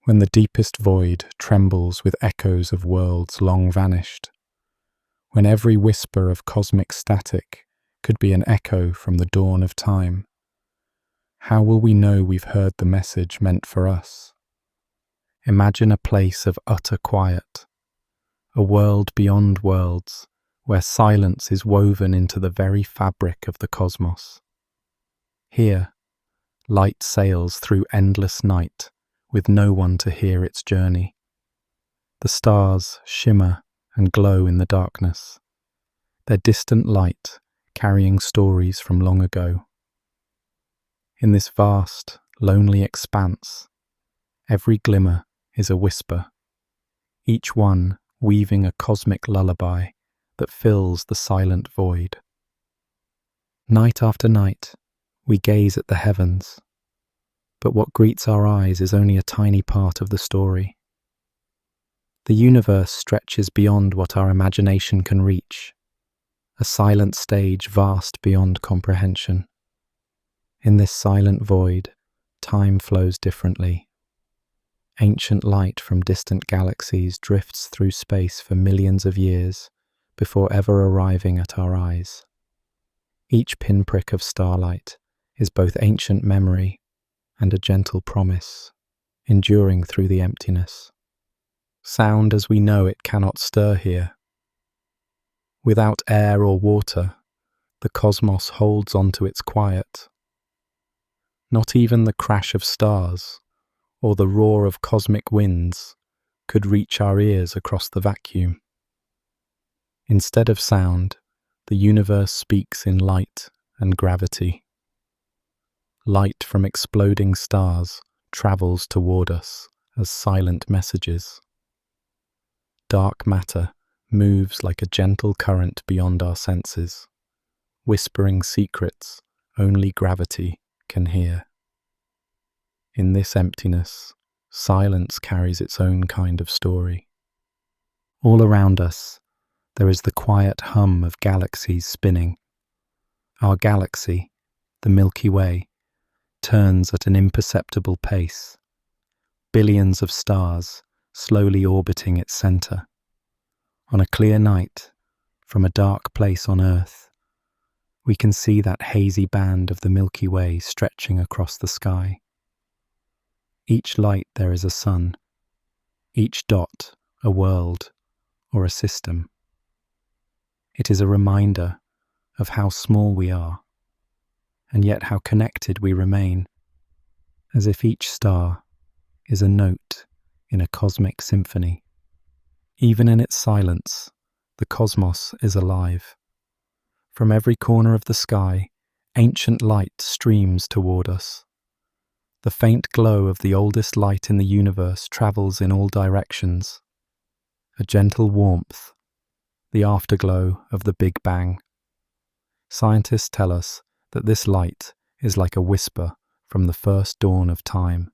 when the deepest void trembles with echoes of worlds long vanished, when every whisper of cosmic static could be an echo from the dawn of time. How will we know we've heard the message meant for us? Imagine a place of utter quiet, a world beyond worlds, where silence is woven into the very fabric of the cosmos. Here, light sails through endless night, with no one to hear its journey. The stars shimmer and glow in the darkness, their distant light carrying stories from long ago. In this vast, lonely expanse, every glimmer is a whisper, each one weaving a cosmic lullaby that fills the silent void. Night after night, we gaze at the heavens, but what greets our eyes is only a tiny part of the story. The universe stretches beyond what our imagination can reach, a silent stage vast beyond comprehension. In this silent void, time flows differently. Ancient light from distant galaxies drifts through space for millions of years before ever arriving at our eyes. Each pinprick of starlight is both ancient memory and a gentle promise, enduring through the emptiness. Sound as we know it cannot stir here. Without air or water, the cosmos holds onto its quiet. Not even the crash of stars or the roar of cosmic winds could reach our ears across the vacuum. Instead of sound, the universe speaks in light and gravity. Light from exploding stars travels toward us as silent messages. Dark matter moves like a gentle current beyond our senses, whispering secrets only gravity can hear. In this emptiness, silence carries its own kind of story. All around us, there is the quiet hum of galaxies spinning. Our galaxy, the Milky Way, turns at an imperceptible pace, billions of stars slowly orbiting its center. On a clear night, from a dark place on Earth, we can see that hazy band of the Milky Way stretching across the sky. Each light there is a sun, each dot a world or a system. It is a reminder of how small we are, and yet how connected we remain, as if each star is a note in a cosmic symphony. Even in its silence, the cosmos is alive. From every corner of the sky, ancient light streams toward us. The faint glow of the oldest light in the universe travels in all directions. A gentle warmth, the afterglow of the Big Bang. Scientists tell us that this light is like a whisper from the first dawn of time.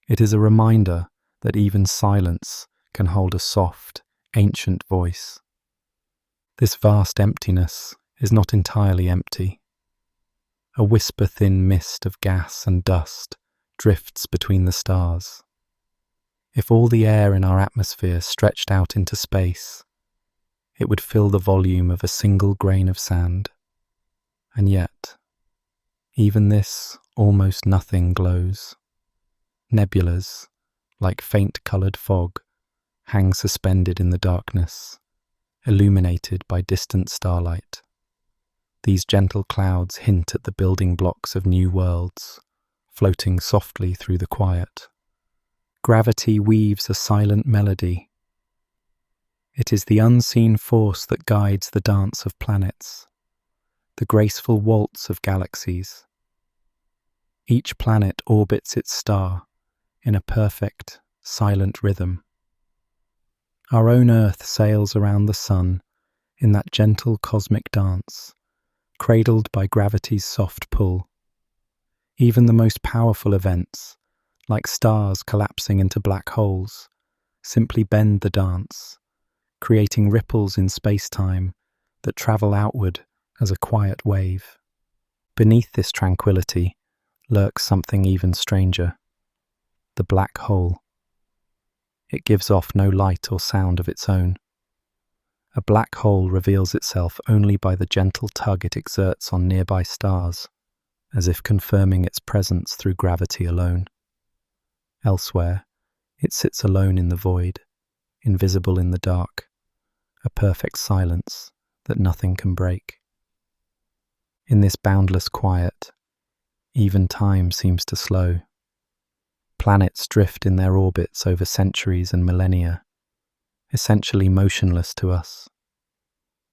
It is a reminder that even silence can hold a soft, ancient voice. This vast emptiness is not entirely empty. A whisper-thin mist of gas and dust drifts between the stars. If all the air in our atmosphere stretched out into space, it would fill the volume of a single grain of sand. And yet, even this almost nothing glows. Nebulas, like faint-coloured fog, hang suspended in the darkness, illuminated by distant starlight. These gentle clouds hint at the building blocks of new worlds, floating softly through the quiet. Gravity weaves a silent melody. It is the unseen force that guides the dance of planets, the graceful waltz of galaxies. Each planet orbits its star in a perfect, silent rhythm. Our own Earth sails around the sun in that gentle cosmic dance, cradled by gravity's soft pull. Even the most powerful events, like stars collapsing into black holes, simply bend the dance, creating ripples in spacetime that travel outward as a quiet wave. Beneath this tranquility lurks something even stranger. the black hole. It gives off no light or sound of its own. A black hole reveals itself only by the gentle tug it exerts on nearby stars, as if confirming its presence through gravity alone. Elsewhere, it sits alone in the void, invisible in the dark, a perfect silence that nothing can break. In this boundless quiet, even time seems to slow. Planets drift in their orbits over centuries and millennia, essentially motionless to us.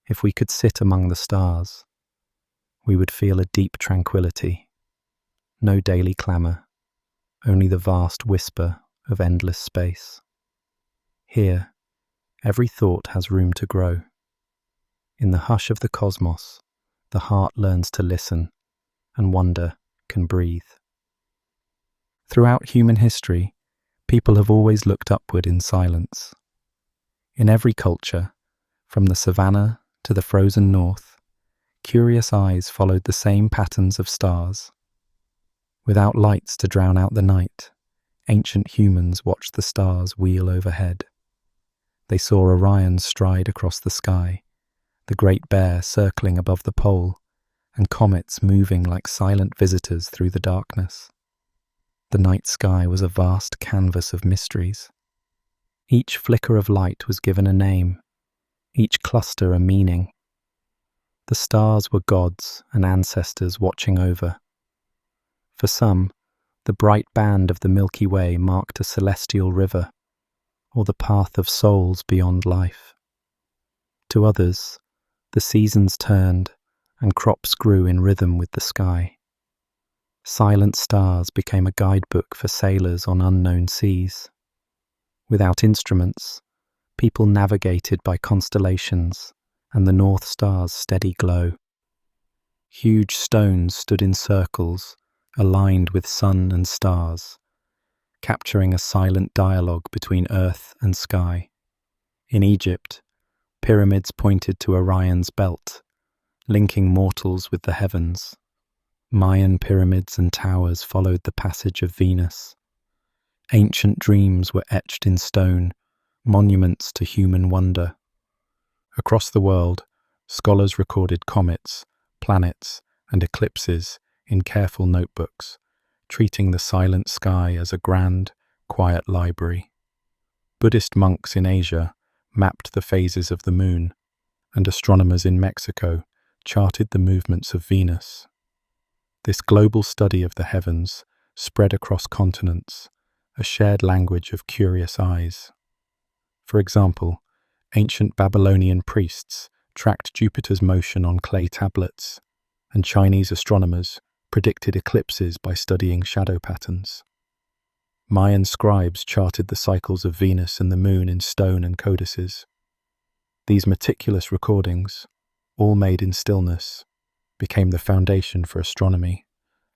If we could sit among the stars, we would feel a deep tranquility. No daily clamour, only the vast whisper of endless space. Here, every thought has room to grow. In the hush of the cosmos, the heart learns to listen, and wonder can breathe. Throughout human history, people have always looked upward in silence. In every culture, from the savannah to the frozen north, curious eyes followed the same patterns of stars. Without lights to drown out the night, ancient humans watched the stars wheel overhead. They saw Orion stride across the sky, the Great Bear circling above the pole, and comets moving like silent visitors through the darkness. The night sky was a vast canvas of mysteries. Each flicker of light was given a name, each cluster a meaning. The stars were gods and ancestors watching over. For some, the bright band of the Milky Way marked a celestial river, or the path of souls beyond life. To others, the seasons turned and crops grew in rhythm with the sky. Silent stars became a guidebook for sailors on unknown seas. Without instruments, people navigated by constellations and the North Star's steady glow. Huge stones stood in circles, aligned with sun and stars, capturing a silent dialogue between earth and sky. In Egypt, pyramids pointed to Orion's belt, linking mortals with the heavens. Mayan pyramids and towers followed the passage of Venus. Ancient dreams were etched in stone, monuments to human wonder. Across the world, scholars recorded comets, planets, and eclipses in careful notebooks, treating the silent sky as a grand, quiet library. Buddhist monks in Asia mapped the phases of the moon, and astronomers in Mexico charted the movements of Venus. This global study of the heavens spread across continents, a shared language of curious eyes. For example, ancient Babylonian priests tracked Jupiter's motion on clay tablets, and Chinese astronomers predicted eclipses by studying shadow patterns. Mayan scribes charted the cycles of Venus and the moon in stone and codices. These meticulous recordings, all made in stillness, became the foundation for astronomy,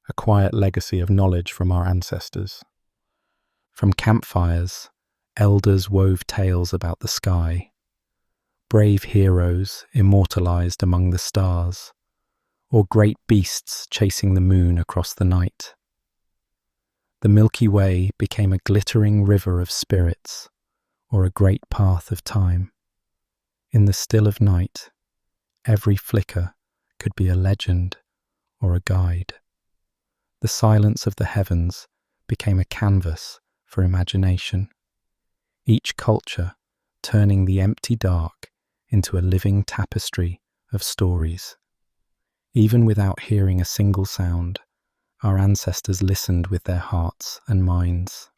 a quiet legacy of knowledge from our ancestors. From campfires, elders wove tales about the sky, brave heroes immortalized among the stars, or great beasts chasing the moon across the night. The Milky Way became a glittering river of spirits, or a great path of time. In the still of night, every flicker could be a legend or a guide. The silence of the heavens became a canvas for imagination, each culture turning the empty dark into a living tapestry of stories. Even without hearing a single sound, our ancestors listened with their hearts and minds.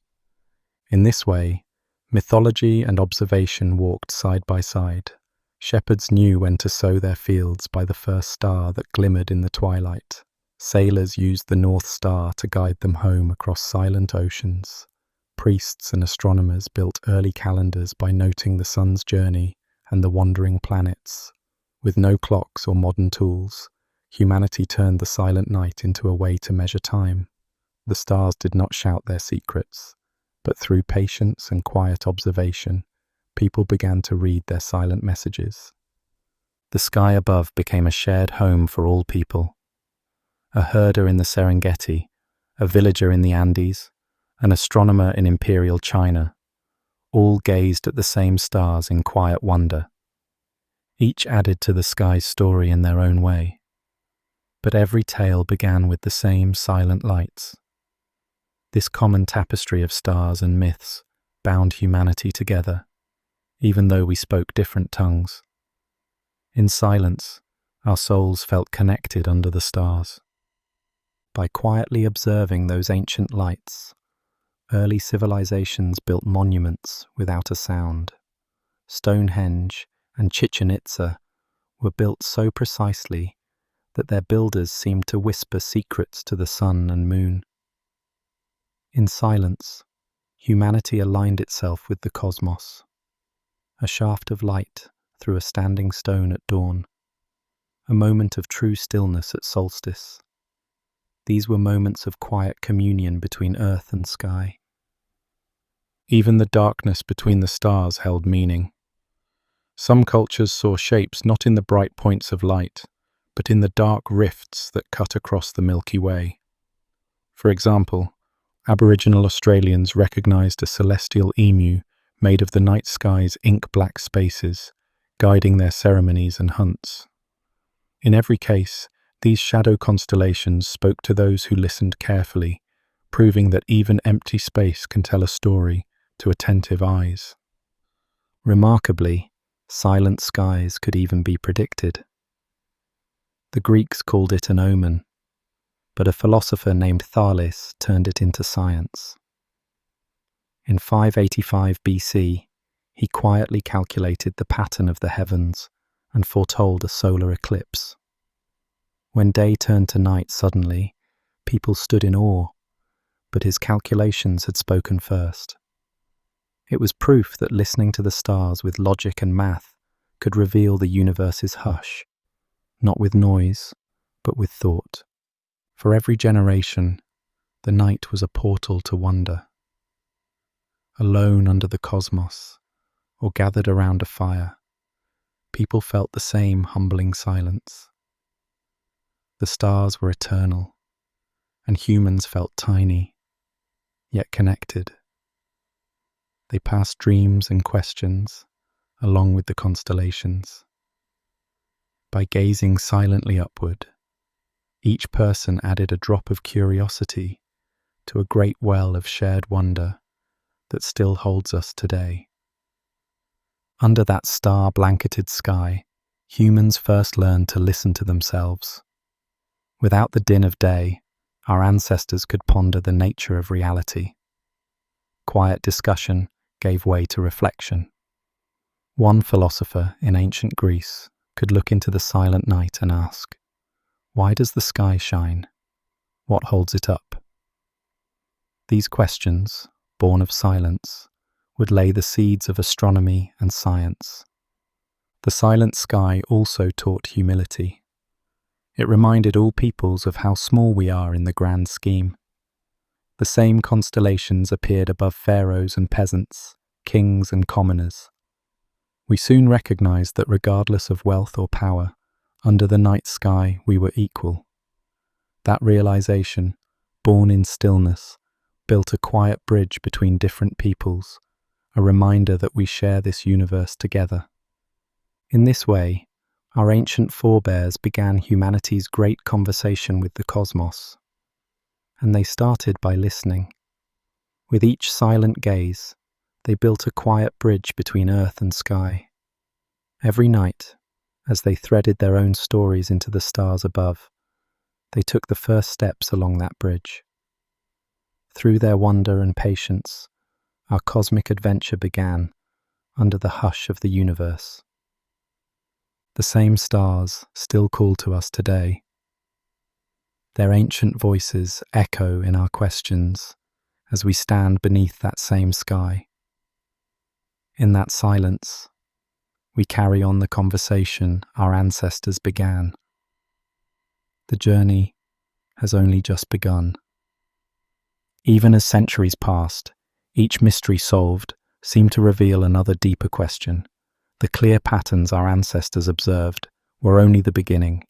In this way, mythology and observation walked side by side. Shepherds knew when to sow their fields by the first star that glimmered in the twilight. Sailors used the North Star to guide them home across silent oceans. Priests and astronomers built early calendars by noting the sun's journey and the wandering planets. With no clocks or modern tools, humanity turned the silent night into a way to measure time. The stars did not shout their secrets, but through patience and quiet observation, people began to read their silent messages. The sky above became a shared home for all people. A herder in the Serengeti, a villager in the Andes, an astronomer in imperial China, all gazed at the same stars in quiet wonder. Each added to the sky's story in their own way. But every tale began with the same silent lights. This common tapestry of stars and myths bound humanity together, even though we spoke different tongues. In silence, our souls felt connected under the stars. By quietly observing those ancient lights, early civilizations built monuments without a sound. Stonehenge and Chichen Itza were built so precisely that their builders seemed to whisper secrets to the sun and moon. In silence, humanity aligned itself with the cosmos. A shaft of light through a standing stone at dawn, a moment of true stillness at solstice. These were moments of quiet communion between earth and sky. Even the darkness between the stars held meaning. Some cultures saw shapes not in the bright points of light, but in the dark rifts that cut across the Milky Way. For example, Aboriginal Australians recognized a celestial emu made of the night sky's ink-black spaces, guiding their ceremonies and hunts. In every case, these shadow constellations spoke to those who listened carefully, proving that even empty space can tell a story to attentive eyes. Remarkably, silent skies could even be predicted. The Greeks called it an omen, but a philosopher named Thales turned it into science. In 585 BC, he quietly calculated the pattern of the heavens and foretold a solar eclipse. When day turned to night suddenly, people stood in awe, but his calculations had spoken first. It was proof that listening to the stars with logic and math could reveal the universe's hush, not with noise, but with thought. For every generation, the night was a portal to wonder. Alone under the cosmos, or gathered around a fire, people felt the same humbling silence. The stars were eternal, and humans felt tiny, yet connected. They passed dreams and questions, along with the constellations. By gazing silently upward, each person added a drop of curiosity to a great well of shared wonder that still holds us today. Under that star-blanketed sky, humans first learned to listen to themselves. Without the din of day, our ancestors could ponder the nature of reality. Quiet discussion gave way to reflection. One philosopher in ancient Greece could look into the silent night and ask, "Why does the sky shine? What holds it up?" These questions, born of silence, would lay the seeds of astronomy and science. The silent sky also taught humility. It reminded all peoples of how small we are in the grand scheme. The same constellations appeared above pharaohs and peasants, kings and commoners. We soon recognized that regardless of wealth or power, under the night sky we were equal. That realization, born in stillness, built a quiet bridge between different peoples, a reminder that we share this universe together. In this way, our ancient forebears began humanity's great conversation with the cosmos. And they started by listening. With each silent gaze, they built a quiet bridge between earth and sky. Every night, as they threaded their own stories into the stars above, they took the first steps along that bridge. Through their wonder and patience, our cosmic adventure began under the hush of the universe. The same stars still call to us today. Their ancient voices echo in our questions as we stand beneath that same sky. In that silence, we carry on the conversation our ancestors began. The journey has only just begun. Even as centuries passed, each mystery solved seemed to reveal another deeper question. The clear patterns our ancestors observed were only the beginning.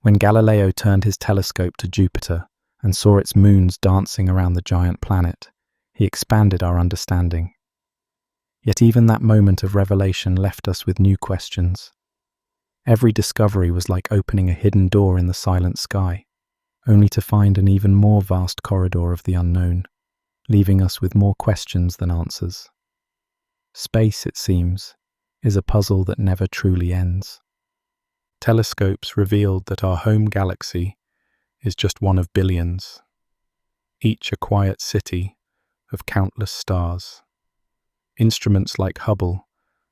When Galileo turned his telescope to Jupiter and saw its moons dancing around the giant planet, He expanded our understanding. Yet even that moment of revelation left us with new questions. Every discovery was like opening a hidden door in the silent sky, only to find an even more vast corridor of the unknown, leaving us with more questions than answers. Space, it seems, is a puzzle that never truly ends. Telescopes revealed that our home galaxy is just one of billions, each a quiet city of countless stars. Instruments like Hubble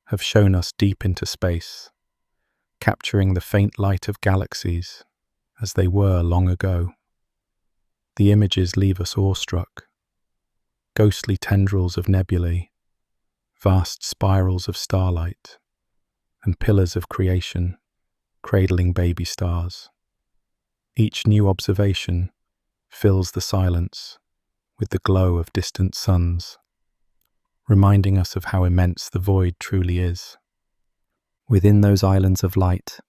have shown us deep into space, capturing the faint light of galaxies as they were long ago. The images leave us awestruck. Ghostly tendrils of nebulae, vast spirals of starlight, and pillars of creation cradling baby stars. Each new observation fills the silence with the glow of distant suns, reminding us of how immense the void truly is. Within those islands of light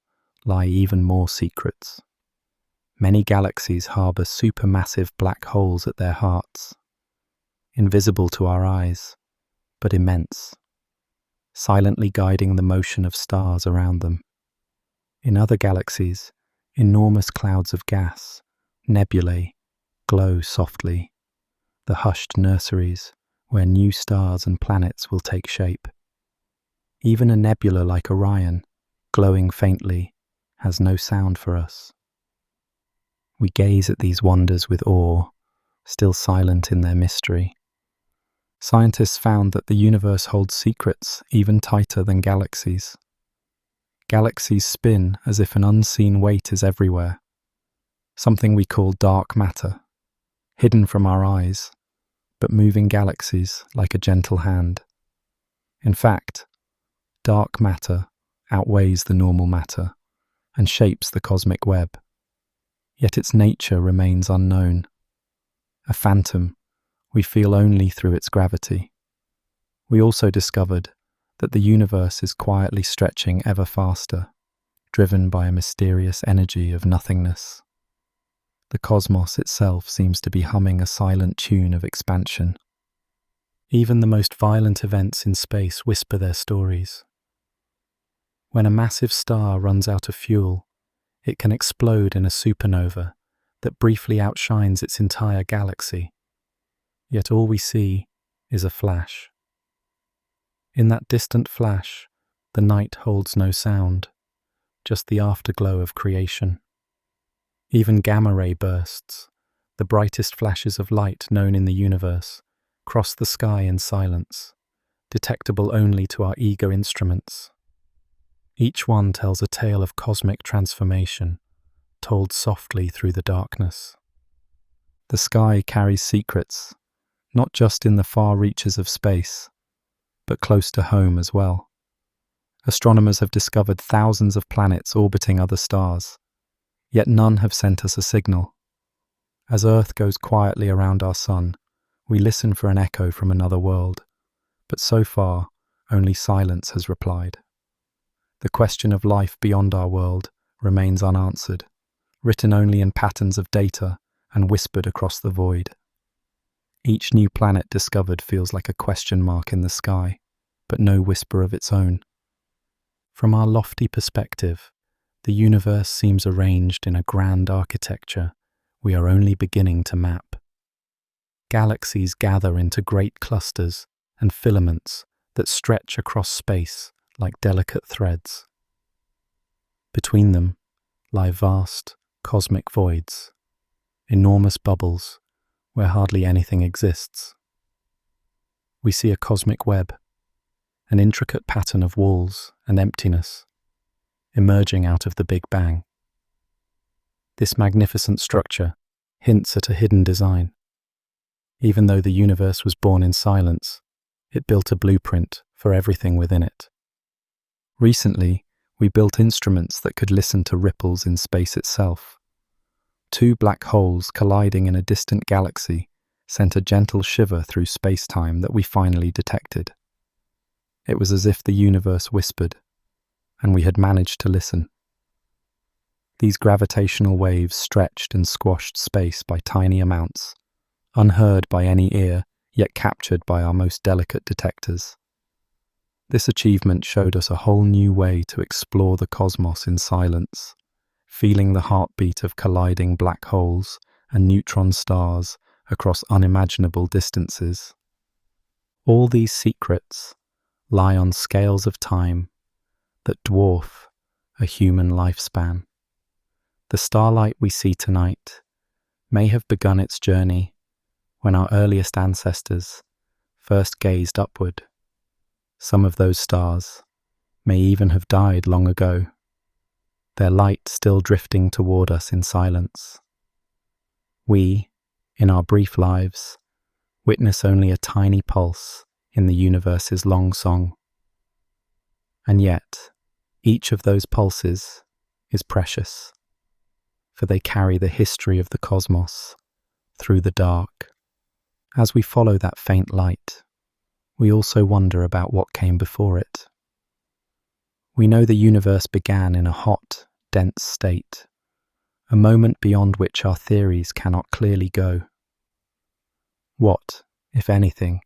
lie even more secrets. Many galaxies harbour supermassive black holes at their hearts, invisible to our eyes, but immense, silently guiding the motion of stars around them. In other galaxies, enormous clouds of gas, nebulae, glow softly, the hushed nurseries where new stars and planets will take shape. Even a nebula like Orion, glowing faintly, has no sound for us. We gaze at these wonders with awe, still silent in their mystery. Scientists found that the universe holds secrets even tighter than galaxies. Galaxies spin as if an unseen weight is everywhere, something we call dark matter, hidden from our eyes, but moving galaxies like a gentle hand. In fact, dark matter outweighs the normal matter and shapes the cosmic web. Yet its nature remains unknown, a phantom we feel only through its gravity. We also discovered that the universe is quietly stretching ever faster, driven by a mysterious energy of nothingness. The cosmos itself seems to be humming a silent tune of expansion. Even the most violent events in space whisper their stories. When a massive star runs out of fuel, it can explode in a supernova that briefly outshines its entire galaxy. Yet all we see is a flash. In that distant flash, the night holds no sound, just the afterglow of creation. Even gamma-ray bursts, the brightest flashes of light known in the universe, cross the sky in silence, detectable only to our eager instruments. Each one tells a tale of cosmic transformation, told softly through the darkness. The sky carries secrets, not just in the far reaches of space, but close to home as well. Astronomers have discovered thousands of planets orbiting other stars, yet none have sent us a signal. As Earth goes quietly around our sun, we listen for an echo from another world, but so far, only silence has replied. The question of life beyond our world remains unanswered, written only in patterns of data and whispered across the void. Each new planet discovered feels like a question mark in the sky, but no whisper of its own. From our lofty perspective, the universe seems arranged in a grand architecture we are only beginning to map. Galaxies gather into great clusters and filaments that stretch across space like delicate threads. Between them lie vast cosmic voids, enormous bubbles where hardly anything exists. We see a cosmic web, an intricate pattern of walls and emptiness, emerging out of the Big Bang. This magnificent structure hints at a hidden design. Even though the universe was born in silence, it built a blueprint for everything within it. Recently, we built instruments that could listen to ripples in space itself. Two black holes colliding in a distant galaxy sent a gentle shiver through space-time that we finally detected. It was as if the universe whispered, and we had managed to listen. These gravitational waves stretched and squashed space by tiny amounts, unheard by any ear, yet captured by our most delicate detectors. This achievement showed us a whole new way to explore the cosmos in silence, feeling the heartbeat of colliding black holes and neutron stars across unimaginable distances. All these secrets lie on scales of time that dwarf a human lifespan. The starlight we see tonight may have begun its journey when our earliest ancestors first gazed upward. Some of those stars may even have died long ago, their light still drifting toward us in silence. We, in our brief lives, witness only a tiny pulse in the universe's long song. And yet, each of those pulses is precious, for they carry the history of the cosmos through the dark. As we follow that faint light, we also wonder about what came before it. We know the universe began in a hot, dense state, a moment beyond which our theories cannot clearly go. What, if anything,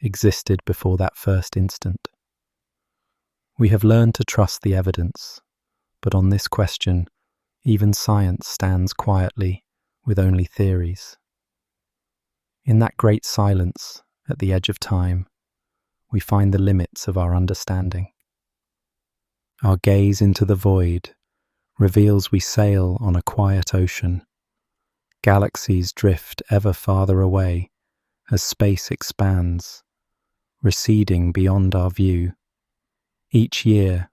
existed before that first instant? We have learned to trust the evidence, but on this question, even science stands quietly with only theories. In that great silence, at the edge of time, we find the limits of our understanding. Our gaze into the void reveals we sail on a quiet ocean. Galaxies drift ever farther away as space expands, receding beyond our view. Each year,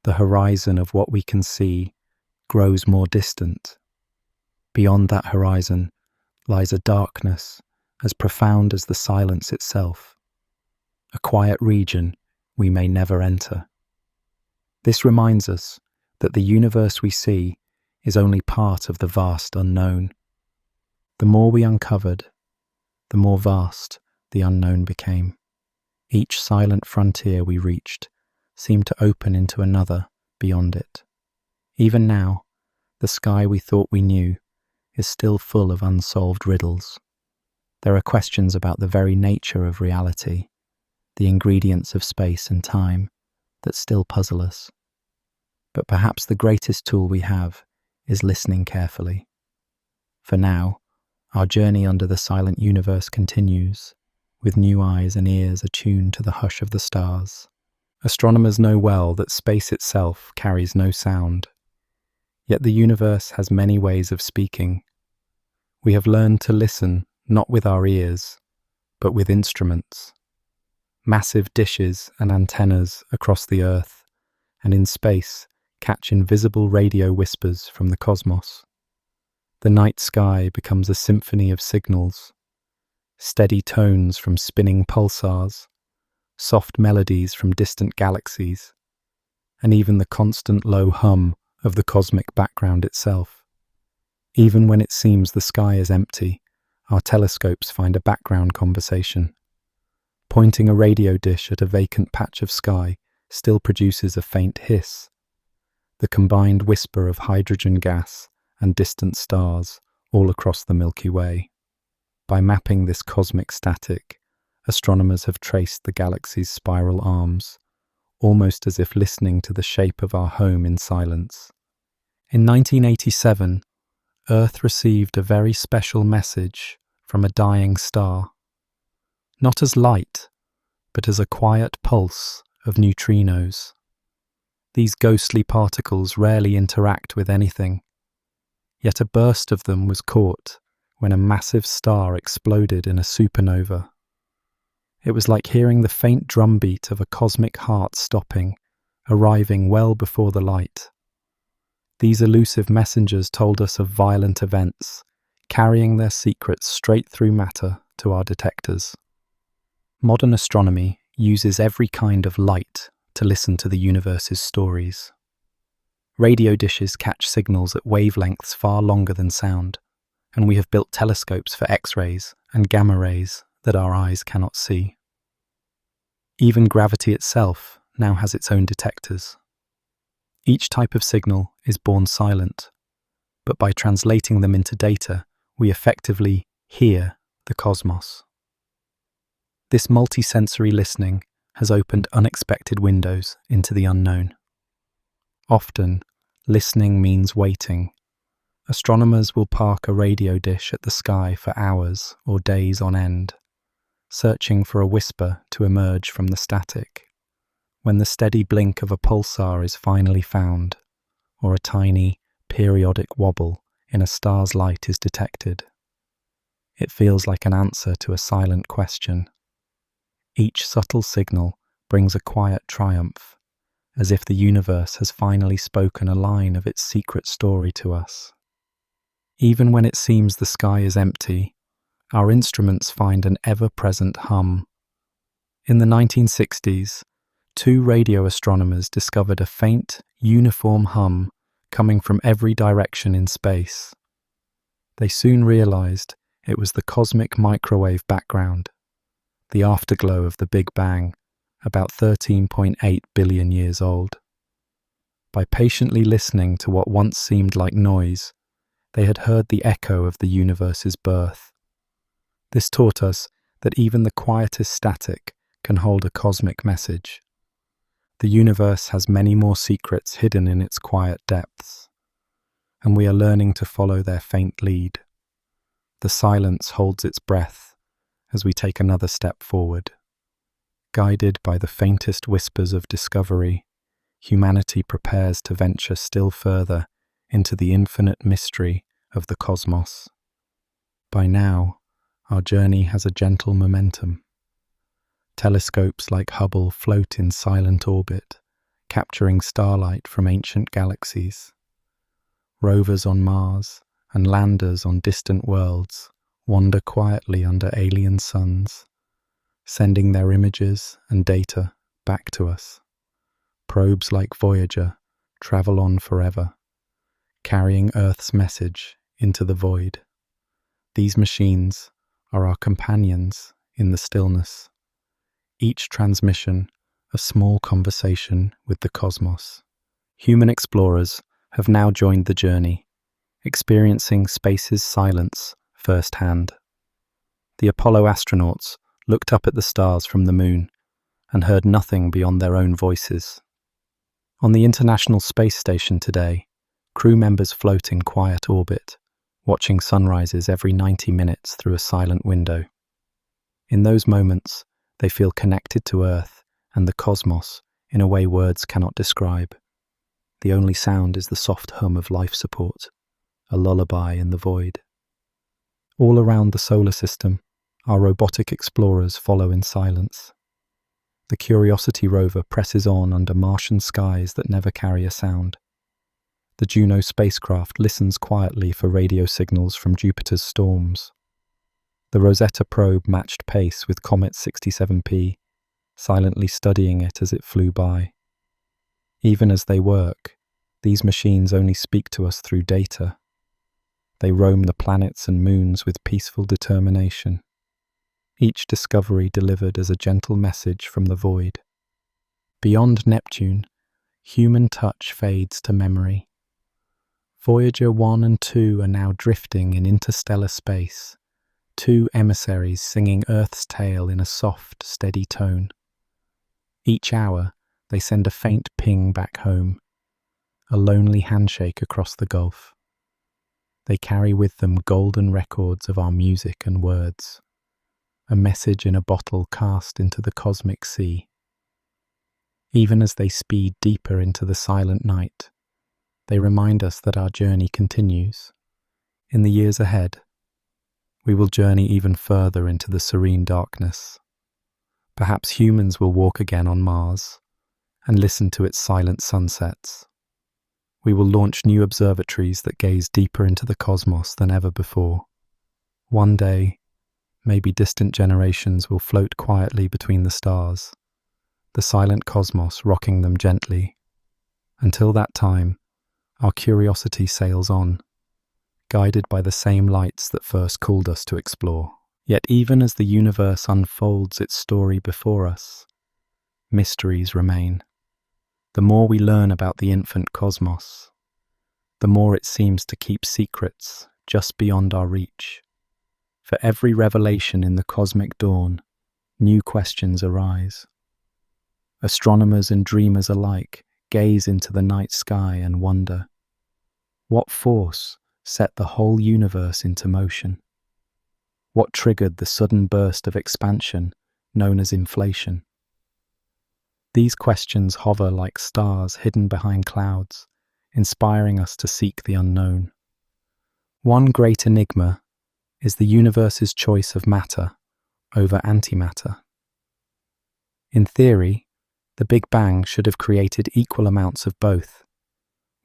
the horizon of what we can see grows more distant. Beyond that horizon lies a darkness as profound as the silence itself, a quiet region we may never enter. This reminds us that the universe we see is only part of the vast unknown. The more we uncovered, the more vast the unknown became. Each silent frontier we reached seemed to open into another beyond it. Even now, the sky we thought we knew is still full of unsolved riddles. There are questions about the very nature of reality, the ingredients of space and time, that still puzzle us. But perhaps the greatest tool we have is listening carefully. For now, our journey under the silent universe continues, with new eyes and ears attuned to the hush of the stars. Astronomers know well that space itself carries no sound, yet the universe has many ways of speaking. We have learned to listen not with our ears, but with instruments. Massive dishes and antennas across the Earth and in space catch invisible radio whispers from the cosmos. The night sky becomes a symphony of signals, steady tones from spinning pulsars, soft melodies from distant galaxies, and even the constant low hum of the cosmic background itself. Even when it seems the sky is empty, our telescopes find a background conversation. Pointing a radio dish at a vacant patch of sky still produces a faint hiss, the combined whisper of hydrogen gas and distant stars all across the Milky Way. By mapping this cosmic static, astronomers have traced the galaxy's spiral arms, almost as if listening to the shape of our home in silence. In 1987, Earth received a very special message from a dying star. Not as light, but as a quiet pulse of neutrinos. These ghostly particles rarely interact with anything, yet a burst of them was caught when a massive star exploded in a supernova. It was like hearing the faint drumbeat of a cosmic heart stopping, arriving well before the light. These elusive messengers told us of violent events, carrying their secrets straight through matter to our detectors. Modern astronomy uses every kind of light to listen to the universe's stories. Radio dishes catch signals at wavelengths far longer than sound, and we have built telescopes for X-rays and gamma rays that our eyes cannot see. Even gravity itself now has its own detectors. Each type of signal is born silent, but by translating them into data, we effectively hear the cosmos. This multisensory listening has opened unexpected windows into the unknown. Often, listening means waiting. Astronomers will park a radio dish at the sky for hours or days on end, searching for a whisper to emerge from the static. When the steady blink of a pulsar is finally found, or a tiny, periodic wobble in a star's light is detected, it feels like an answer to a silent question. Each subtle signal brings a quiet triumph, as if the universe has finally spoken a line of its secret story to us. Even when it seems the sky is empty, our instruments find an ever-present hum. In the 1960s, two radio astronomers discovered a faint, uniform hum coming from every direction in space. They soon realized it was the cosmic microwave background, the afterglow of the Big Bang, about 13.8 billion years old. By patiently listening to what once seemed like noise, they had heard the echo of the universe's birth. This taught us that even the quietest static can hold a cosmic message. The universe has many more secrets hidden in its quiet depths, and we are learning to follow their faint lead. The silence holds its breath as we take another step forward. Guided by the faintest whispers of discovery, humanity prepares to venture still further into the infinite mystery of the cosmos. By now, our journey has a gentle momentum. Telescopes like Hubble float in silent orbit, capturing starlight from ancient galaxies. Rovers on Mars and landers on distant worlds wander quietly under alien suns, sending their images and data back to us. Probes like Voyager travel on forever, carrying Earth's message into the void. These machines are our companions in the stillness, each transmission a small conversation with the cosmos. Human explorers have now joined the journey, experiencing space's silence firsthand. The Apollo astronauts looked up at the stars from the moon and heard nothing beyond their own voices. On the International Space Station today, crew members float in quiet orbit, watching sunrises every 90 minutes through a silent window. In those moments, they feel connected to Earth and the cosmos in a way words cannot describe. The only sound is the soft hum of life support, a lullaby in the void. All around the solar system, our robotic explorers follow in silence. The Curiosity rover presses on under Martian skies that never carry a sound. The Juno spacecraft listens quietly for radio signals from Jupiter's storms. The Rosetta probe matched pace with Comet 67P, silently studying it as it flew by. Even as they work, these machines only speak to us through data. They roam the planets and moons with peaceful determination, each discovery delivered as a gentle message from the void. Beyond Neptune, human touch fades to memory. Voyager 1 and 2 are now drifting in interstellar space, two emissaries singing Earth's tale in a soft, steady tone. Each hour, they send a faint ping back home, a lonely handshake across the gulf. They carry with them golden records of our music and words, a message in a bottle cast into the cosmic sea. Even as they speed deeper into the silent night, they remind us that our journey continues. In the years ahead, we will journey even further into the serene darkness. Perhaps humans will walk again on Mars and listen to its silent sunsets. We will launch new observatories that gaze deeper into the cosmos than ever before. One day, maybe distant generations will float quietly between the stars, the silent cosmos rocking them gently. Until that time, our curiosity sails on, guided by the same lights that first called us to explore. Yet even as the universe unfolds its story before us, mysteries remain. The more we learn about the infant cosmos, the more it seems to keep secrets just beyond our reach. For every revelation in the cosmic dawn, new questions arise. Astronomers and dreamers alike gaze into the night sky and wonder, what force set the whole universe into motion? What triggered the sudden burst of expansion known as inflation? These questions hover like stars hidden behind clouds, inspiring us to seek the unknown. One great enigma is the universe's choice of matter over antimatter. In theory, the Big Bang should have created equal amounts of both,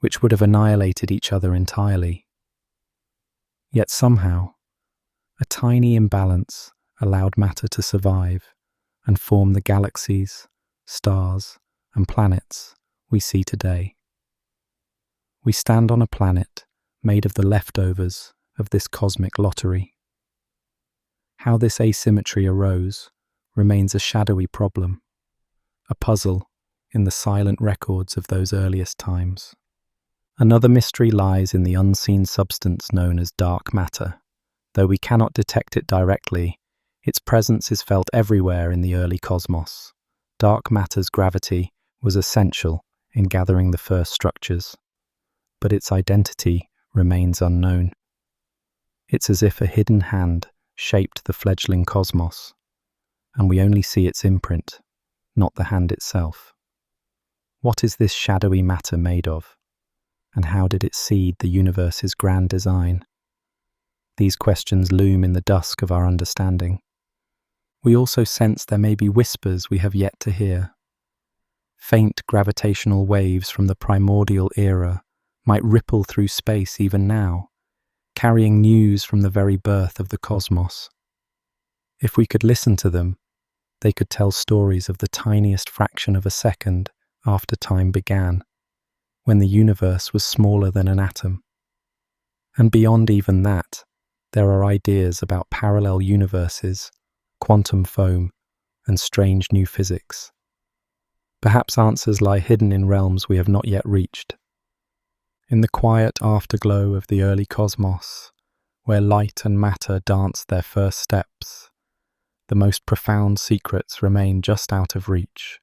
which would have annihilated each other entirely. Yet somehow, a tiny imbalance allowed matter to survive and form the galaxies, stars, and planets we see today. We stand on a planet made of the leftovers of this cosmic lottery. How this asymmetry arose remains a shadowy problem, a puzzle in the silent records of those earliest times. Another mystery lies in the unseen substance known as dark matter. Though we cannot detect it directly, its presence is felt everywhere in the early cosmos. Dark matter's gravity was essential in gathering the first structures, but its identity remains unknown. It's as if a hidden hand shaped the fledgling cosmos, and we only see its imprint, not the hand itself. What is this shadowy matter made of, and how did it seed the universe's grand design? These questions loom in the dusk of our understanding. We also sense there may be whispers we have yet to hear. Faint gravitational waves from the primordial era might ripple through space even now, carrying news from the very birth of the cosmos. If we could listen to them, they could tell stories of the tiniest fraction of a second after time began, when the universe was smaller than an atom. And beyond even that, there are ideas about parallel universes, quantum foam, and strange new physics. Perhaps answers lie hidden in realms we have not yet reached. In the quiet afterglow of the early cosmos, where light and matter danced their first steps, the most profound secrets remain just out of reach.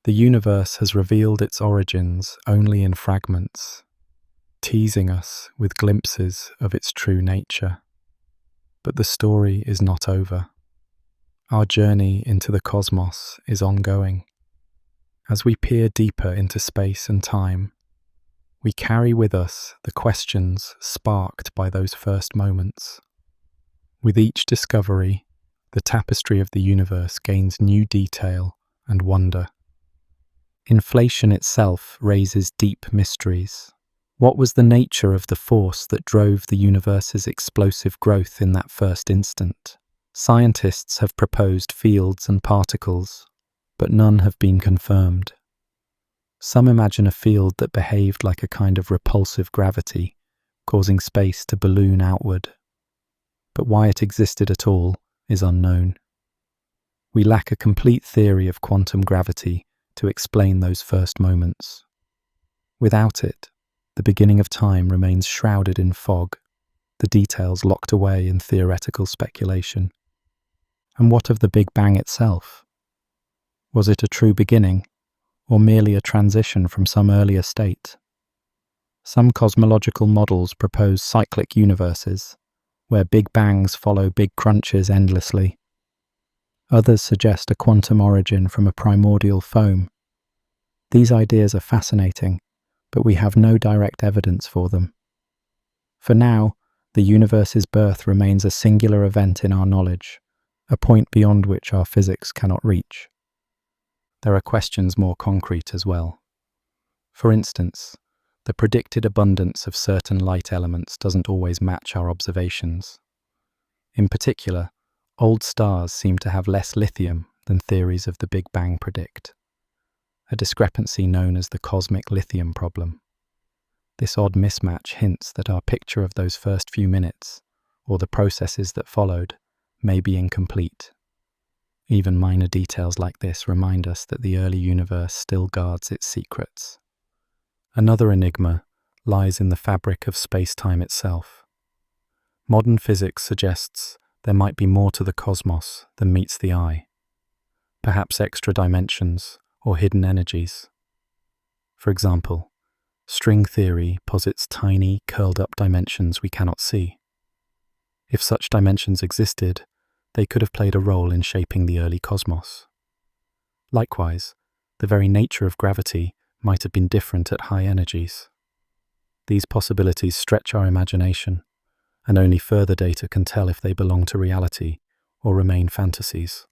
The universe has revealed its origins only in fragments, teasing us with glimpses of its true nature. But the story is not over. Our journey into the cosmos is ongoing. As we peer deeper into space and time, we carry with us the questions sparked by those first moments. With each discovery, the tapestry of the universe gains new detail and wonder. Inflation itself raises deep mysteries. What was the nature of the force that drove the universe's explosive growth in that first instant? Scientists have proposed fields and particles, but none have been confirmed. Some imagine a field that behaved like a kind of repulsive gravity, causing space to balloon outward. But why it existed at all is unknown. We lack a complete theory of quantum gravity to explain those first moments. Without it, the beginning of time remains shrouded in fog, the details locked away in theoretical speculation. And what of the Big Bang itself? Was it a true beginning, or merely a transition from some earlier state? Some cosmological models propose cyclic universes, where Big Bangs follow big crunches endlessly. Others suggest a quantum origin from a primordial foam. These ideas are fascinating, but we have no direct evidence for them. For now, the universe's birth remains a singular event in our knowledge, a point beyond which our physics cannot reach. There are questions more concrete as well. For instance, the predicted abundance of certain light elements doesn't always match our observations. In particular, old stars seem to have less lithium than theories of the Big Bang predict, a discrepancy known as the cosmic lithium problem. This odd mismatch hints that our picture of those first few minutes, or the processes that followed, may be incomplete. Even minor details like this remind us that the early universe still guards its secrets. Another enigma lies in the fabric of space-time itself. Modern physics suggests there might be more to the cosmos than meets the eye. perhaps extra dimensions or hidden energies. For example, string theory posits tiny, curled-up dimensions we cannot see. If such dimensions existed, they could have played a role in shaping the early cosmos. Likewise, the very nature of gravity might have been different at high energies. These possibilities stretch our imagination, and only further data can tell if they belong to reality or remain fantasies.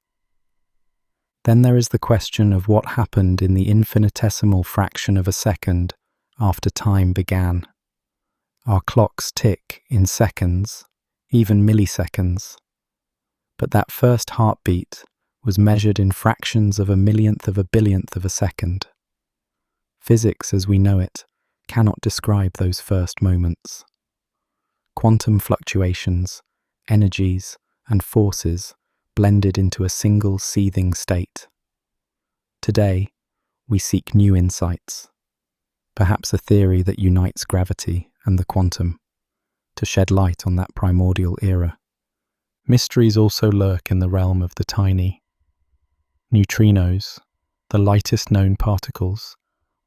Then there is the question of what happened in the infinitesimal fraction of a second after time began. Our clocks tick in seconds, even milliseconds. But that first heartbeat was measured in fractions of a millionth of a billionth of a second. Physics as we know it cannot describe those first moments. Quantum fluctuations, energies, and forces blended into a single seething state. Today, we seek new insights, perhaps a theory that unites gravity and the quantum, to shed light on that primordial era. Mysteries also lurk in the realm of the tiny. Neutrinos, the lightest known particles,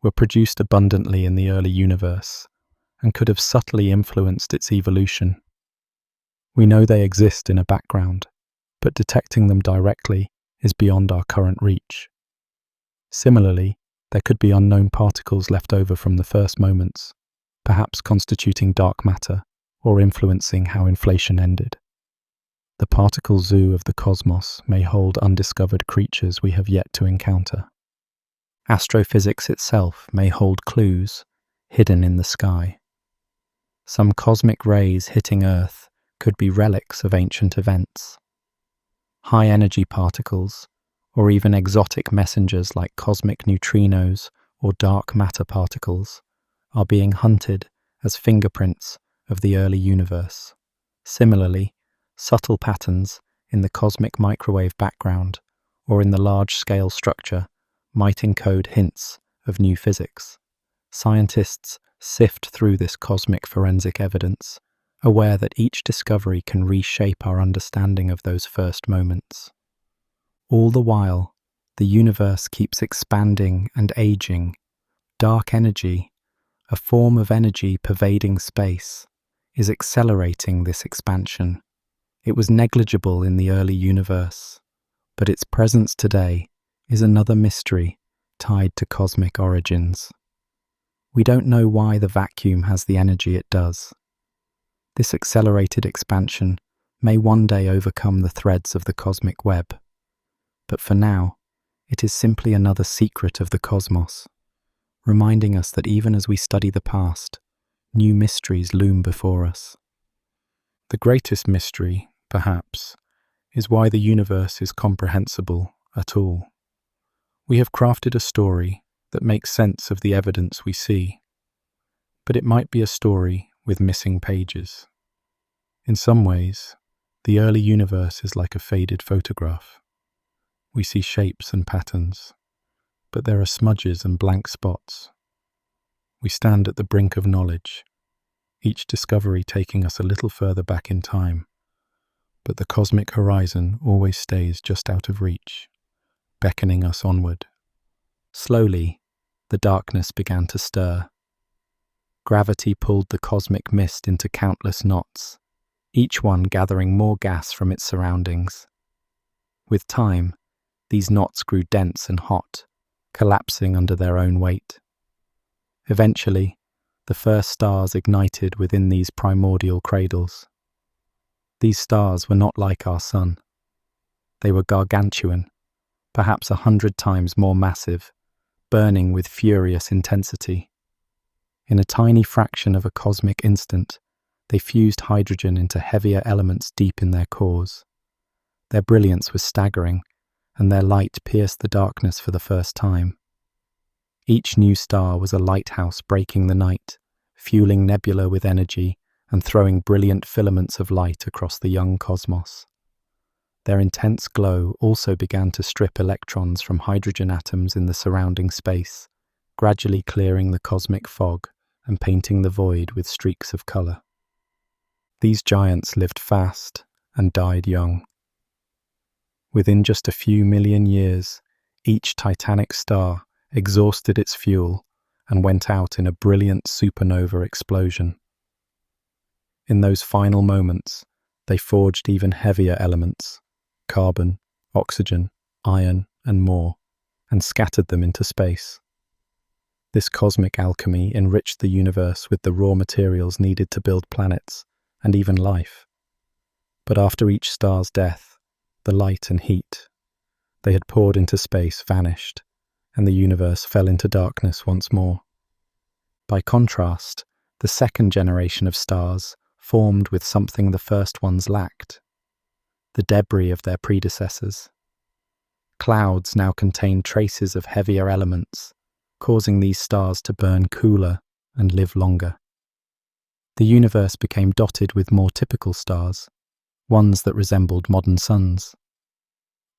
were produced abundantly in the early universe and could have subtly influenced its evolution. We know they exist in a background, but detecting them directly is beyond our current reach. Similarly, there could be unknown particles left over from the first moments, perhaps constituting dark matter or influencing how inflation ended. The particle zoo of the cosmos may hold undiscovered creatures we have yet to encounter. Astrophysics itself may hold clues hidden in the sky. Some cosmic rays hitting Earth could be relics of ancient events. High-energy particles, or even exotic messengers like cosmic neutrinos or dark matter particles, are being hunted as fingerprints of the early universe. Similarly, subtle patterns in the cosmic microwave background or in the large-scale structure might encode hints of new physics. Scientists sift through this cosmic forensic evidence, aware that each discovery can reshape our understanding of those first moments. All the while, the universe keeps expanding and aging. Dark energy, a form of energy pervading space, is accelerating this expansion. It was negligible in the early universe, but its presence today is another mystery tied to cosmic origins. We don't know why the vacuum has the energy it does. This accelerated expansion may one day overcome the threads of the cosmic web, but for now, it is simply another secret of the cosmos, reminding us that even as we study the past, new mysteries loom before us. The greatest mystery, perhaps, is why the universe is comprehensible at all. We have crafted a story that makes sense of the evidence we see, but it might be a story with missing pages. In some ways, the early universe is like a faded photograph. We see shapes and patterns, but there are smudges and blank spots. We stand at the brink of knowledge, each discovery taking us a little further back in time, but the cosmic horizon always stays just out of reach, beckoning us onward. Slowly, the darkness began to stir. Gravity pulled the cosmic mist into countless knots, each one gathering more gas from its surroundings. With time, these knots grew dense and hot, collapsing under their own weight. Eventually, the first stars ignited within these primordial cradles. These stars were not like our sun. They were gargantuan, perhaps 100 times more massive, burning with furious intensity. In a tiny fraction of a cosmic instant, they fused hydrogen into heavier elements deep in their cores. Their brilliance was staggering, and their light pierced the darkness for the first time. Each new star was a lighthouse breaking the night, fueling nebula with energy and throwing brilliant filaments of light across the young cosmos. Their intense glow also began to strip electrons from hydrogen atoms in the surrounding space, gradually clearing the cosmic fog and painting the void with streaks of color. These giants lived fast and died young. Within just a few million years, each titanic star exhausted its fuel and went out in a brilliant supernova explosion. In those final moments, they forged even heavier elements, carbon, oxygen, iron, and more, and scattered them into space. This cosmic alchemy enriched the universe with the raw materials needed to build planets, and even life. But after each star's death, the light and heat they had poured into space vanished, and the universe fell into darkness once more. By contrast, the second generation of stars formed with something the first ones lacked: the debris of their predecessors. Clouds now contained traces of heavier elements, causing these stars to burn cooler and live longer. The universe became dotted with more typical stars, ones that resembled modern suns.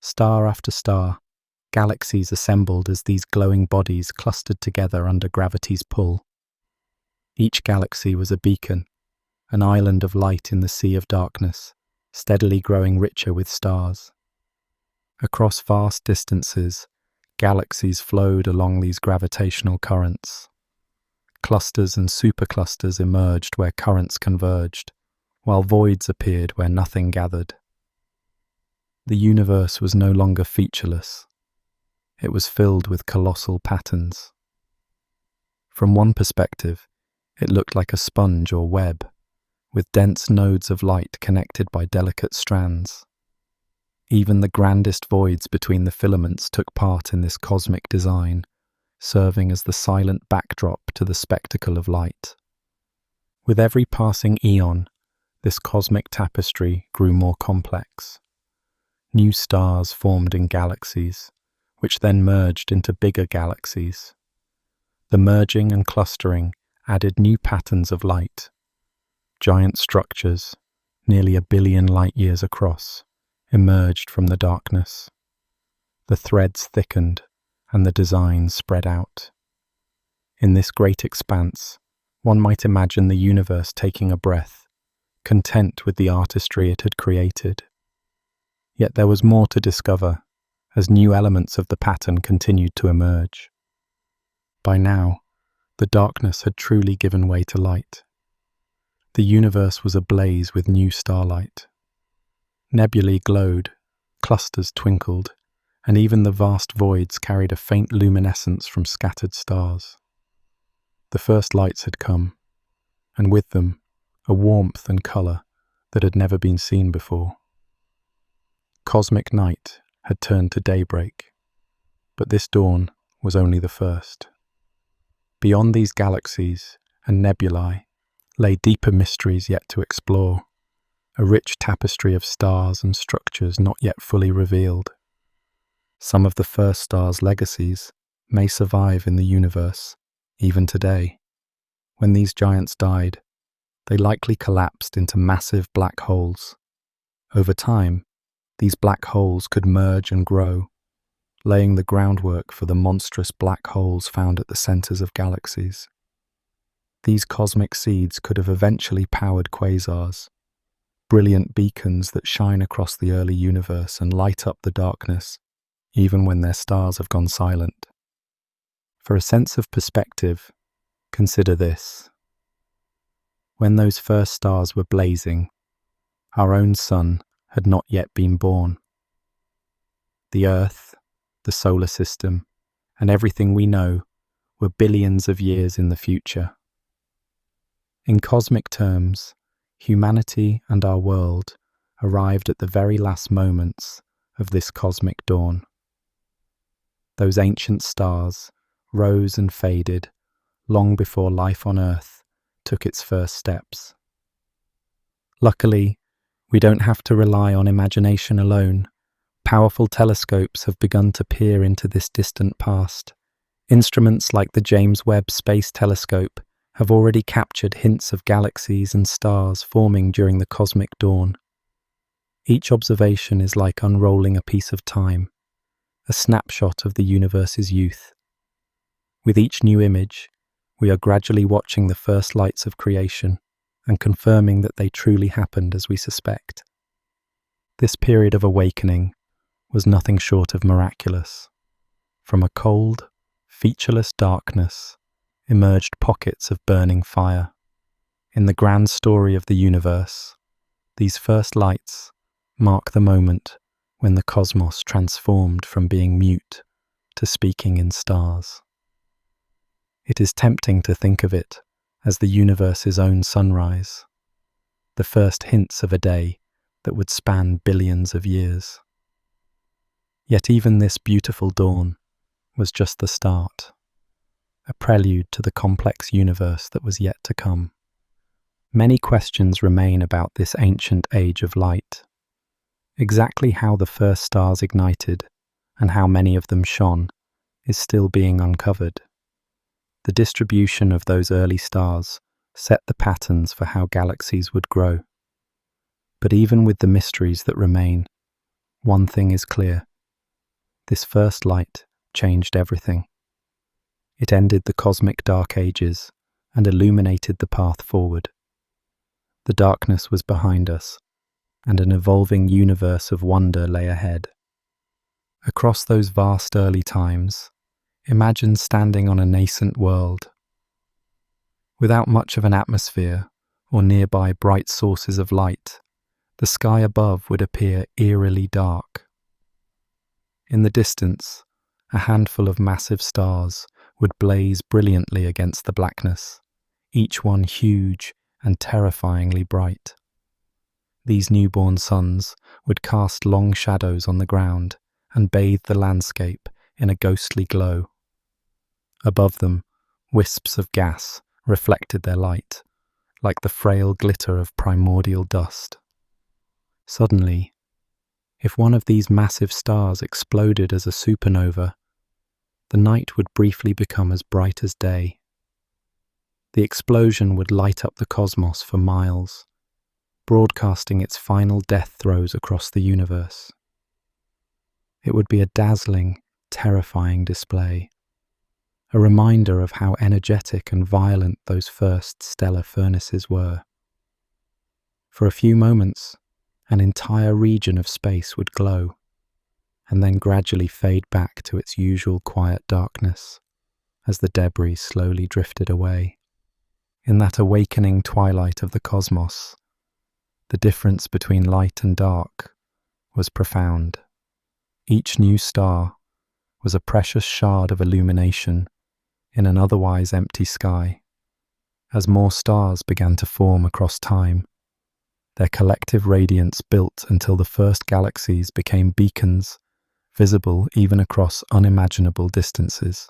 Star after star, galaxies assembled as these glowing bodies clustered together under gravity's pull. Each galaxy was a beacon, an island of light in the sea of darkness, steadily growing richer with stars. Across vast distances, galaxies flowed along these gravitational currents. Clusters and superclusters emerged where currents converged, while voids appeared where nothing gathered. The universe was no longer featureless. It was filled with colossal patterns. From one perspective, it looked like a sponge or web, with dense nodes of light connected by delicate strands. Even the grandest voids between the filaments took part in this cosmic design, serving as the silent backdrop to the spectacle of light. With every passing eon, this cosmic tapestry grew more complex. New stars formed in galaxies, which then merged into bigger galaxies. The merging and clustering added new patterns of light. Giant structures, nearly 1 billion light-years across, emerged from the darkness. The threads thickened, and the designs spread out. In this great expanse, one might imagine the universe taking a breath, content with the artistry it had created. Yet there was more to discover, as new elements of the pattern continued to emerge. By now, the darkness had truly given way to light. The universe was ablaze with new starlight. Nebulae glowed, clusters twinkled, and even the vast voids carried a faint luminescence from scattered stars. The first lights had come, and with them, a warmth and colour that had never been seen before. Cosmic night had turned to daybreak, but this dawn was only the first. Beyond these galaxies and nebulae lay deeper mysteries yet to explore, a rich tapestry of stars and structures not yet fully revealed. Some of the first stars' legacies may survive in the universe, even today. When these giants died, they likely collapsed into massive black holes. Over time, these black holes could merge and grow, laying the groundwork for the monstrous black holes found at the centers of galaxies. These cosmic seeds could have eventually powered quasars, brilliant beacons that shine across the early universe and light up the darkness, even when their stars have gone silent. For a sense of perspective, consider this. When those first stars were blazing, our own sun had not yet been born. The Earth, the solar system, and everything we know were billions of years in the future. In cosmic terms, humanity and our world arrived at the very last moments of this cosmic dawn. Those ancient stars rose and faded long before life on Earth took its first steps. Luckily, we don't have to rely on imagination alone. Powerful telescopes have begun to peer into this distant past. Instruments like the James Webb Space Telescope have already captured hints of galaxies and stars forming during the cosmic dawn. Each observation is like unrolling a piece of time, a snapshot of the universe's youth. With each new image, we are gradually watching the first lights of creation and confirming that they truly happened as we suspect. This period of awakening, was nothing short of miraculous. From a cold, featureless darkness emerged pockets of burning fire. In the grand story of the universe, these first lights mark the moment when the cosmos transformed from being mute to speaking in stars. It is tempting to think of it as the universe's own sunrise, the first hints of a day that would span billions of years. Yet even this beautiful dawn was just the start, a prelude to the complex universe that was yet to come. Many questions remain about this ancient age of light. Exactly how the first stars ignited and how many of them shone is still being uncovered. The distribution of those early stars set the patterns for how galaxies would grow. But even with the mysteries that remain, one thing is clear. This first light changed everything. It ended the cosmic dark ages and illuminated the path forward. The darkness was behind us, and an evolving universe of wonder lay ahead. Across those vast early times, imagine standing on a nascent world. Without much of an atmosphere or nearby bright sources of light, the sky above would appear eerily dark. In the distance, a handful of massive stars would blaze brilliantly against the blackness, each one huge and terrifyingly bright. These newborn suns would cast long shadows on the ground and bathe the landscape in a ghostly glow. Above them, wisps of gas reflected their light, like the frail glitter of primordial dust. Suddenly, if one of these massive stars exploded as a supernova, the night would briefly become as bright as day. The explosion would light up the cosmos for miles, broadcasting its final death throes across the universe. It would be a dazzling, terrifying display, a reminder of how energetic and violent those first stellar furnaces were. For a few moments, an entire region of space would glow, and then gradually fade back to its usual quiet darkness as the debris slowly drifted away. In that awakening twilight of the cosmos, the difference between light and dark was profound. Each new star was a precious shard of illumination in an otherwise empty sky. As more stars began to form across time, their collective radiance built until the first galaxies became beacons, visible even across unimaginable distances.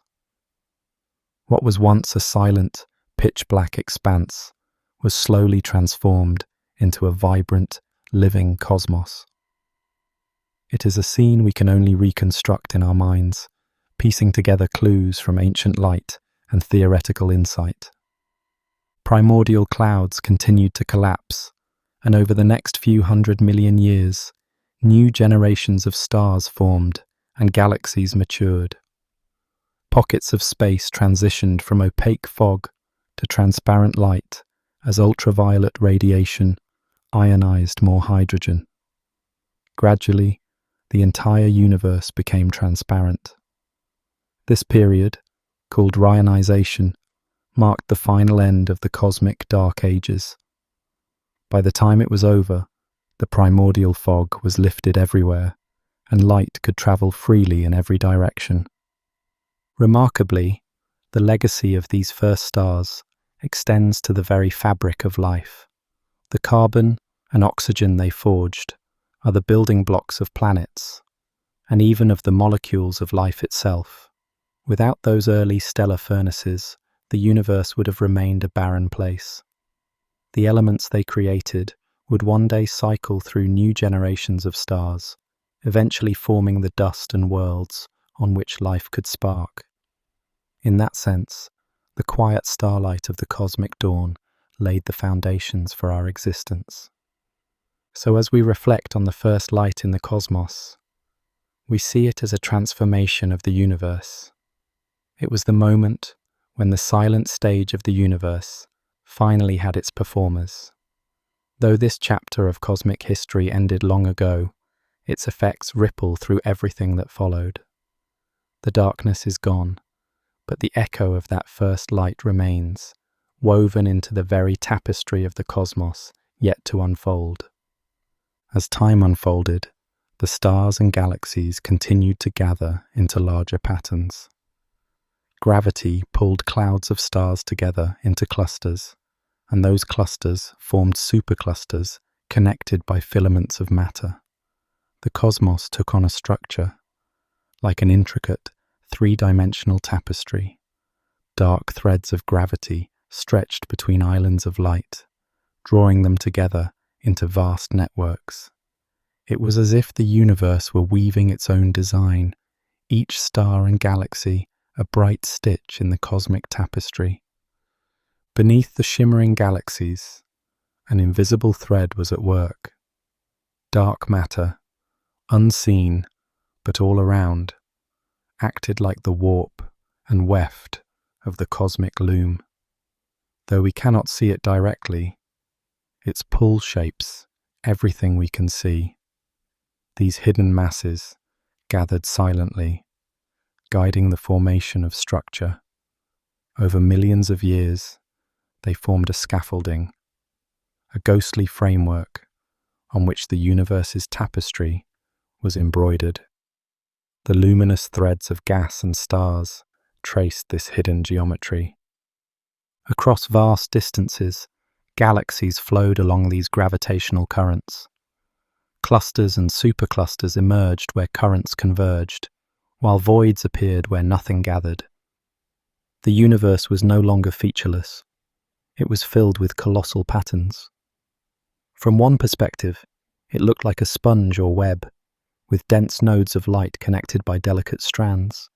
What was once a silent, pitch-black expanse was slowly transformed into a vibrant, living cosmos. It is a scene we can only reconstruct in our minds, piecing together clues from ancient light and theoretical insight. Primordial clouds continued to collapse, and over the next few 100 million years, new generations of stars formed and galaxies matured. Pockets of space transitioned from opaque fog to transparent light as ultraviolet radiation ionized more hydrogen. Gradually, the entire universe became transparent. This period, called rionization, marked the final end of the cosmic dark ages. By the time it was over, the primordial fog was lifted everywhere, and light could travel freely in every direction. Remarkably, the legacy of these first stars extends to the very fabric of life. The carbon and oxygen they forged are the building blocks of planets, and even of the molecules of life itself. Without those early stellar furnaces, the universe would have remained a barren place. The elements they created would one day cycle through new generations of stars, eventually forming the dust and worlds on which life could spark. In that sense, the quiet starlight of the cosmic dawn laid the foundations for our existence. So as we reflect on the first light in the cosmos, we see it as a transformation of the universe. It was the moment when the silent stage of the universe finally had its performers. Though this chapter of cosmic history ended long ago, its effects ripple through everything that followed. The darkness is gone, but the echo of that first light remains, woven into the very tapestry of the cosmos yet to unfold. As time unfolded, the stars and galaxies continued to gather into larger patterns. Gravity pulled clouds of stars together into clusters, and those clusters formed superclusters connected by filaments of matter. The cosmos took on a structure, like an intricate, three-dimensional tapestry. Dark threads of gravity stretched between islands of light, drawing them together into vast networks. It was as if the universe were weaving its own design, each star and galaxy a bright stitch in the cosmic tapestry. Beneath the shimmering galaxies, an invisible thread was at work. Dark matter, unseen but all around, acted like the warp and weft of the cosmic loom. Though we cannot see it directly, its pull shapes everything we can see. These hidden masses gathered silently, guiding the formation of structure. Over millions of years, they formed a scaffolding, a ghostly framework on which the universe's tapestry was embroidered. The luminous threads of gas and stars traced this hidden geometry. Across vast distances, galaxies flowed along these gravitational currents. Clusters and superclusters emerged where currents converged, while voids appeared where nothing gathered. The universe was no longer featureless. It was filled with colossal patterns. From one perspective, it looked like a sponge or web, with dense nodes of light connected by delicate strands.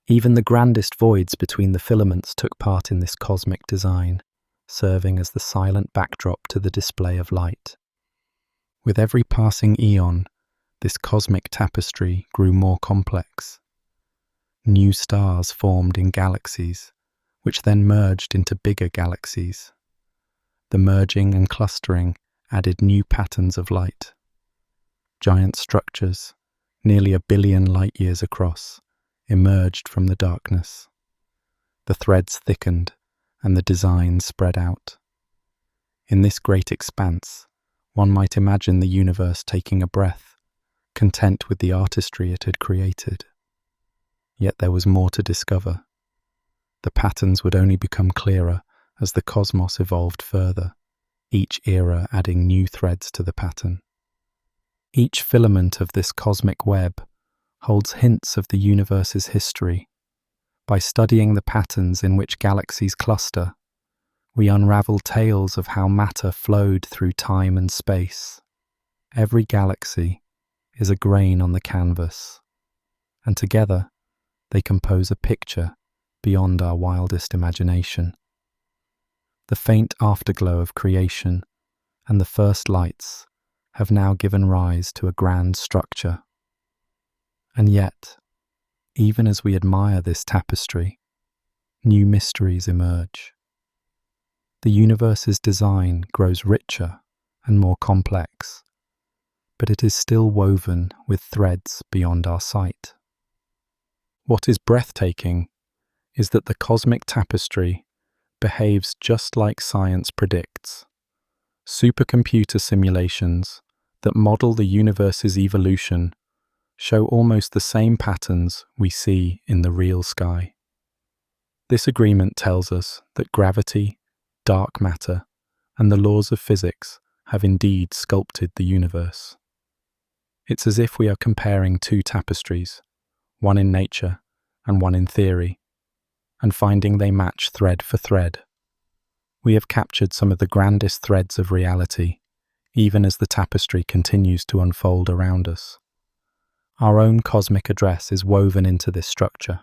Even the grandest voids between the filaments took part in this cosmic design, serving as the silent backdrop to the display of light. With every passing eon, this cosmic tapestry grew more complex. New stars formed in galaxies, which then merged into bigger galaxies. The merging and clustering added new patterns of light. Giant structures, nearly 1 billion light-years across, emerged from the darkness. The threads thickened, and the design spread out. In this great expanse, one might imagine the universe taking a breath, content with the artistry it had created. Yet there was more to discover. The patterns would only become clearer as the cosmos evolved further, each era adding new threads to the pattern. Each filament of this cosmic web holds hints of the universe's history. By studying the patterns in which galaxies cluster, we unravel tales of how matter flowed through time and space. Every galaxy is a grain on the canvas, and together they compose a picture beyond our wildest imagination. The faint afterglow of creation and the first lights have now given rise to a grand structure. And yet, even as we admire this tapestry, new mysteries emerge. The universe's design grows richer and more complex, but it is still woven with threads beyond our sight. What is breathtaking is that the cosmic tapestry behaves just like science predicts. Supercomputer simulations that model the universe's evolution show almost the same patterns we see in the real sky. This agreement tells us that gravity, dark matter, and the laws of physics have indeed sculpted the universe. It's as if we are comparing two tapestries, one in nature and one in theory, and finding they match thread for thread. We have captured some of the grandest threads of reality, even as the tapestry continues to unfold around us. Our own cosmic address is woven into this structure.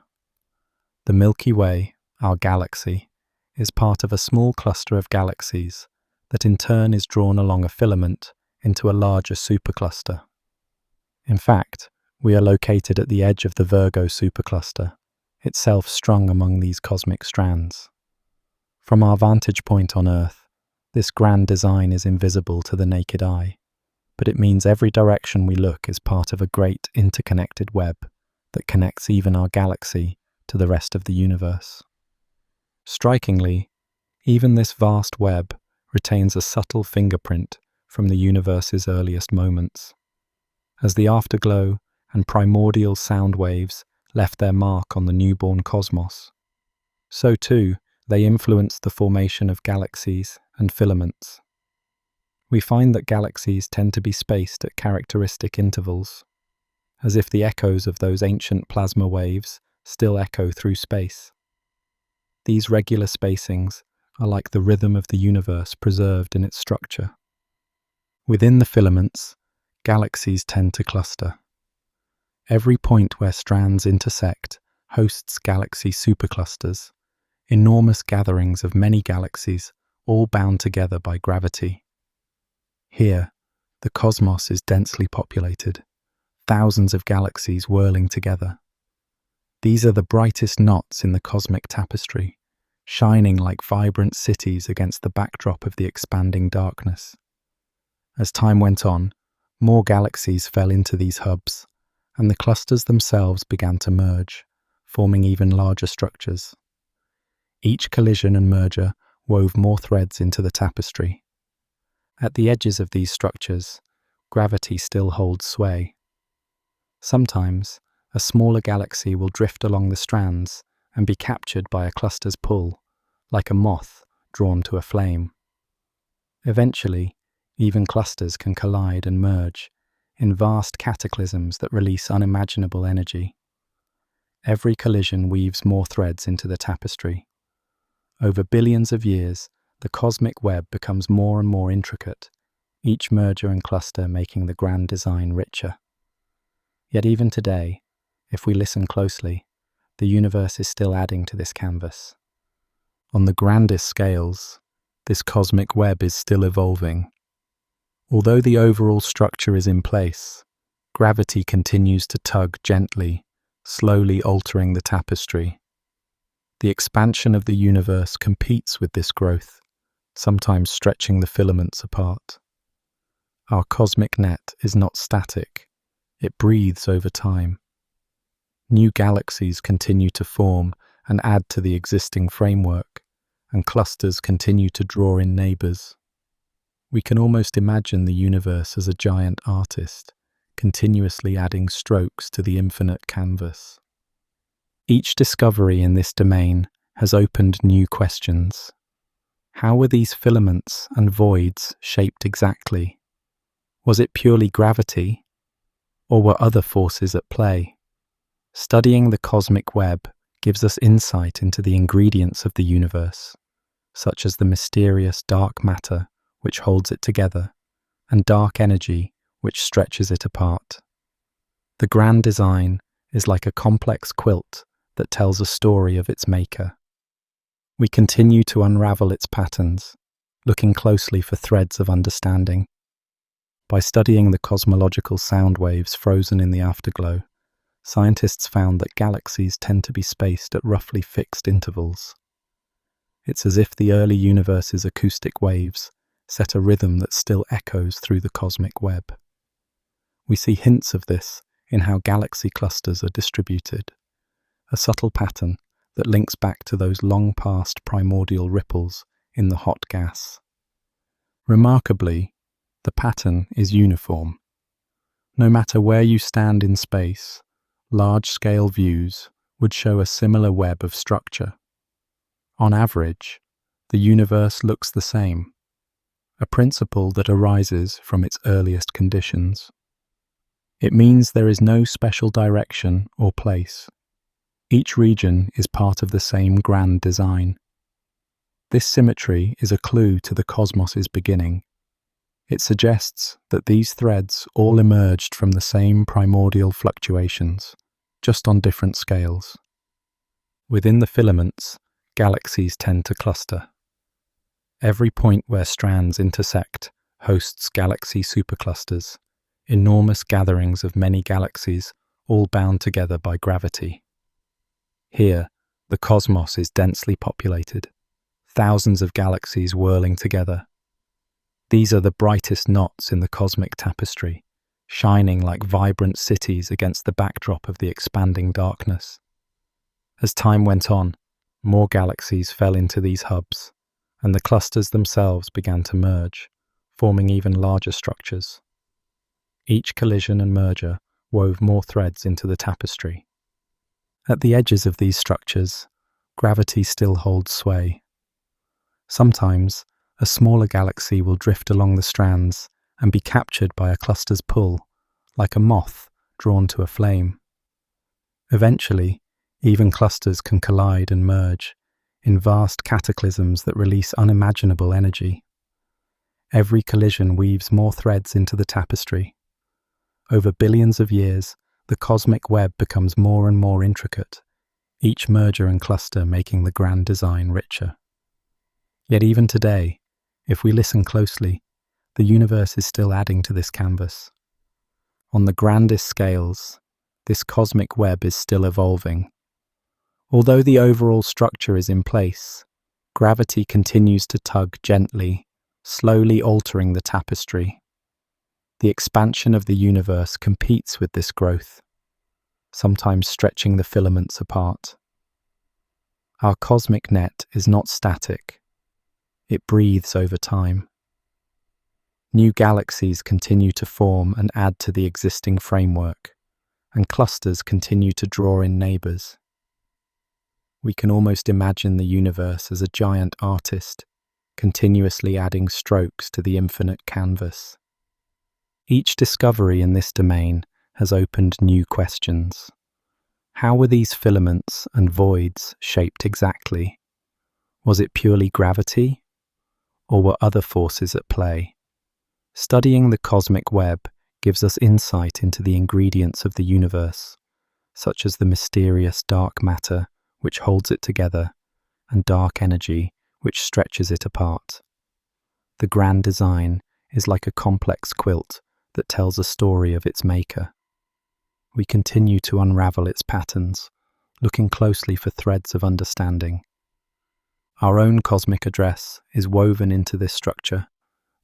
The Milky Way, our galaxy, is part of a small cluster of galaxies that in turn is drawn along a filament into a larger supercluster. In fact, we are located at the edge of the Virgo supercluster, itself strung among these cosmic strands. From our vantage point on Earth, this grand design is invisible to the naked eye. but it means every direction we look is part of a great interconnected web that connects even our galaxy to the rest of the universe. Strikingly, even this vast web retains a subtle fingerprint from the universe's earliest moments. As the afterglow and primordial sound waves left their mark on the newborn cosmos, so too they influenced the formation of galaxies and filaments. We find that galaxies tend to be spaced at characteristic intervals, as if the echoes of those ancient plasma waves still echo through space. These regular spacings are like the rhythm of the universe preserved in its structure. Within the filaments, galaxies tend to cluster. Every point where strands intersect hosts galaxy superclusters, enormous gatherings of many galaxies, all bound together by gravity. Here, the cosmos is densely populated, thousands of galaxies whirling together. These are the brightest knots in the cosmic tapestry, shining like vibrant cities against the backdrop of the expanding darkness. As time went on, more galaxies fell into these hubs, and the clusters themselves began to merge, forming even larger structures. Each collision and merger wove more threads into the tapestry. At the edges of these structures, gravity still holds sway. Sometimes, a smaller galaxy will drift along the strands and be captured by a cluster's pull, like a moth drawn to a flame. Eventually, even clusters can collide and merge in vast cataclysms that release unimaginable energy. Every collision weaves more threads into the tapestry. Over billions of years, the cosmic web becomes more and more intricate, each merger and cluster making the grand design richer. Yet even today, if we listen closely, the universe is still adding to this canvas. On the grandest scales, this cosmic web is still evolving. Although the overall structure is in place, gravity continues to tug gently, slowly altering the tapestry. The expansion of the universe competes with this growth, sometimes stretching the filaments apart. Our cosmic net is not static, it breathes over time. New galaxies continue to form and add to the existing framework, and clusters continue to draw in neighbors. We can almost imagine the universe as a giant artist, continuously adding strokes to the infinite canvas. Each discovery in this domain has opened new questions. How were these filaments and voids shaped exactly? Was it purely gravity, or were other forces at play? Studying the cosmic web gives us insight into the ingredients of the universe, such as the mysterious dark matter which holds it together, and dark energy which stretches it apart. The grand design is like a complex quilt that tells a story of its maker. We continue to unravel its patterns, looking closely for threads of understanding. By studying the cosmological sound waves frozen in the afterglow, scientists found that galaxies tend to be spaced at roughly fixed intervals. It's as if the early universe's acoustic waves set a rhythm that still echoes through the cosmic web. We see hints of this in how galaxy clusters are distributed, a subtle pattern that links back to those long-past primordial ripples in the hot gas. Remarkably, the pattern is uniform. No matter where you stand in space, large-scale views would show a similar web of structure. On average, the universe looks the same, a principle that arises from its earliest conditions. It means there is no special direction or place. Each region is part of the same grand design. This symmetry is a clue to the cosmos's beginning. It suggests that these threads all emerged from the same primordial fluctuations, just on different scales. Within the filaments, galaxies tend to cluster. Every point where strands intersect hosts galaxy superclusters, enormous gatherings of many galaxies, all bound together by gravity. Here, the cosmos is densely populated, thousands of galaxies whirling together. These are the brightest knots in the cosmic tapestry, shining like vibrant cities against the backdrop of the expanding darkness. As time went on, more galaxies fell into these hubs, and the clusters themselves began to merge, forming even larger structures. Each collision and merger wove more threads into the tapestry. At the edges of these structures, gravity still holds sway. Sometimes, a smaller galaxy will drift along the strands and be captured by a cluster's pull, like a moth drawn to a flame. Eventually, even clusters can collide and merge in vast cataclysms that release unimaginable energy. Every collision weaves more threads into the tapestry. Over billions of years, the cosmic web becomes more and more intricate, each merger and cluster making the grand design richer. Yet even today, if we listen closely, the universe is still adding to this canvas. On the grandest scales, this cosmic web is still evolving. Although the overall structure is in place, gravity continues to tug gently, slowly altering the tapestry. The expansion of the universe competes with this growth, sometimes stretching the filaments apart. Our cosmic net is not static. It breathes over time. New galaxies continue to form and add to the existing framework, and clusters continue to draw in neighbors. We can almost imagine the universe as a giant artist, continuously adding strokes to the infinite canvas. Each discovery in this domain has opened new questions. How were these filaments and voids shaped exactly? Was it purely gravity, or were other forces at play? Studying the cosmic web gives us insight into the ingredients of the universe, such as the mysterious dark matter which holds it together, and dark energy which stretches it apart. The grand design is like a complex quilt that tells a story of its maker. We continue to unravel its patterns, looking closely for threads of understanding. Our own cosmic address is woven into this structure.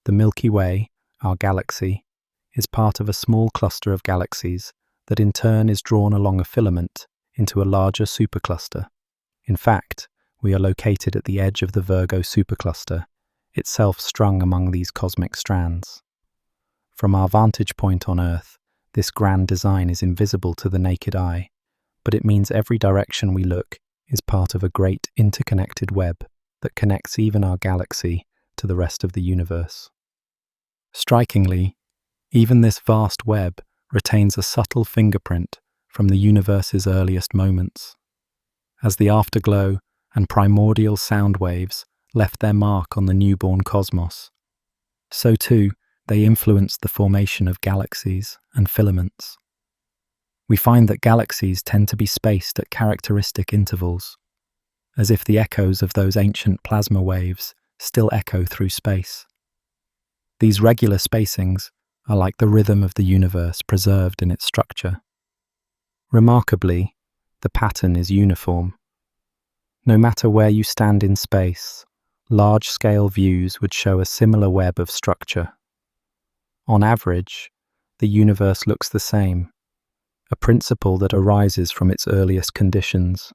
The Milky Way, our galaxy, is part of a small cluster of galaxies that in turn is drawn along a filament into a larger supercluster. In fact, we are located at the edge of the Virgo supercluster, itself strung among these cosmic strands. From our vantage point on Earth, this grand design is invisible to the naked eye, but it means every direction we look is part of a great interconnected web that connects even our galaxy to the rest of the universe. Strikingly, even this vast web retains a subtle fingerprint from the universe's earliest moments. As the afterglow and primordial sound waves left their mark on the newborn cosmos, so too they influenced the formation of galaxies and filaments. We find that galaxies tend to be spaced at characteristic intervals, as if the echoes of those ancient plasma waves still echo through space. These regular spacings are like the rhythm of the universe preserved in its structure. Remarkably, the pattern is uniform. No matter where you stand in space, large-scale views would show a similar web of structure. On average, the universe looks the same, a principle that arises from its earliest conditions.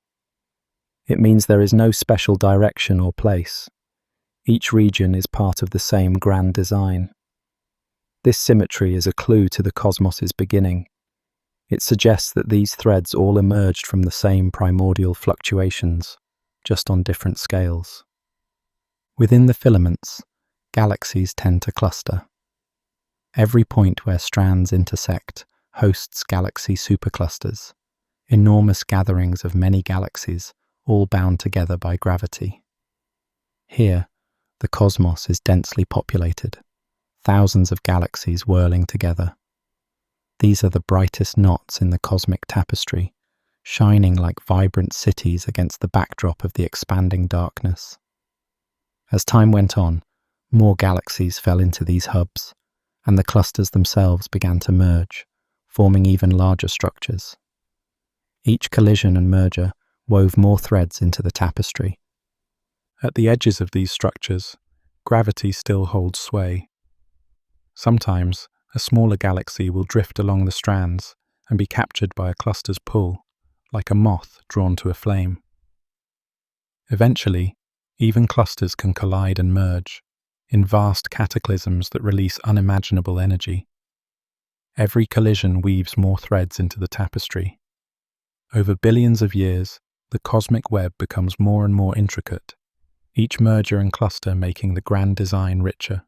It means there is no special direction or place. Each region is part of the same grand design. This symmetry is a clue to the cosmos's beginning. It suggests that these threads all emerged from the same primordial fluctuations, just on different scales. Within the filaments, galaxies tend to cluster. Every point where strands intersect hosts galaxy superclusters, enormous gatherings of many galaxies, all bound together by gravity. Here, the cosmos is densely populated, thousands of galaxies whirling together. These are the brightest knots in the cosmic tapestry, shining like vibrant cities against the backdrop of the expanding darkness. As time went on, more galaxies fell into these hubs, and the clusters themselves began to merge, forming even larger structures. Each collision and merger wove more threads into the tapestry. At the edges of these structures, gravity still holds sway. Sometimes, a smaller galaxy will drift along the strands and be captured by a cluster's pull, like a moth drawn to a flame. Eventually, even clusters can collide and merge in vast cataclysms that release unimaginable energy. Every collision weaves more threads into the tapestry. Over billions of years, the cosmic web becomes more and more intricate, each merger and cluster making the grand design richer.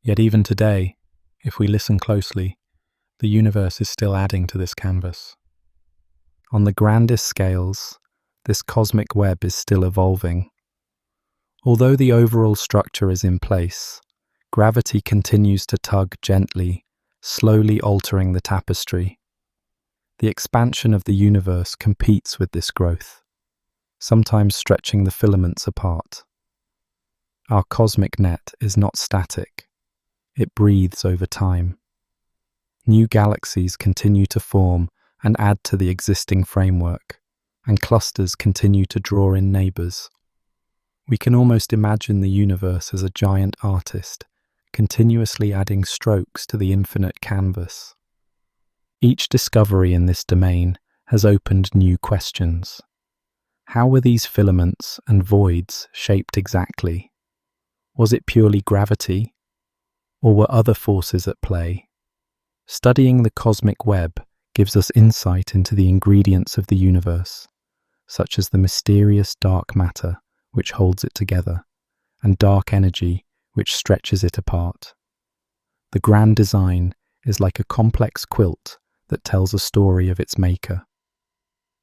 Yet even today, if we listen closely, the universe is still adding to this canvas. On the grandest scales, this cosmic web is still evolving. Although the overall structure is in place, gravity continues to tug gently, slowly altering the tapestry. The expansion of the universe competes with this growth, sometimes stretching the filaments apart. Our cosmic net is not static. It breathes over time. New galaxies continue to form and add to the existing framework, and clusters continue to draw in neighbors. We can almost imagine the universe as a giant artist, continuously adding strokes to the infinite canvas. Each discovery in this domain has opened new questions. How were these filaments and voids shaped exactly? Was it purely gravity, or were other forces at play? Studying the cosmic web gives us insight into the ingredients of the universe, such as the mysterious dark matter which holds it together, and dark energy which stretches it apart. The grand design is like a complex quilt that tells a story of its maker.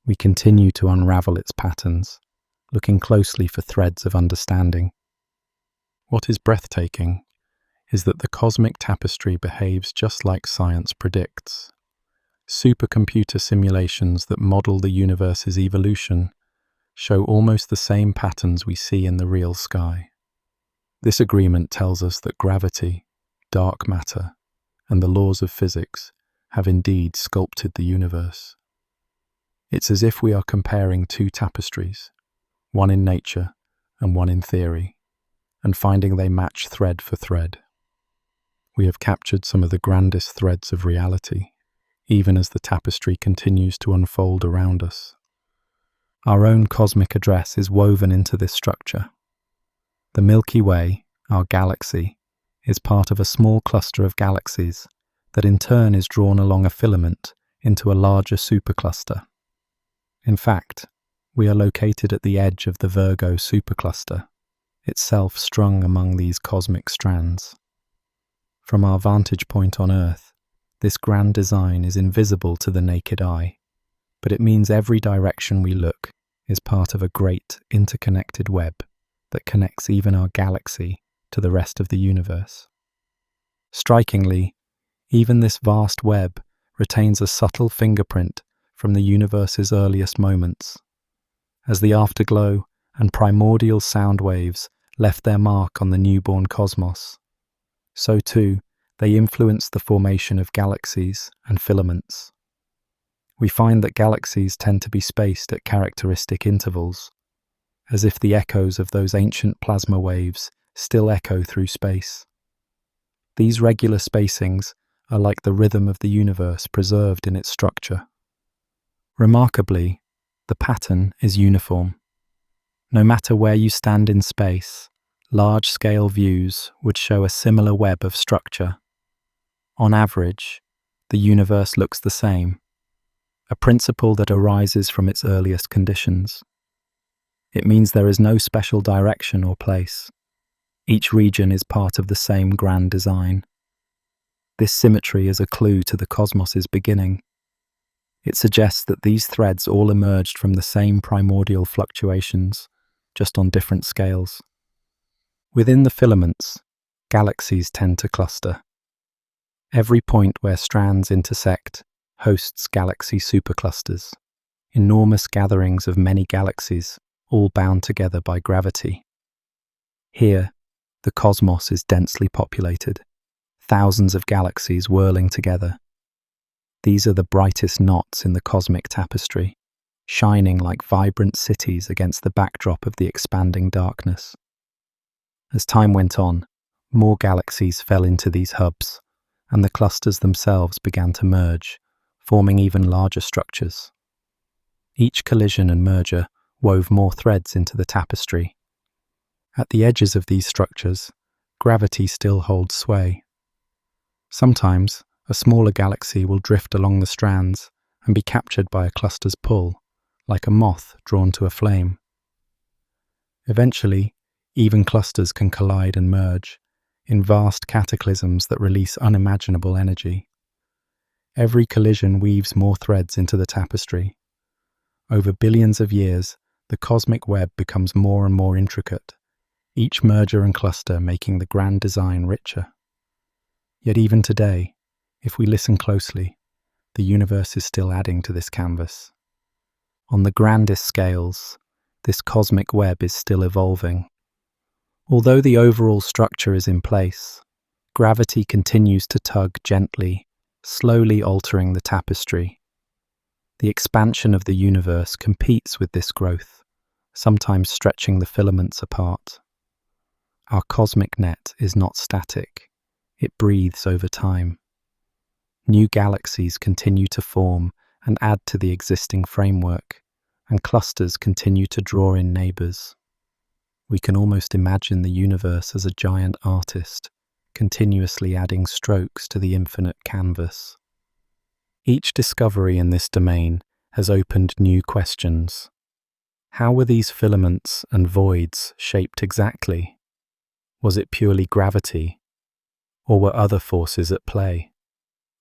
We continue to unravel its patterns, looking closely for threads of understanding. What is breathtaking is that the cosmic tapestry behaves just like science predicts. Supercomputer simulations that model the universe's evolution show almost the same patterns we see in the real sky. This agreement tells us that gravity, dark matter, and the laws of physics have indeed sculpted the universe. It's as if we are comparing two tapestries, one in nature and one in theory, and finding they match thread for thread. We have captured some of the grandest threads of reality, even as the tapestry continues to unfold around us. Our own cosmic address is woven into this structure. The Milky Way, our galaxy, is part of a small cluster of galaxies that in turn is drawn along a filament into a larger supercluster. In fact, we are located at the edge of the Virgo supercluster, itself strung among these cosmic strands. From our vantage point on Earth, this grand design is invisible to the naked eye, but it means every direction we look is part of a great interconnected web that connects even our galaxy to the rest of the universe. Strikingly, even this vast web retains a subtle fingerprint from the universe's earliest moments. As the afterglow and primordial sound waves left their mark on the newborn cosmos, so too they influence the formation of galaxies and filaments. We find that galaxies tend to be spaced at characteristic intervals, as if the echoes of those ancient plasma waves still echo through space. These regular spacings are like the rhythm of the universe preserved in its structure. Remarkably, the pattern is uniform. No matter where you stand in space, large-scale views would show a similar web of structure. On average, the universe looks the same, a principle that arises from its earliest conditions. It means there is no special direction or place. Each region is part of the same grand design. This symmetry is a clue to the cosmos's beginning. It suggests that these threads all emerged from the same primordial fluctuations, just on different scales. Within the filaments, galaxies tend to cluster. Every point where strands intersect hosts galaxy superclusters, enormous gatherings of many galaxies, all bound together by gravity. Here, the cosmos is densely populated, thousands of galaxies whirling together. These are the brightest knots in the cosmic tapestry, shining like vibrant cities against the backdrop of the expanding darkness. As time went on, More galaxies fell into these hubs, and the clusters themselves began to merge, forming even larger structures. Each collision and merger wove more threads into the tapestry. At the edges of these structures, gravity still holds sway. Sometimes, a smaller galaxy will drift along the strands and be captured by a cluster's pull, like a moth drawn to a flame. Eventually, even clusters can collide and merge in vast cataclysms that release unimaginable energy. Every collision weaves more threads into the tapestry. Over billions of years, the cosmic web becomes more and more intricate, each merger and cluster making the grand design richer. Yet even today, if we listen closely, the universe is still adding to this canvas. On the grandest scales, this cosmic web is still evolving. Although the overall structure is in place, gravity continues to tug gently, slowly altering the tapestry. The expansion of the universe competes with this growth, sometimes stretching the filaments apart. Our cosmic net is not static, it breathes over time. New galaxies continue to form and add to the existing framework, and clusters continue to draw in neighbors. We can almost imagine the universe as a giant artist, continuously adding strokes to the infinite canvas. Each discovery in this domain has opened new questions. How were these filaments and voids shaped exactly? Was it purely gravity, or were other forces at play?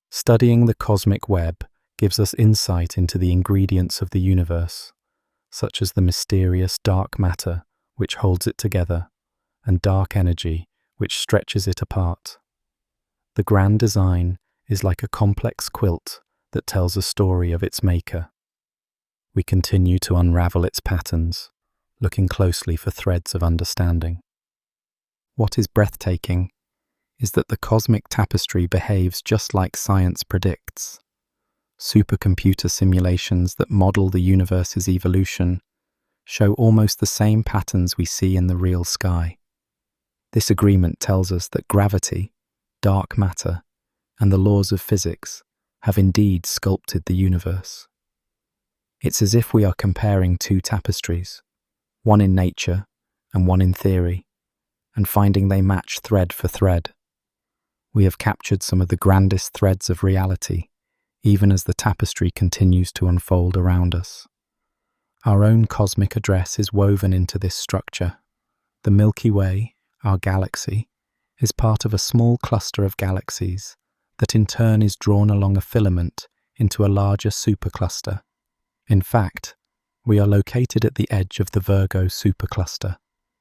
Studying the cosmic web gives us insight into the ingredients of the universe, such as the mysterious dark matter which holds it together, and dark energy which stretches it apart. The grand design is like a complex quilt that tells a story of its maker. We continue to unravel its patterns, looking closely for threads of understanding. What is breathtaking is that the cosmic tapestry behaves just like science predicts. Supercomputer simulations that model the universe's evolution show almost the same patterns we see in the real sky. This agreement tells us that gravity, dark matter, and the laws of physics have indeed sculpted the universe. It's as if we are comparing two tapestries, one in nature and one in theory, and finding they match thread for thread. We have captured some of the grandest threads of reality, even as the tapestry continues to unfold around us. Our own cosmic address is woven into this structure. The Milky Way, our galaxy, is part of a small cluster of galaxies that in turn is drawn along a filament into a larger supercluster. In fact, we are located at the edge of the Virgo supercluster,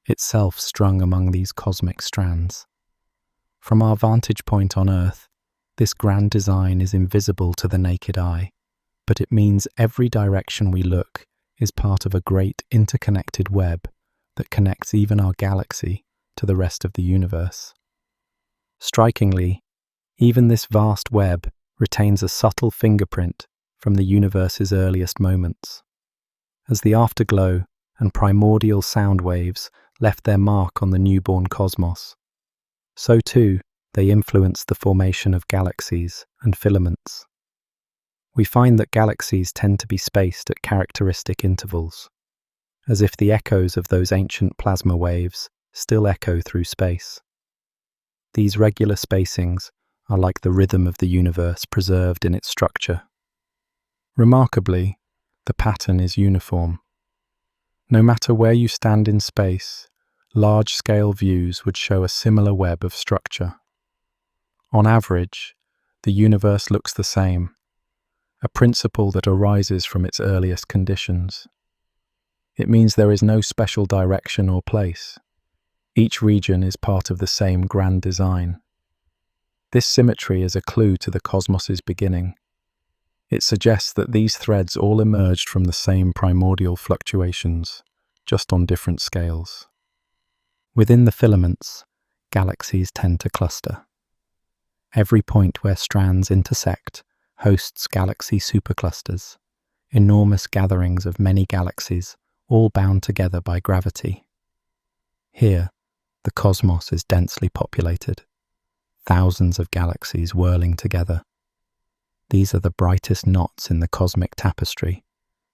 itself strung among these cosmic strands. From our vantage point on Earth, this grand design is invisible to the naked eye, but it means every direction we look is part of a great interconnected web that connects even our galaxy to the rest of the universe. Strikingly, even this vast web retains a subtle fingerprint from the universe's earliest moments. As the afterglow and primordial sound waves left their mark on the newborn cosmos, so too they influenced the formation of galaxies and filaments. We find that galaxies tend to be spaced at characteristic intervals, as if the echoes of those ancient plasma waves still echo through space. These regular spacings are like the rhythm of the universe preserved in its structure. Remarkably, the pattern is uniform. No matter where you stand in space, large-scale views would show a similar web of structure. On average, the universe looks the same, a principle that arises from its earliest conditions. It means there is no special direction or place. Each region is part of the same grand design. This symmetry is a clue to the cosmos's beginning. It suggests that these threads all emerged from the same primordial fluctuations, just on different scales. Within the filaments, galaxies tend to cluster. Every point where strands intersect hosts galaxy superclusters, enormous gatherings of many galaxies, all bound together by gravity. Here, The cosmos is densely populated, thousands of galaxies whirling together. These are the brightest knots in the cosmic tapestry,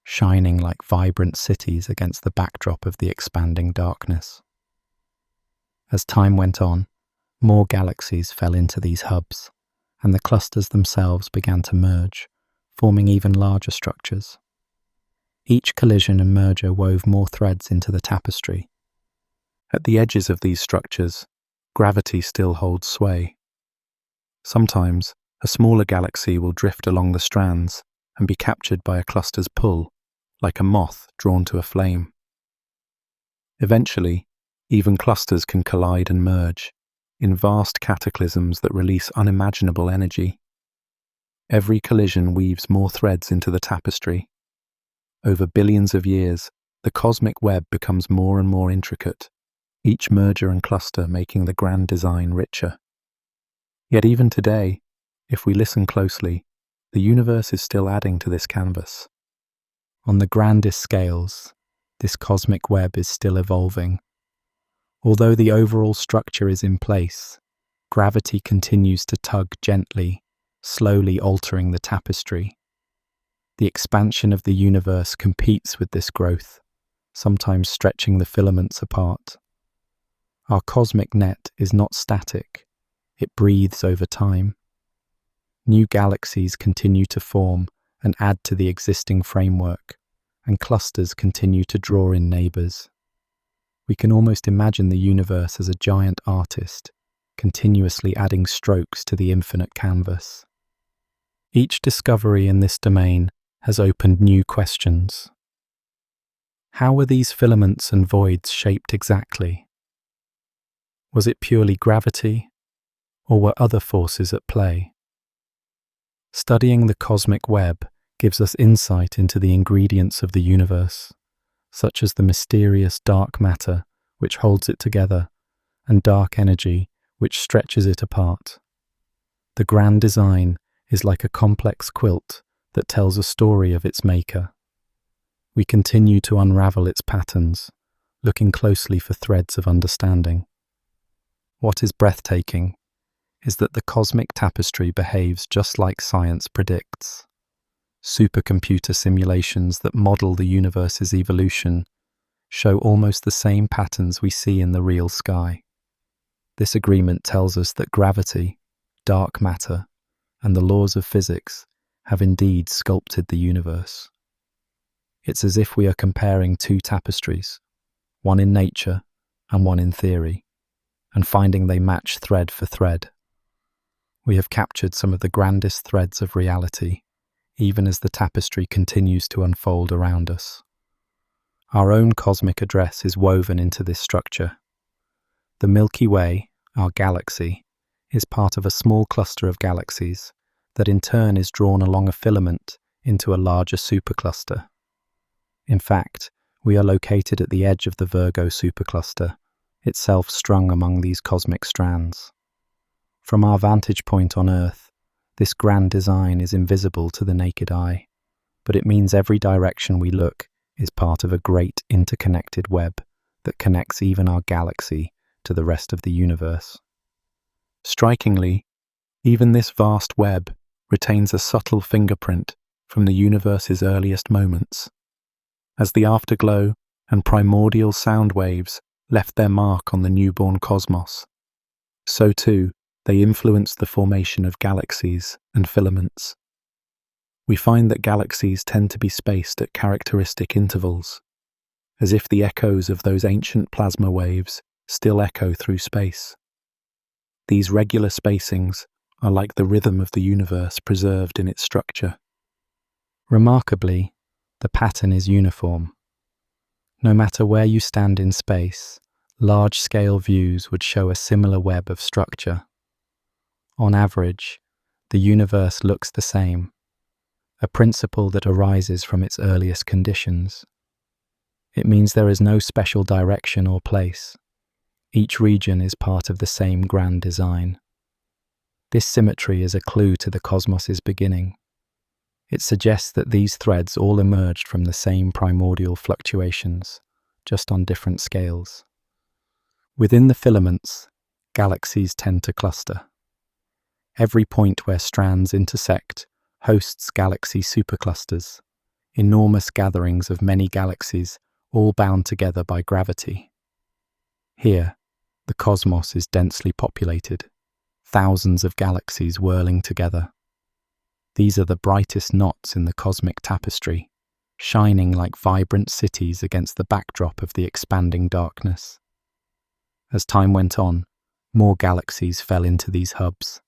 shining like vibrant cities against the backdrop of the expanding darkness. As time went on, more galaxies fell into these hubs, and the clusters themselves began to merge, forming even larger structures. Each collision and merger wove more threads into the tapestry. At the edges of these structures, gravity still holds sway. Sometimes, a smaller galaxy will drift along the strands and be captured by a cluster's pull, like a moth drawn to a flame. Eventually, even clusters can collide and merge in vast cataclysms that release unimaginable energy. Every collision weaves more threads into the tapestry. Over billions of years, the cosmic web becomes more and more intricate, each merger and cluster making the grand design richer. Yet even today, if we listen closely, the universe is still adding to this canvas. On the grandest scales, this cosmic web is still evolving. Although the overall structure is in place, gravity continues to tug gently, slowly altering the tapestry. The expansion of the universe competes with this growth, sometimes stretching the filaments apart. Our cosmic net is not static, it breathes over time. New galaxies continue to form and add to the existing framework, and clusters continue to draw in neighbours. We can almost imagine the universe as a giant artist, continuously adding strokes to the infinite canvas. Each discovery in this domain has opened new questions. How were these filaments and voids shaped exactly? Was it purely gravity, or were other forces at play? Studying the cosmic web gives us insight into the ingredients of the universe, such as the mysterious dark matter which holds it together, and dark energy which stretches it apart. The grand design is like a complex quilt that tells a story of its maker. We continue to unravel its patterns, looking closely for threads of understanding. What is breathtaking is that the cosmic tapestry behaves just like science predicts. Supercomputer simulations that model the universe's evolution show almost the same patterns we see in the real sky. This agreement tells us that gravity, dark matter, and the laws of physics have indeed sculpted the universe. It's as if we are comparing two tapestries, one in nature and one in theory, and finding they match thread for thread. We have captured some of the grandest threads of reality, even as the tapestry continues to unfold around us. Our own cosmic address is woven into this structure. The Milky Way, our galaxy, is part of a small cluster of galaxies that in turn is drawn along a filament into a larger supercluster. In fact, we are located at the edge of the Virgo supercluster, itself strung among these cosmic strands. From our vantage point on Earth, this grand design is invisible to the naked eye, but it means every direction we look is part of a great interconnected web that connects even our galaxy to the rest of the universe. Strikingly, even this vast web retains a subtle fingerprint from the universe's earliest moments. As the afterglow and primordial sound waves left their mark on the newborn cosmos, so too they influence the formation of galaxies and filaments. We find that galaxies tend to be spaced at characteristic intervals, as if the echoes of those ancient plasma waves still echo through space. These regular spacings are like the rhythm of the universe preserved in its structure. Remarkably, the pattern is uniform. No matter where you stand in space, large-scale views would show a similar web of structure. On average, the universe looks the same, a principle that arises from its earliest conditions. It means there is no special direction or place. Each region is part of the same grand design. This symmetry is a clue to the cosmos's beginning. It suggests that these threads all emerged from the same primordial fluctuations, just on different scales. Within the filaments, galaxies tend to cluster. Every point where strands intersect hosts galaxy superclusters, enormous gatherings of many galaxies all bound together by gravity. Here, the cosmos is densely populated, thousands of galaxies whirling together. These are the brightest knots in the cosmic tapestry, shining like vibrant cities against the backdrop of the expanding darkness. As time went on, more galaxies fell into these hubs,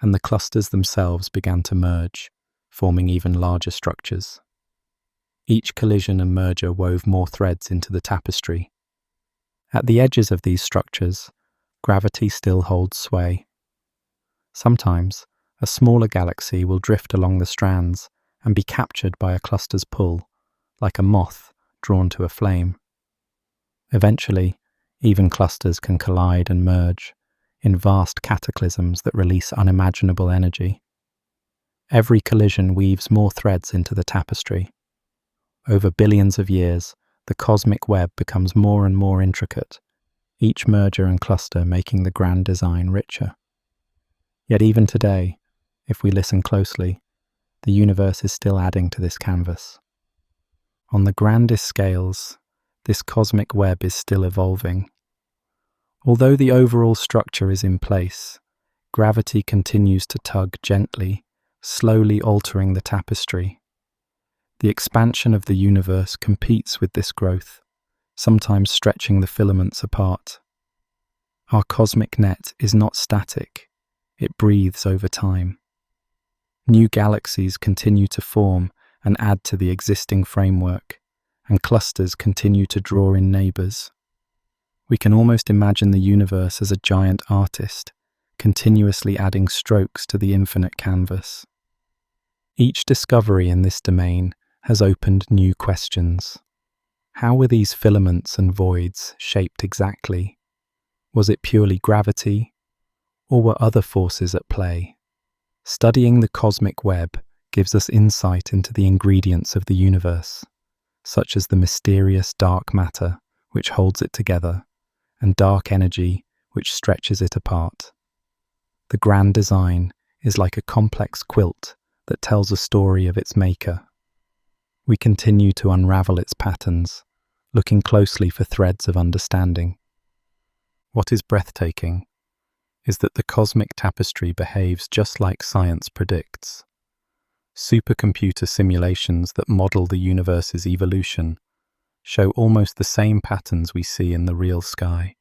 and the clusters themselves began to merge, forming even larger structures. Each collision and merger wove more threads into the tapestry. At the edges of these structures, gravity still holds sway. Sometimes, a smaller galaxy will drift along the strands and be captured by a cluster's pull, like a moth drawn to a flame. Eventually, even clusters can collide and merge in vast cataclysms that release unimaginable energy. Every collision weaves more threads into the tapestry. Over billions of years, the cosmic web becomes more and more intricate, each merger and cluster making the grand design richer. Yet even today, if we listen closely, the universe is still adding to this canvas. On the grandest scales, this cosmic web is still evolving. Although the overall structure is in place, gravity continues to tug gently, slowly altering the tapestry. The expansion of the universe competes with this growth, sometimes stretching the filaments apart. Our cosmic net is not static, it breathes over time. New galaxies continue to form and add to the existing framework, and clusters continue to draw in neighbors. We can almost imagine the universe as a giant artist, continuously adding strokes to the infinite canvas. Each discovery in this domain has opened new questions. How were these filaments and voids shaped exactly? Was it purely gravity, or were other forces at play? Studying the cosmic web gives us insight into the ingredients of the universe, such as the mysterious dark matter which holds it together, and dark energy which stretches it apart. The grand design is like a complex quilt that tells a story of its maker. We continue to unravel its patterns, looking closely for threads of understanding. What is breathtaking is that the cosmic tapestry behaves just like science predicts. Supercomputer simulations that model the universe's evolution show almost the same patterns we see in the real sky.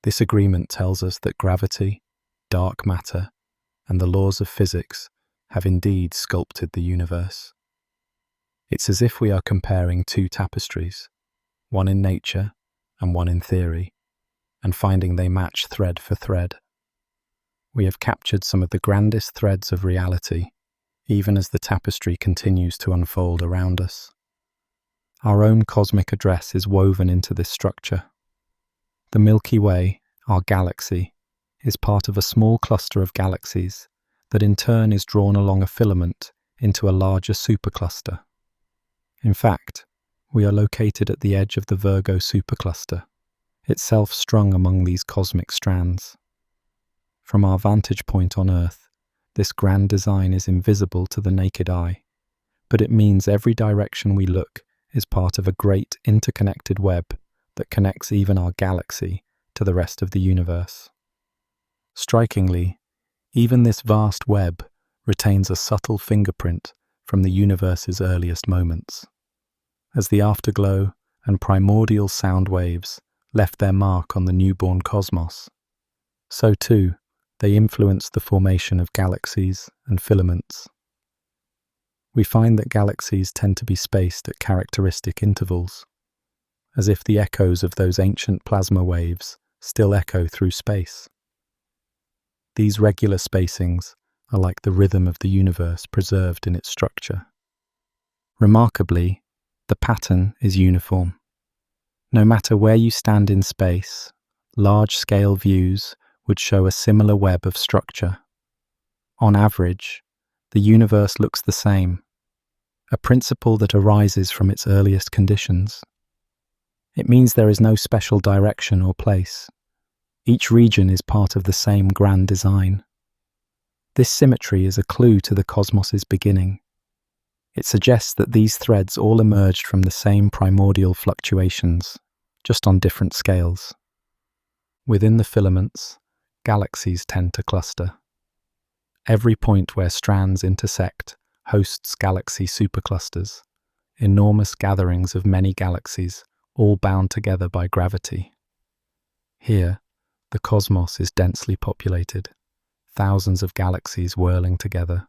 This agreement tells us that gravity, dark matter, and the laws of physics have indeed sculpted the universe. It's as if we are comparing two tapestries, one in nature and one in theory, and finding they match thread for thread. We have captured some of the grandest threads of reality, even as the tapestry continues to unfold around us. Our own cosmic address is woven into this structure. The Milky Way, our galaxy, is part of a small cluster of galaxies that in turn is drawn along a filament into a larger supercluster. In fact, we are located at the edge of the Virgo supercluster, itself strung among these cosmic strands. From our vantage point on Earth, this grand design is invisible to the naked eye, but it means every direction we look is part of a great interconnected web that connects even our galaxy to the rest of the universe. Strikingly, even this vast web retains a subtle fingerprint from the universe's earliest moments. As the afterglow and primordial sound waves left their mark on the newborn cosmos, so too they influence the formation of galaxies and filaments. We find that galaxies tend to be spaced at characteristic intervals, as if the echoes of those ancient plasma waves still echo through space. These regular spacings are like the rhythm of the universe preserved in its structure. Remarkably, the pattern is uniform. No matter where you stand in space, large-scale views would show a similar web of structure. On average, the universe looks the same, a principle that arises from its earliest conditions. It means there is no special direction or place. Each region is part of the same grand design. This symmetry is a clue to the cosmos's beginning. It suggests that these threads all emerged from the same primordial fluctuations, just on different scales. Within the filaments, galaxies tend to cluster. Every point where strands intersect hosts galaxy superclusters, enormous gatherings of many galaxies, all bound together by gravity. Here, the cosmos is densely populated, thousands of galaxies whirling together.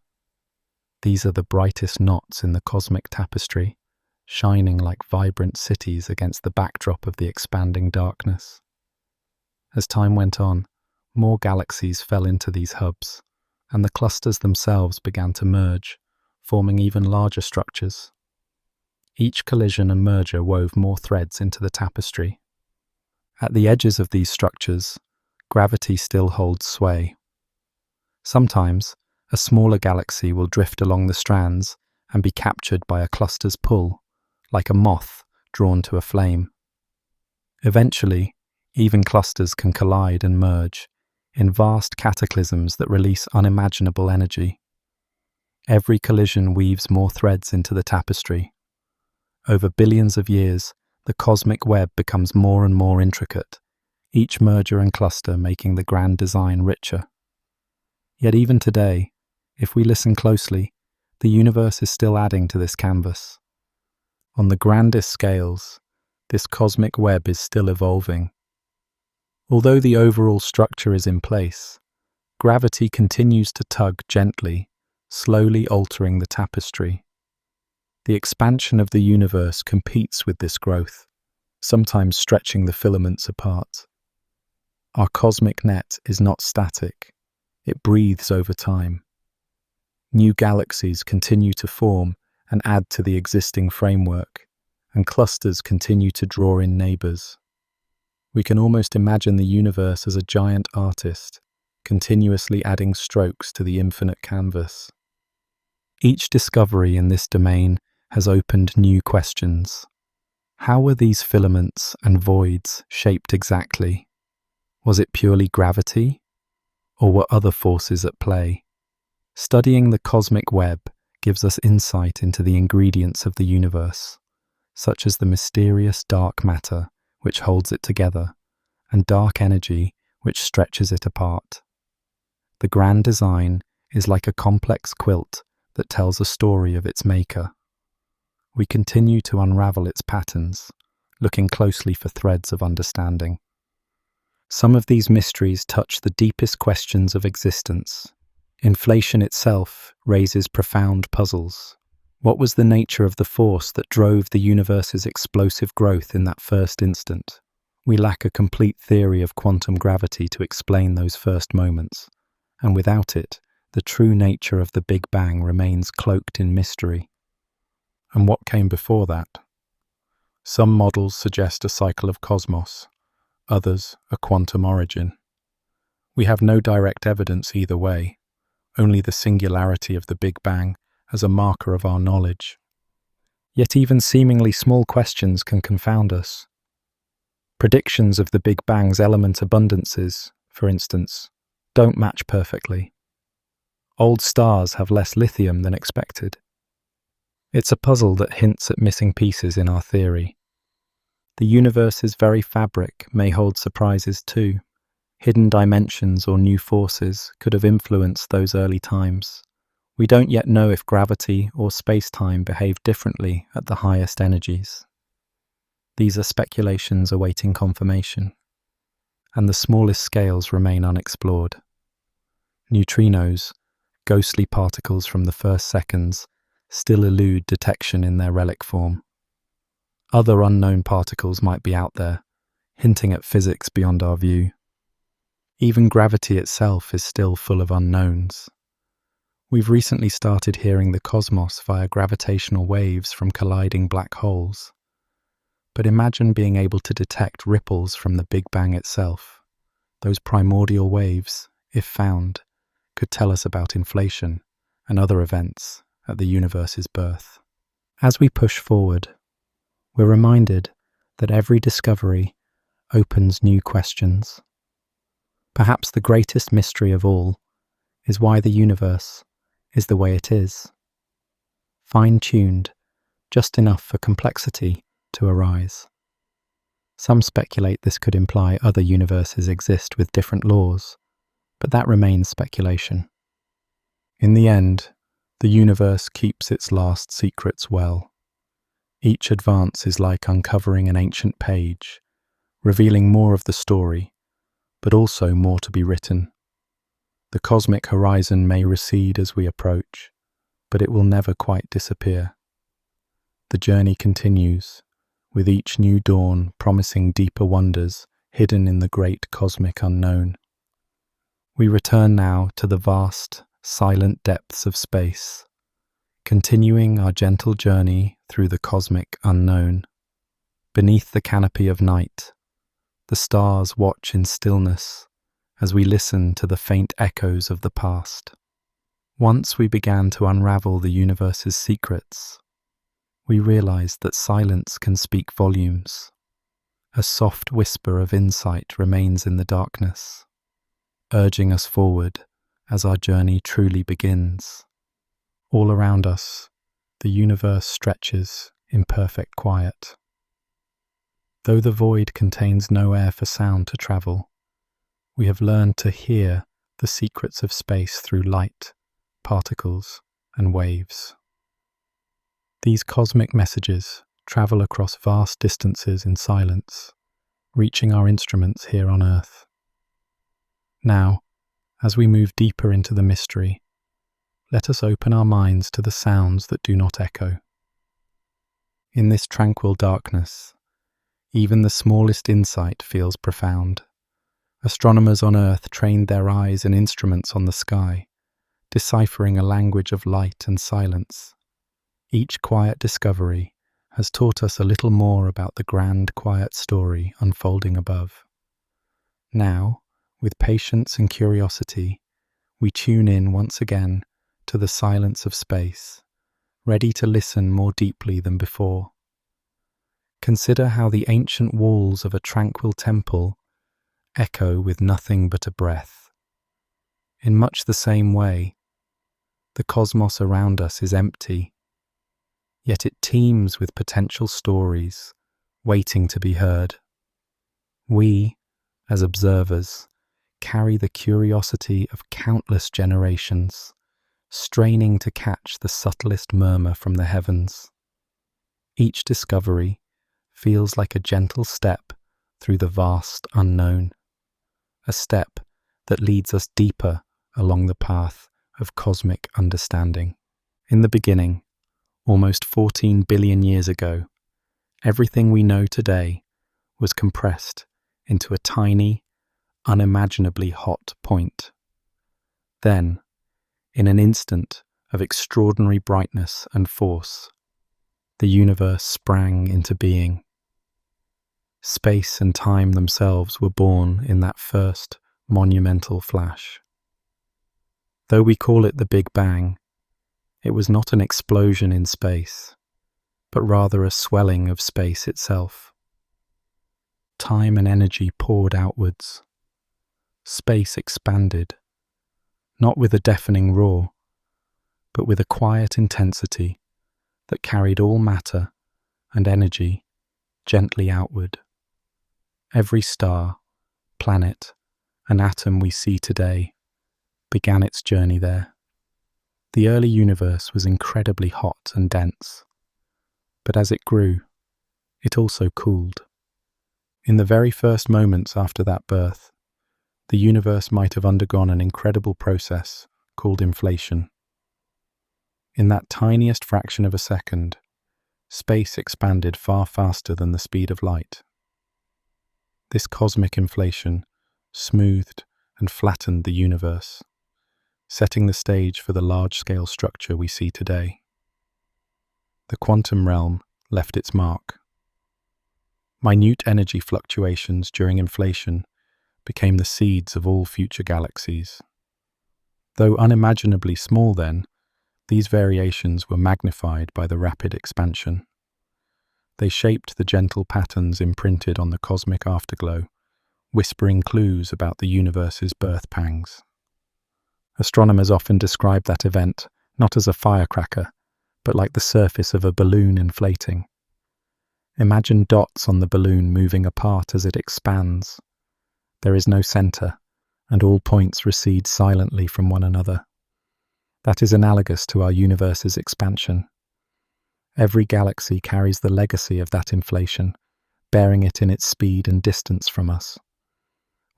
These are the brightest knots in the cosmic tapestry, shining like vibrant cities against the backdrop of the expanding darkness. As time went on, more galaxies fell into these hubs, and the clusters themselves began to merge, forming even larger structures. Each collision and merger wove more threads into the tapestry. At the edges of these structures, gravity still holds sway. Sometimes, a smaller galaxy will drift along the strands and be captured by a cluster's pull, like a moth drawn to a flame. Eventually, even clusters can collide and merge in vast cataclysms that release unimaginable energy. Every collision weaves more threads into the tapestry. Over billions of years, the cosmic web becomes more and more intricate, each merger and cluster making the grand design richer. Yet even today, if we listen closely, the universe is still adding to this canvas. On the grandest scales, this cosmic web is still evolving. Although the overall structure is in place, gravity continues to tug gently, slowly altering the tapestry. The expansion of the universe competes with this growth, sometimes stretching the filaments apart. Our cosmic net is not static. It breathes over time. New galaxies continue to form and add to the existing framework, and clusters continue to draw in neighbors. We can almost imagine the universe as a giant artist, continuously adding strokes to the infinite canvas. Each discovery in this domain has opened new questions. How were these filaments and voids shaped exactly? Was it purely gravity? Or were other forces at play? Studying the cosmic web gives us insight into the ingredients of the universe, such as the mysterious dark matter which holds it together, and dark energy which stretches it apart. The grand design is like a complex quilt that tells a story of its maker. We continue to unravel its patterns, looking closely for threads of understanding. Some of these mysteries touch the deepest questions of existence. Inflation itself raises profound puzzles. What was the nature of the force that drove the universe's explosive growth in that first instant? We lack a complete theory of quantum gravity to explain those first moments, and without it, the true nature of the Big Bang remains cloaked in mystery. And what came before that? Some models suggest a cycle of cosmos, others a quantum origin. We have no direct evidence either way, only the singularity of the Big Bang as a marker of our knowledge. Yet even seemingly small questions can confound us. Predictions of the Big Bang's element abundances, for instance, don't match perfectly. Old stars have less lithium than expected. It's a puzzle that hints at missing pieces in our theory. The universe's very fabric may hold surprises too. Hidden dimensions or new forces could have influenced those early times. We don't yet know if gravity or space-time behave differently at the highest energies. These are speculations awaiting confirmation, and the smallest scales remain unexplored. Neutrinos, ghostly particles from the first seconds, still elude detection in their relic form. Other unknown particles might be out there, hinting at physics beyond our view. Even gravity itself is still full of unknowns. We've recently started hearing the cosmos via gravitational waves from colliding black holes. But imagine being able to detect ripples from the Big Bang itself. Those primordial waves, if found, could tell us about inflation and other events at the universe's birth. As we push forward, we're reminded that every discovery opens new questions. Perhaps the greatest mystery of all is why the universe is the way it is, fine-tuned just enough for complexity to arise. Some speculate this could imply other universes exist with different laws, but that remains speculation. In the end, the universe keeps its last secrets well. Each advance is like uncovering an ancient page, revealing more of the story, but also more to be written. The cosmic horizon may recede as we approach, but it will never quite disappear. The journey continues, with each new dawn promising deeper wonders hidden in the great cosmic unknown. We return now to the vast, silent depths of space, continuing our gentle journey through the cosmic unknown. Beneath the canopy of night, the stars watch in stillness as we listen to the faint echoes of the past. Once we began to unravel the universe's secrets, we realized that silence can speak volumes. A soft whisper of insight remains in the darkness, urging us forward as our journey truly begins. All around us, the universe stretches in perfect quiet. Though the void contains no air for sound to travel, we have learned to hear the secrets of space through light, particles, and waves. These cosmic messages travel across vast distances in silence, reaching our instruments here on Earth. Now, as we move deeper into the mystery, let us open our minds to the sounds that do not echo. In this tranquil darkness, even the smallest insight feels profound. Astronomers on Earth trained their eyes and instruments on the sky, deciphering a language of light and silence. Each quiet discovery has taught us a little more about the grand, quiet story unfolding above. Now, with patience and curiosity, we tune in once again to the silence of space, ready to listen more deeply than before. Consider how the ancient walls of a tranquil temple echo with nothing but a breath. In much the same way, the cosmos around us is empty, yet it teems with potential stories waiting to be heard. We, as observers, carry the curiosity of countless generations, straining to catch the subtlest murmur from the heavens. Each discovery feels like a gentle step through the vast unknown, a step that leads us deeper along the path of cosmic understanding. In the beginning, almost 14 billion years ago, everything we know today was compressed into a tiny, unimaginably hot point. Then, in an instant of extraordinary brightness and force, the universe sprang into being. Space and time themselves were born in that first monumental flash. Though we call it the Big Bang, it was not an explosion in space, but rather a swelling of space itself. Time and energy poured outwards. Space expanded, not with a deafening roar, but with a quiet intensity that carried all matter and energy gently outward. Every star, planet, and atom we see today began its journey there. The early universe was incredibly hot and dense, but as it grew, it also cooled. In the very first moments after that birth, the universe might have undergone an incredible process called inflation. In that tiniest fraction of a second, space expanded far faster than the speed of light. This cosmic inflation smoothed and flattened the universe, setting the stage for the large-scale structure we see today. The quantum realm left its mark. Minute energy fluctuations during inflation became the seeds of all future galaxies. Though unimaginably small then, these variations were magnified by the rapid expansion. They shaped the gentle patterns imprinted on the cosmic afterglow, whispering clues about the universe's birth pangs. Astronomers often describe that event not as a firecracker, but like the surface of a balloon inflating. Imagine dots on the balloon moving apart as it expands. There is no center, and all points recede silently from one another. That is analogous to our universe's expansion. Every galaxy carries the legacy of that inflation, bearing it in its speed and distance from us.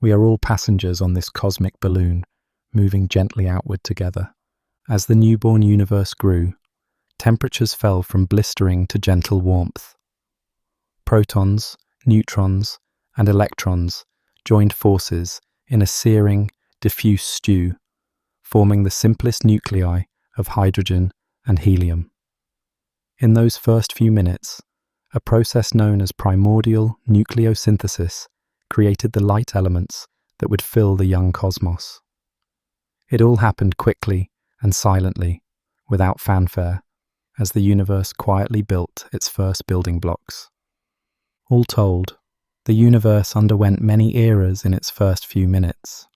We are all passengers on this cosmic balloon, moving gently outward together. As the newborn universe grew, temperatures fell from blistering to gentle warmth. Protons, neutrons, and electrons joined forces in a searing, diffuse stew, forming the simplest nuclei of hydrogen and helium. In those first few minutes, a process known as primordial nucleosynthesis created the light elements that would fill the young cosmos. It all happened quickly and silently, without fanfare, as the universe quietly built its first building blocks. All told, the universe underwent many eras in its first few minutes.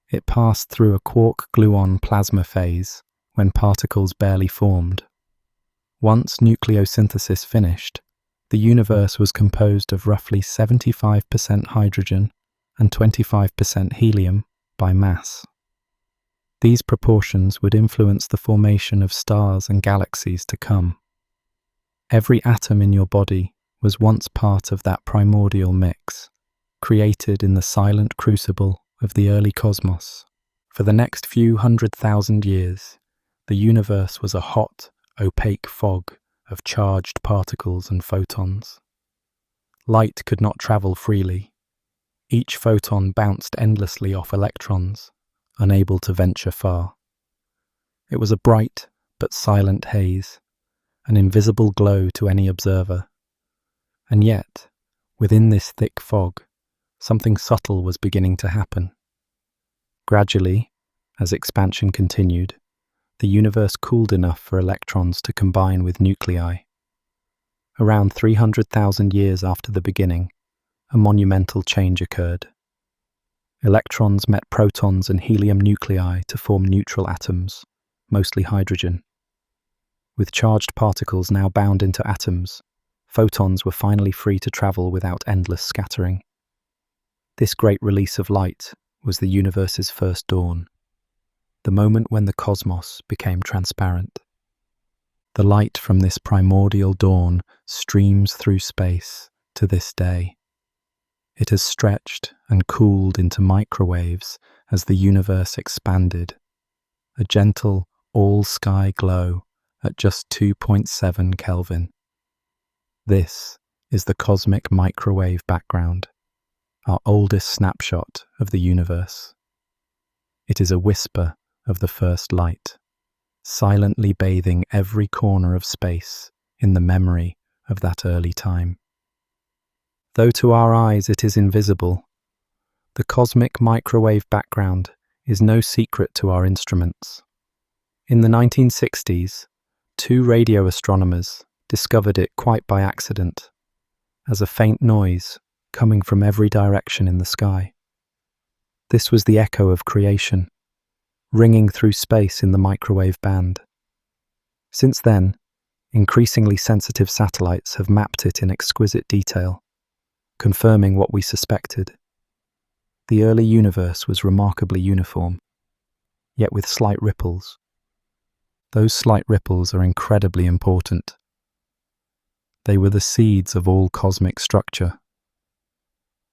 It passed through a quark-gluon plasma phase, when particles barely formed. Once nucleosynthesis finished, the universe was composed of roughly 75% hydrogen and 25% helium by mass. These proportions would influence the formation of stars and galaxies to come. Every atom in your body was once part of that primordial mix, created in the silent crucible of the early cosmos. For the next few 100,000 years, the universe was a hot, opaque fog of charged particles and photons. Light could not travel freely. Each photon bounced endlessly off electrons, unable to venture far. It was a bright but silent haze, an invisible glow to any observer. And yet, within this thick fog, something subtle was beginning to happen. Gradually, as expansion continued, the universe cooled enough for electrons to combine with nuclei. Around 300,000 years after the beginning, a monumental change occurred. Electrons met protons and helium nuclei to form neutral atoms, mostly hydrogen. With charged particles now bound into atoms, photons were finally free to travel without endless scattering. This great release of light was the universe's first dawn, the moment when the cosmos became transparent. The light from this primordial dawn streams through space to this day. It has stretched and cooled into microwaves as the universe expanded, a gentle all-sky glow at just 2.7 Kelvin. This is the cosmic microwave background, our oldest snapshot of the universe. It is a whisper of the first light, silently bathing every corner of space in the memory of that early time. Though to our eyes it is invisible, the cosmic microwave background is no secret to our instruments. In the 1960s, 2 radio astronomers discovered it quite by accident, as a faint noise coming from every direction in the sky. This was the echo of creation, ringing through space in the microwave band. Since then, increasingly sensitive satellites have mapped it in exquisite detail, confirming what we suspected. The early universe was remarkably uniform, yet with slight ripples. Those slight ripples are incredibly important. They were the seeds of all cosmic structure.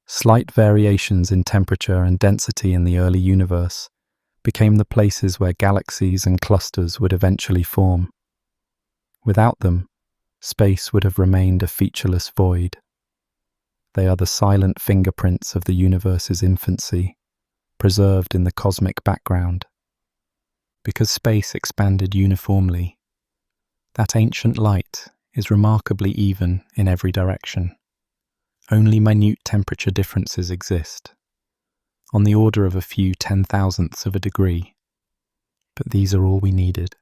Slight variations in temperature and density in the early universe became the places where galaxies and clusters would eventually form. Without them, space would have remained a featureless void. They are the silent fingerprints of the universe's infancy, preserved in the cosmic background. Because space expanded uniformly, that ancient light is remarkably even in every direction. Only minute temperature differences exist, on the order of a few 10,000ths of a degree, but these are all we needed.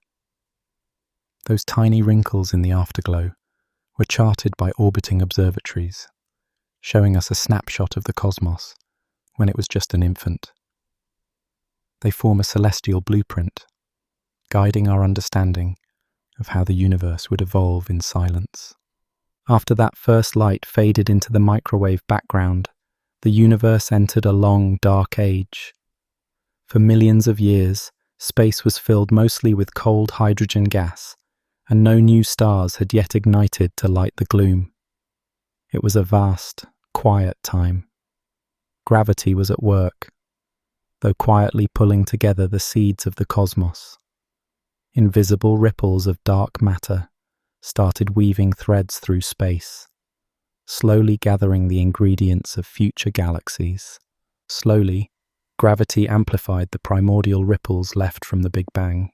Those tiny wrinkles in the afterglow were charted by orbiting observatories, showing us a snapshot of the cosmos when it was just an infant. They form a celestial blueprint, guiding our understanding of how the universe would evolve in silence. After that first light faded into the microwave background, the universe entered a long, dark age. For millions of years, space was filled mostly with cold hydrogen gas, and no new stars had yet ignited to light the gloom. It was a vast, quiet time. Gravity was at work, though quietly pulling together the seeds of the cosmos. Invisible ripples of dark matter started weaving threads through space, slowly gathering the ingredients of future galaxies. Slowly, gravity amplified the primordial ripples left from the Big Bang.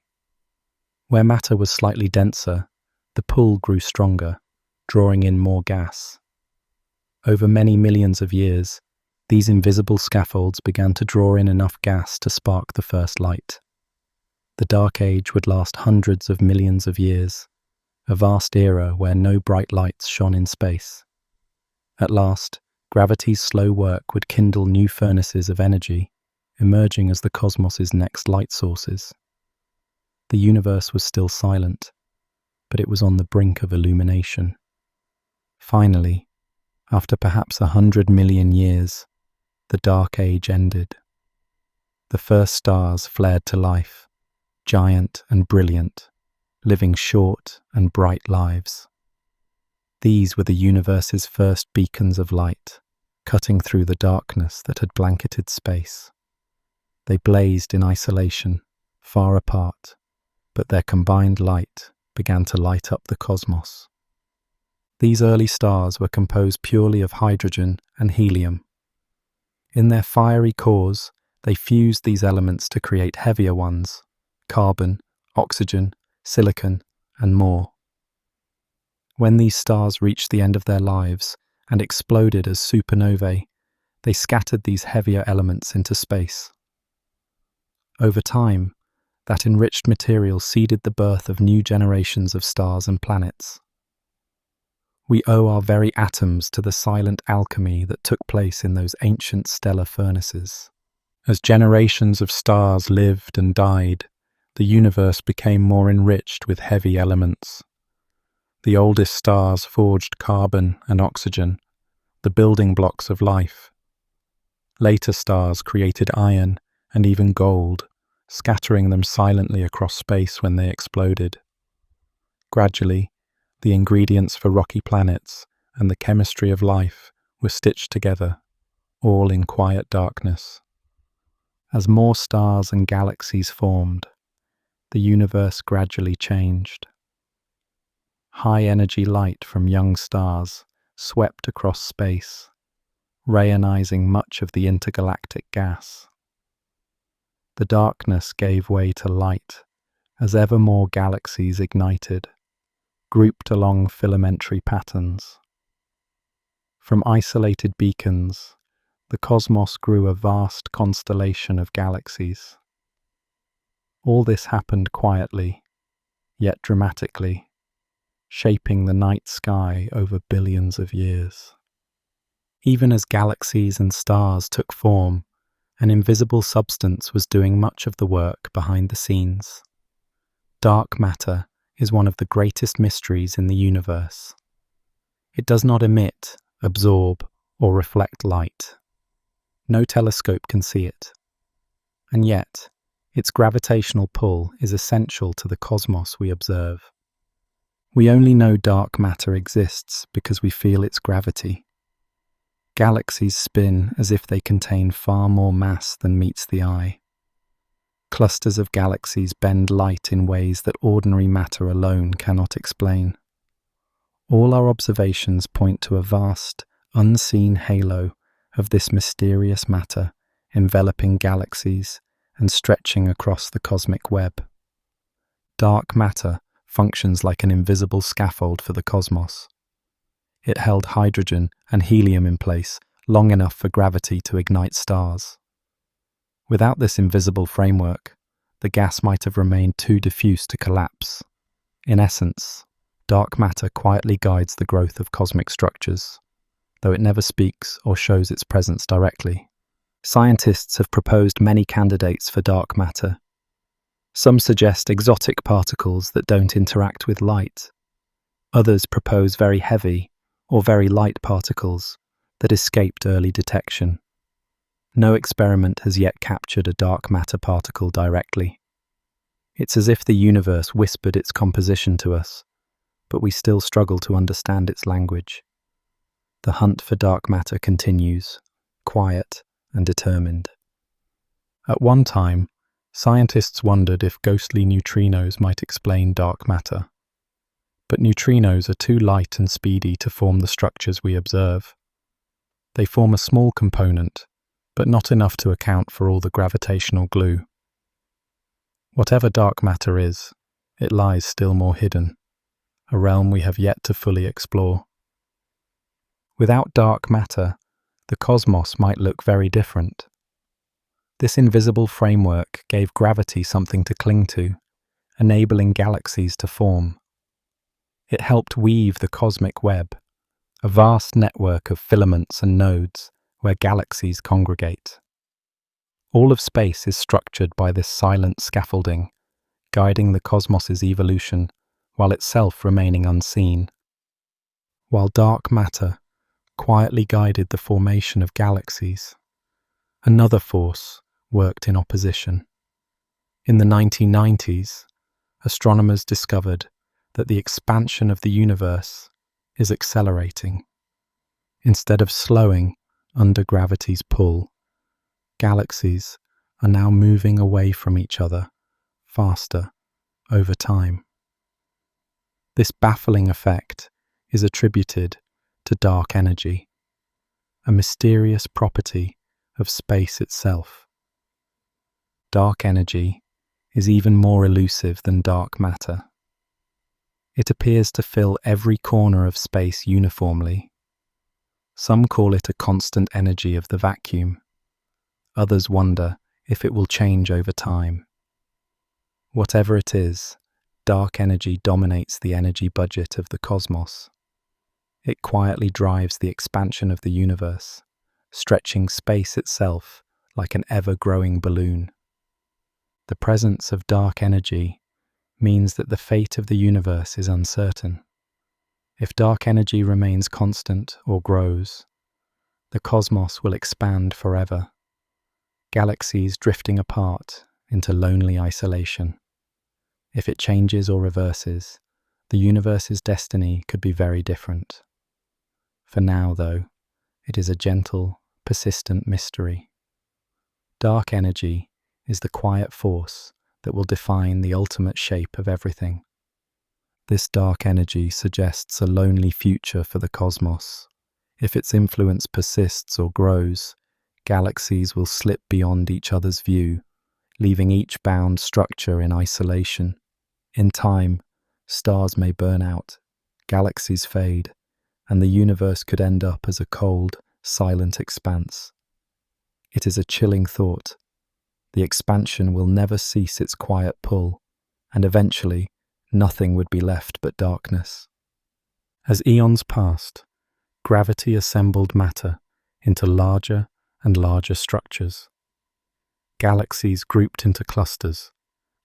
Where matter was slightly denser, the pull grew stronger, drawing in more gas. Over many millions of years, these invisible scaffolds began to draw in enough gas to spark the first light. The Dark Age would last hundreds of millions of years, a vast era where no bright lights shone in space. At last, gravity's slow work would kindle new furnaces of energy, emerging as the cosmos's next light sources. The universe was still silent, but it was on the brink of illumination. Finally, after perhaps 100 million years, the Dark Age ended. The first stars flared to life, giant and brilliant, living short and bright lives. These were the universe's first beacons of light, cutting through the darkness that had blanketed space. They blazed in isolation, far apart, but their combined light began to light up the cosmos. These early stars were composed purely of hydrogen and helium. In their fiery cores, they fused these elements to create heavier ones: carbon, oxygen, silicon, and more. When these stars reached the end of their lives and exploded as supernovae, they scattered these heavier elements into space. Over time, that enriched material seeded the birth of new generations of stars and planets. We owe our very atoms to the silent alchemy that took place in those ancient stellar furnaces. As generations of stars lived and died, the universe became more enriched with heavy elements. The oldest stars forged carbon and oxygen, the building blocks of life. Later stars created iron and even gold, scattering them silently across space when they exploded. Gradually, the ingredients for rocky planets and the chemistry of life were stitched together, all in quiet darkness. As more stars and galaxies formed, the universe gradually changed. High-energy light from young stars swept across space, rayonizing much of the intergalactic gas. The darkness gave way to light as ever more galaxies ignited, grouped along filamentary patterns. From isolated beacons, the cosmos grew a vast constellation of galaxies. All this happened quietly, yet dramatically, shaping the night sky over billions of years. Even as galaxies and stars took form, an invisible substance was doing much of the work behind the scenes. Dark matter is one of the greatest mysteries in the universe. It does not emit, absorb, or reflect light. No telescope can see it. And yet, its gravitational pull is essential to the cosmos we observe. We only know dark matter exists because we feel its gravity. Galaxies spin as if they contain far more mass than meets the eye. Clusters of galaxies bend light in ways that ordinary matter alone cannot explain. All our observations point to a vast, unseen halo of this mysterious matter enveloping galaxies and stretching across the cosmic web. Dark matter functions like an invisible scaffold for the cosmos. It held hydrogen and helium in place long enough for gravity to ignite stars. Without this invisible framework, the gas might have remained too diffuse to collapse. In essence, Dark matter quietly guides the growth of cosmic structures, though it never speaks or shows its presence directly. Scientists have proposed many candidates for dark matter. Some suggest exotic particles that don't interact with light. Others propose very heavy or very light particles that escaped early detection. No experiment has yet captured a dark matter particle directly. It's as if the universe whispered its composition to us, but we still struggle to understand its language. The hunt for dark matter continues, quiet and determined. At one time, scientists wondered if ghostly neutrinos might explain dark matter. But neutrinos are too light and speedy to form the structures we observe. They form a small component, but not enough to account for all the gravitational glue. Whatever dark matter is, it lies still more hidden, a realm we have yet to fully explore. Without dark matter, the cosmos might look very different. This invisible framework gave gravity something to cling to, enabling galaxies to form. It helped weave the cosmic web, a vast network of filaments and nodes where galaxies congregate. All of space is structured by this silent scaffolding, guiding the cosmos's evolution while itself remaining unseen. While dark matter quietly guided the formation of galaxies, another force worked in opposition. In the 1990s, astronomers discovered that the expansion of the universe is accelerating. Instead of slowing under gravity's pull, galaxies are now moving away from each other faster over time. This baffling effect is attributed to dark energy, a mysterious property of space itself. Dark energy is even more elusive than dark matter. It appears to fill every corner of space uniformly. Some call it a constant energy of the vacuum. Others wonder if it will change over time. Whatever it is, dark energy dominates the energy budget of the cosmos. It quietly drives the expansion of the universe, stretching space itself like an ever-growing balloon. The presence of dark energy means that the fate of the universe is uncertain. If dark energy remains constant or grows, the cosmos will expand forever, galaxies drifting apart into lonely isolation. If it changes or reverses, the universe's destiny could be very different. For now, though, it is a gentle, persistent mystery. Dark energy is the quiet force that will define the ultimate shape of everything. This dark energy suggests a lonely future for the cosmos. If its influence persists or grows, galaxies will slip beyond each other's view, leaving each bound structure in isolation. In time, stars may burn out, galaxies fade, and the universe could end up as a cold, silent expanse. It is a chilling thought. The expansion will never cease its quiet pull, and eventually, nothing would be left but darkness. As eons passed, gravity assembled matter into larger and larger structures. Galaxies grouped into clusters,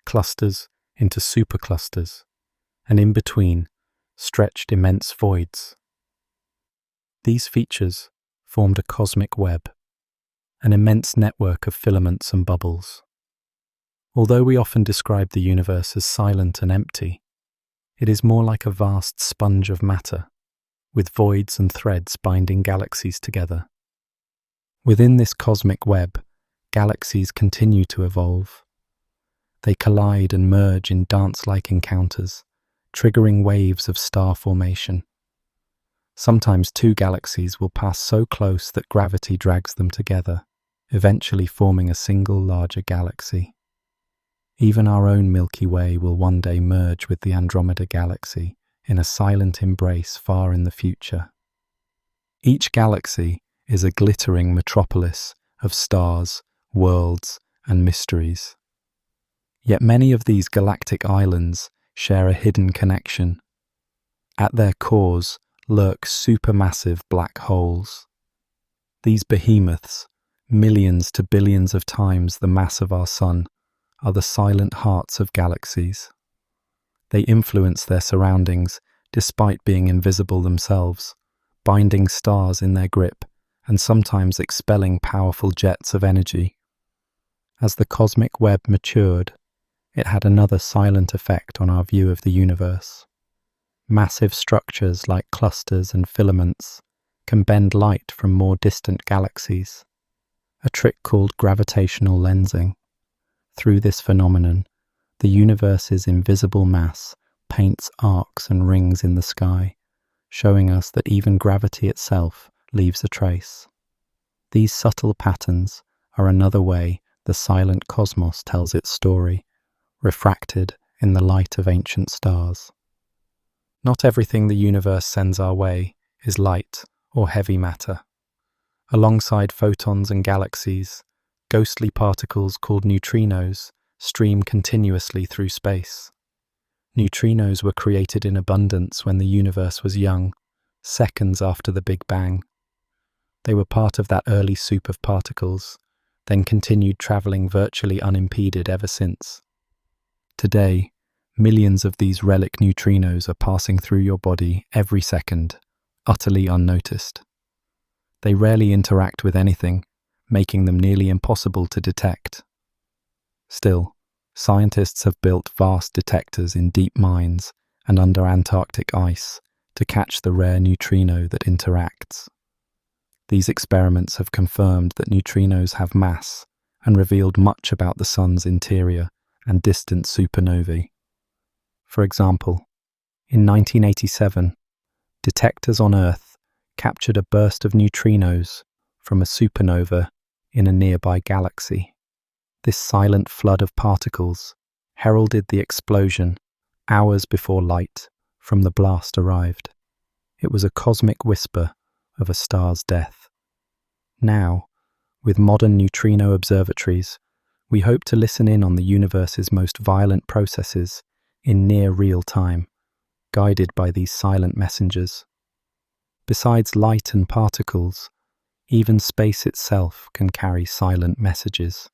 clusters into superclusters, and in between stretched immense voids. These features formed a cosmic web, an immense network of filaments and bubbles. Although we often describe the universe as silent and empty, it is more like a vast sponge of matter, with voids and threads binding galaxies together. Within this cosmic web, galaxies continue to evolve. They collide and merge in dance-like encounters, triggering waves of star formation. Sometimes two galaxies will pass so close that gravity drags them together, eventually forming a single larger galaxy. Even our own Milky Way will one day merge with the Andromeda Galaxy in a silent embrace far in the future. Each galaxy is a glittering metropolis of stars, worlds, and mysteries. Yet many of these galactic islands share a hidden connection. At their cores lurk supermassive black holes. These behemoths, millions to billions of times the mass of our Sun, are the silent hearts of galaxies. They influence their surroundings despite being invisible themselves, binding stars in their grip and sometimes expelling powerful jets of energy. As the cosmic web matured, it had another silent effect on our view of the universe. Massive structures like clusters and filaments can bend light from more distant galaxies, a trick called gravitational lensing. Through this phenomenon, the universe's invisible mass paints arcs and rings in the sky, showing us that even gravity itself leaves a trace. These subtle patterns are another way the silent cosmos tells its story, refracted in the light of ancient stars. Not everything the universe sends our way is light or heavy matter. Alongside photons and galaxies, ghostly particles called neutrinos stream continuously through space. Neutrinos were created in abundance when the universe was young, seconds after the Big Bang. They were part of that early soup of particles, then continued traveling virtually unimpeded ever since. Today, millions of these relic neutrinos are passing through your body every second, utterly unnoticed. They rarely interact with anything, making them nearly impossible to detect. Still, scientists have built vast detectors in deep mines and under Antarctic ice to catch the rare neutrino that interacts. These experiments have confirmed that neutrinos have mass and revealed much about the Sun's interior and distant supernovae. For example, in 1987, detectors on Earth captured a burst of neutrinos from a supernova in a nearby galaxy. This silent flood of particles heralded the explosion hours before light from the blast arrived. It was a cosmic whisper of a star's death. Now, with modern neutrino observatories, we hope to listen in on the universe's most violent processes in near real time, guided by these silent messengers. Besides light and particles, even space itself can carry silent messages.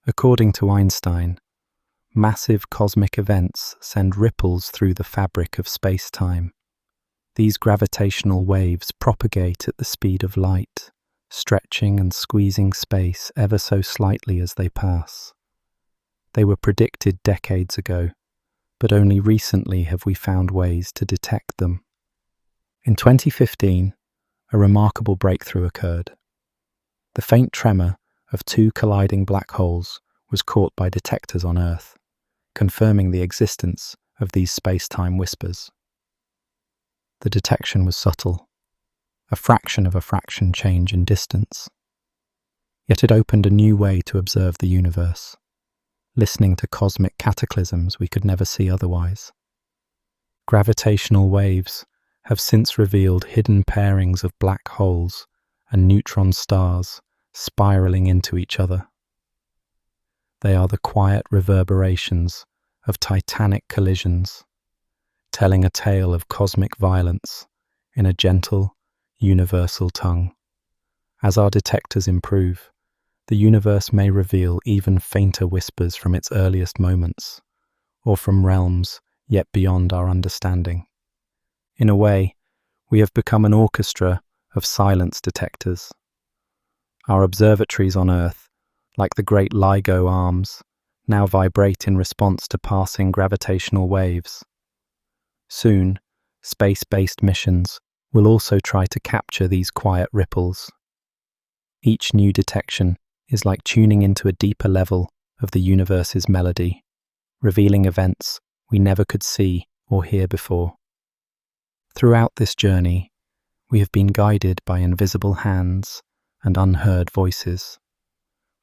According to Einstein, massive cosmic events send ripples through the fabric of space-time. These gravitational waves propagate at the speed of light, stretching and squeezing space ever so slightly as they pass. They were predicted decades ago, but only recently have we found ways to detect them. In 2015, a remarkable breakthrough occurred. The faint tremor of two colliding black holes was caught by detectors on Earth, confirming the existence of these space-time whispers. The detection was subtle, a fraction of a fraction change in distance. Yet it opened a new way to observe the universe, listening to cosmic cataclysms we could never see otherwise. Gravitational waves have since revealed hidden pairings of black holes and neutron stars spiraling into each other. They are the quiet reverberations of titanic collisions, telling a tale of cosmic violence in a gentle, universal tongue. As our detectors improve, the universe may reveal even fainter whispers from its earliest moments, or from realms yet beyond our understanding. In a way, we have become an orchestra of silence detectors. Our observatories on Earth, like the great LIGO arms, now vibrate in response to passing gravitational waves. Soon, space-based missions will also try to capture these quiet ripples. Each new detection is like tuning into a deeper level of the universe's melody, revealing events we never could see or hear before. Throughout this journey, we have been guided by invisible hands and unheard voices.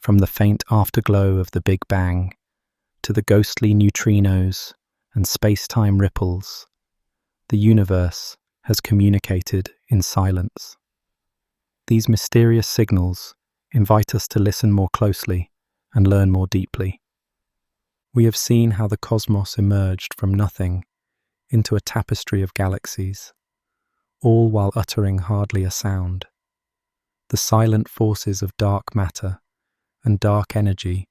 From the faint afterglow of the Big Bang to the ghostly neutrinos and space-time ripples, the universe has communicated in silence. These mysterious signals invite us to listen more closely and learn more deeply. We have seen how the cosmos emerged from nothing into a tapestry of galaxies, all while uttering hardly a sound. The silent forces of dark matter and dark energy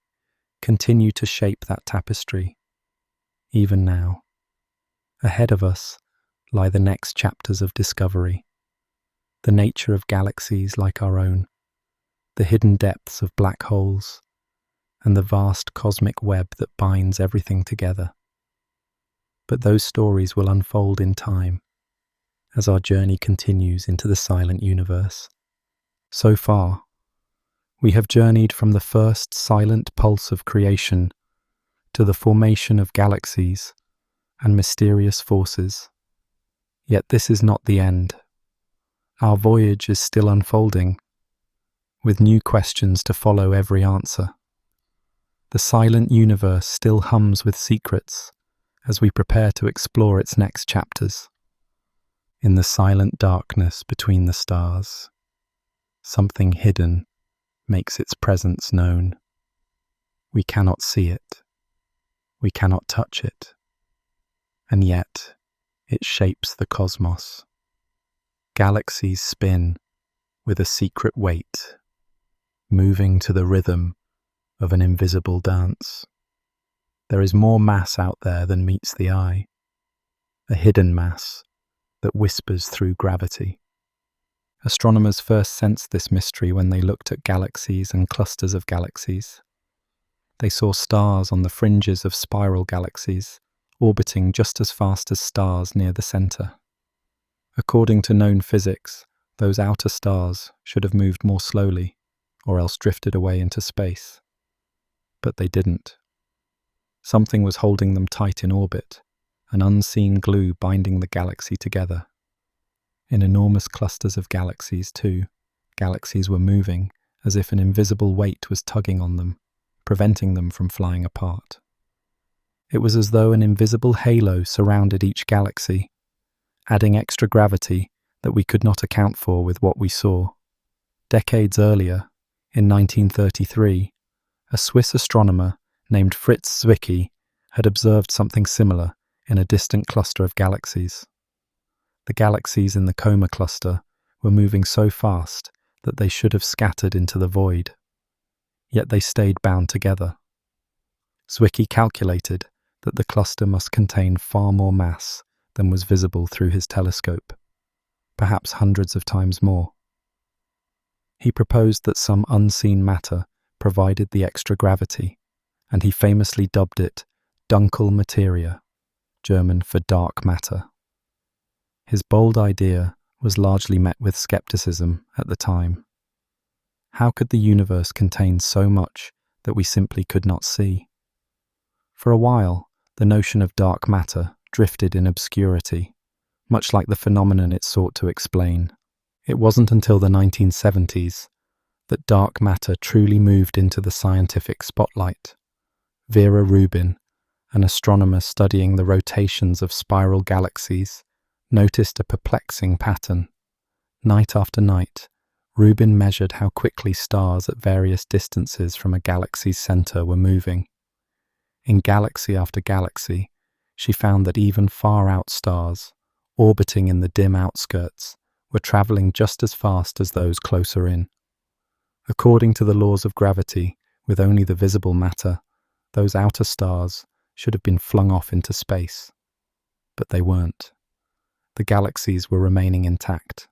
continue to shape that tapestry, even now. Ahead of us lie the next chapters of discovery, the nature of galaxies like our own, the hidden depths of black holes, and the vast cosmic web that binds everything together. But those stories will unfold in time as our journey continues into the silent universe. So far, we have journeyed from the first silent pulse of creation to the formation of galaxies and mysterious forces. Yet this is not the end. Our voyage is still unfolding, with new questions to follow every answer. The silent universe still hums with secrets as we prepare to explore its next chapters. In the silent darkness between the stars, something hidden makes its presence known. We cannot see it, we cannot touch it, and yet it shapes the cosmos. Galaxies spin with a secret weight, moving to the rhythm of an invisible dance. There is more mass out there than meets the eye, a hidden mass that whispers through gravity. Astronomers first sensed this mystery when they looked at galaxies and clusters of galaxies. They saw stars on the fringes of spiral galaxies, orbiting just as fast as stars near the center. According to known physics, those outer stars should have moved more slowly, or else drifted away into space. But they didn't. Something was holding them tight in orbit, an unseen glue binding the galaxy together. In enormous clusters of galaxies, too, galaxies were moving as if an invisible weight was tugging on them, preventing them from flying apart. It was as though an invisible halo surrounded each galaxy, adding extra gravity that we could not account for with what we saw. Decades earlier, in 1933, a Swiss astronomer named Fritz Zwicky had observed something similar in a distant cluster of galaxies. The galaxies in the Coma cluster were moving so fast that they should have scattered into the void. Yet they stayed bound together. Zwicky calculated that the cluster must contain far more mass than was visible through his telescope, perhaps hundreds of times more. He proposed that some unseen matter provided the extra gravity, and he famously dubbed it Dunkel Materie, German for dark matter. His bold idea was largely met with skepticism at the time. How could the universe contain so much that we simply could not see? For a while, the notion of dark matter drifted in obscurity, much like the phenomenon it sought to explain. It wasn't until the 1970s that dark matter truly moved into the scientific spotlight. Vera Rubin, an astronomer studying the rotations of spiral galaxies, noticed a perplexing pattern. Night after night, Rubin measured how quickly stars at various distances from a galaxy's center were moving. In galaxy after galaxy, she found that even far-out stars, orbiting in the dim outskirts, were traveling just as fast as those closer in. According to the laws of gravity, with only the visible matter, those outer stars should have been flung off into space. But they weren't. The galaxies were remaining intact.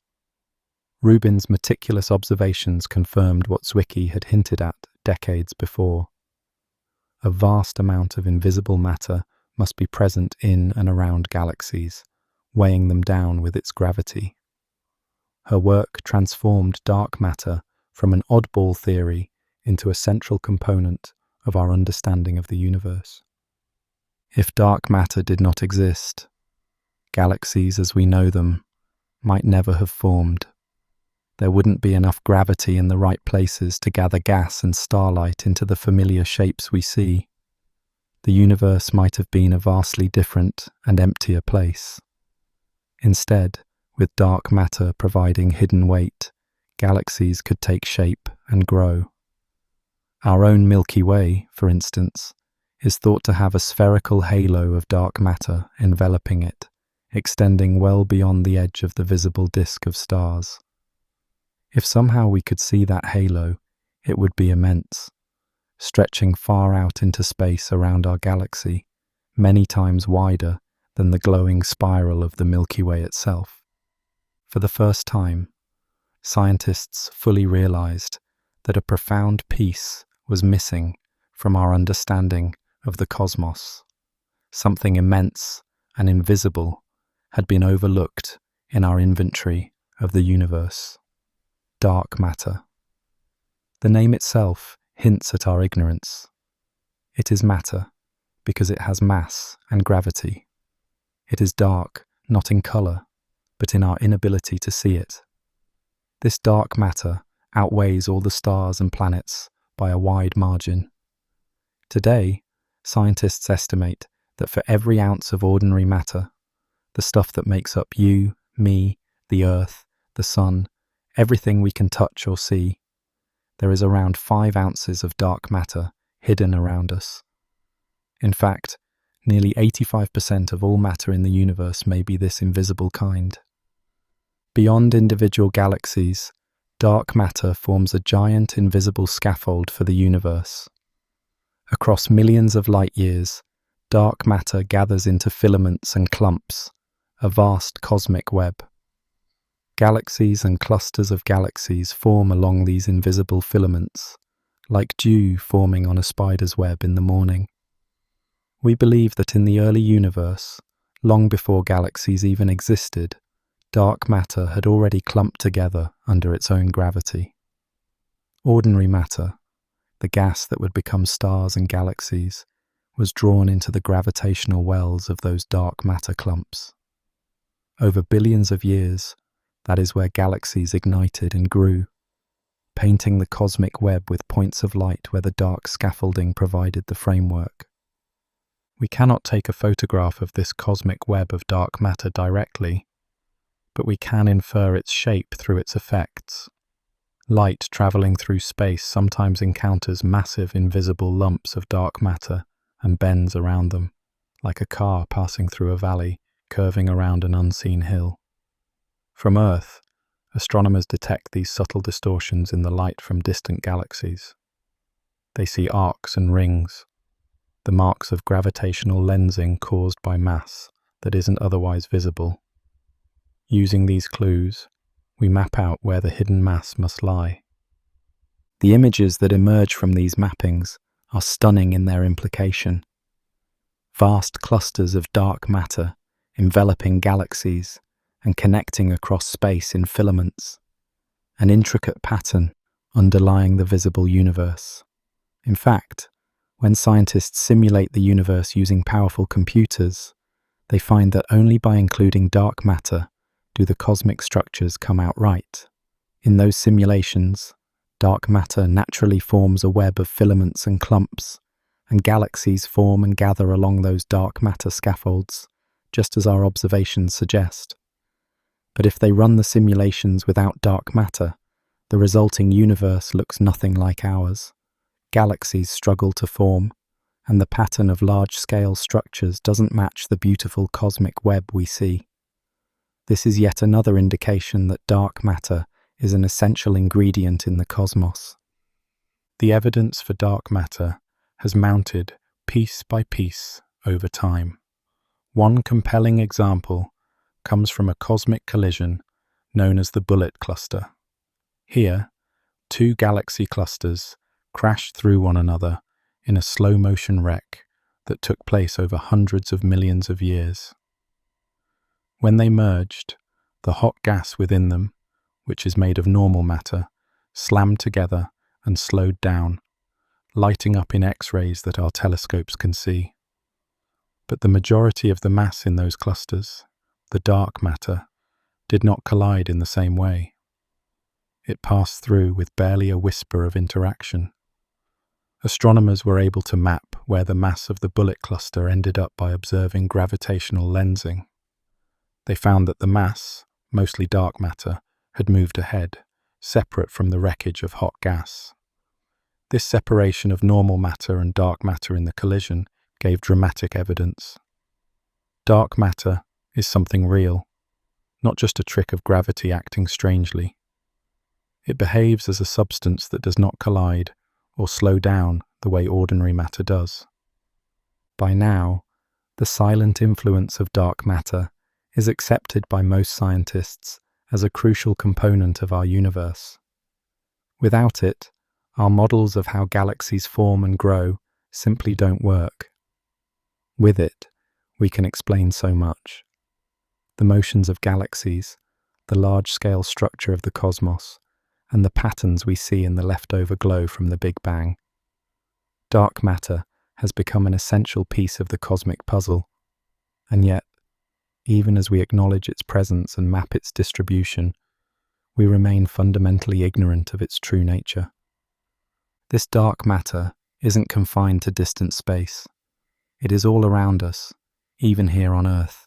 Rubin's meticulous observations confirmed what Zwicky had hinted at decades before. A vast amount of invisible matter must be present in and around galaxies, weighing them down with its gravity. Her work transformed dark matter from an oddball theory into a central component of our understanding of the universe. If dark matter did not exist, galaxies as we know them might never have formed. There wouldn't be enough gravity in the right places to gather gas and starlight into the familiar shapes we see. The universe might have been a vastly different and emptier place. Instead, with dark matter providing hidden weight, galaxies could take shape and grow. Our own Milky Way, for instance, is thought to have a spherical halo of dark matter enveloping it, extending well beyond the edge of the visible disk of stars. If somehow we could see that halo, it would be immense, stretching far out into space around our galaxy, many times wider than the glowing spiral of the Milky Way itself. For the first time, scientists fully realized that a profound piece was missing from our understanding of the cosmos. Something immense and invisible had been overlooked in our inventory of the universe. Dark matter. The name itself hints at our ignorance. It is matter because it has mass and gravity. It is dark, not in color, but in our inability to see it. This dark matter outweighs all the stars and planets by a wide margin. Today, scientists estimate that for every ounce of ordinary matter, the stuff that makes up you, me, the Earth, the Sun, everything we can touch or see, there is around 5 ounces of dark matter hidden around us. In fact, nearly 85% of all matter in the universe may be this invisible kind. Beyond individual galaxies, dark matter forms a giant invisible scaffold for the universe. Across millions of light years, dark matter gathers into filaments and clumps, a vast cosmic web. Galaxies and clusters of galaxies form along these invisible filaments, like dew forming on a spider's web in the morning. We believe that in the early universe, long before galaxies even existed, dark matter had already clumped together under its own gravity. Ordinary matter, the gas that would become stars and galaxies, was drawn into the gravitational wells of those dark matter clumps. Over billions of years, that is where galaxies ignited and grew, painting the cosmic web with points of light where the dark scaffolding provided the framework. We cannot take a photograph of this cosmic web of dark matter directly, but we can infer its shape through its effects. Light traveling through space sometimes encounters massive invisible lumps of dark matter and bends around them, like a car passing through a valley, curving around an unseen hill. From Earth, astronomers detect these subtle distortions in the light from distant galaxies. They see arcs and rings, the marks of gravitational lensing caused by mass that isn't otherwise visible. Using these clues, we map out where the hidden mass must lie. The images that emerge from these mappings are stunning in their implication. Vast clusters of dark matter enveloping galaxies and connecting across space in filaments, an intricate pattern underlying the visible universe. In fact, when scientists simulate the universe using powerful computers, they find that only by including dark matter do the cosmic structures come out right. In those simulations, dark matter naturally forms a web of filaments and clumps, and galaxies form and gather along those dark matter scaffolds, just as our observations suggest. But if they run the simulations without dark matter, the resulting universe looks nothing like ours. Galaxies struggle to form, and the pattern of large-scale structures doesn't match the beautiful cosmic web we see. This is yet another indication that dark matter is an essential ingredient in the cosmos. The evidence for dark matter has mounted piece by piece over time. One compelling example comes from a cosmic collision known as the Bullet Cluster. Here, 2 galaxy clusters crashed through one another in a slow-motion wreck that took place over hundreds of millions of years. When they merged, the hot gas within them, which is made of normal matter, slammed together and slowed down, lighting up in X-rays that our telescopes can see. But the majority of the mass in those clusters, the dark matter, did not collide in the same way. It passed through with barely a whisper of interaction. Astronomers were able to map where the mass of the bullet cluster ended up by observing gravitational lensing. They found that the mass, mostly dark matter, had moved ahead, separate from the wreckage of hot gas. This separation of normal matter and dark matter in the collision gave dramatic evidence. Dark matter is something real, not just a trick of gravity acting strangely. It behaves as a substance that does not collide or slow down the way ordinary matter does. By now, the silent influence of dark matter is accepted by most scientists as a crucial component of our universe. Without it, our models of how galaxies form and grow simply don't work. With it, we can explain so much. The motions of galaxies, the large-scale structure of the cosmos, and the patterns we see in the leftover glow from the Big Bang. Dark matter has become an essential piece of the cosmic puzzle, and yet, even as we acknowledge its presence and map its distribution, we remain fundamentally ignorant of its true nature. This dark matter isn't confined to distant space. It is all around us, even here on Earth.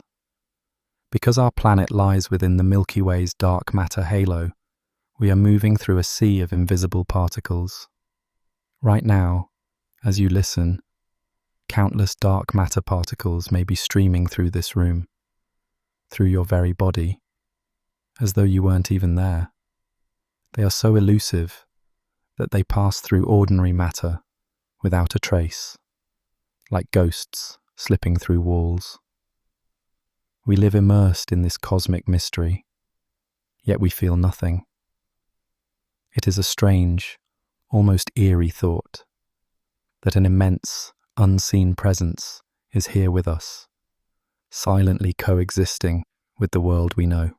Because our planet lies within the Milky Way's dark matter halo, we are moving through a sea of invisible particles. Right now, as you listen, countless dark matter particles may be streaming through this room, through your very body, as though you weren't even there. They are so elusive that they pass through ordinary matter without a trace, like ghosts slipping through walls. We live immersed in this cosmic mystery, yet we feel nothing. It is a strange, almost eerie thought that an immense, unseen presence is here with us, silently coexisting with the world we know.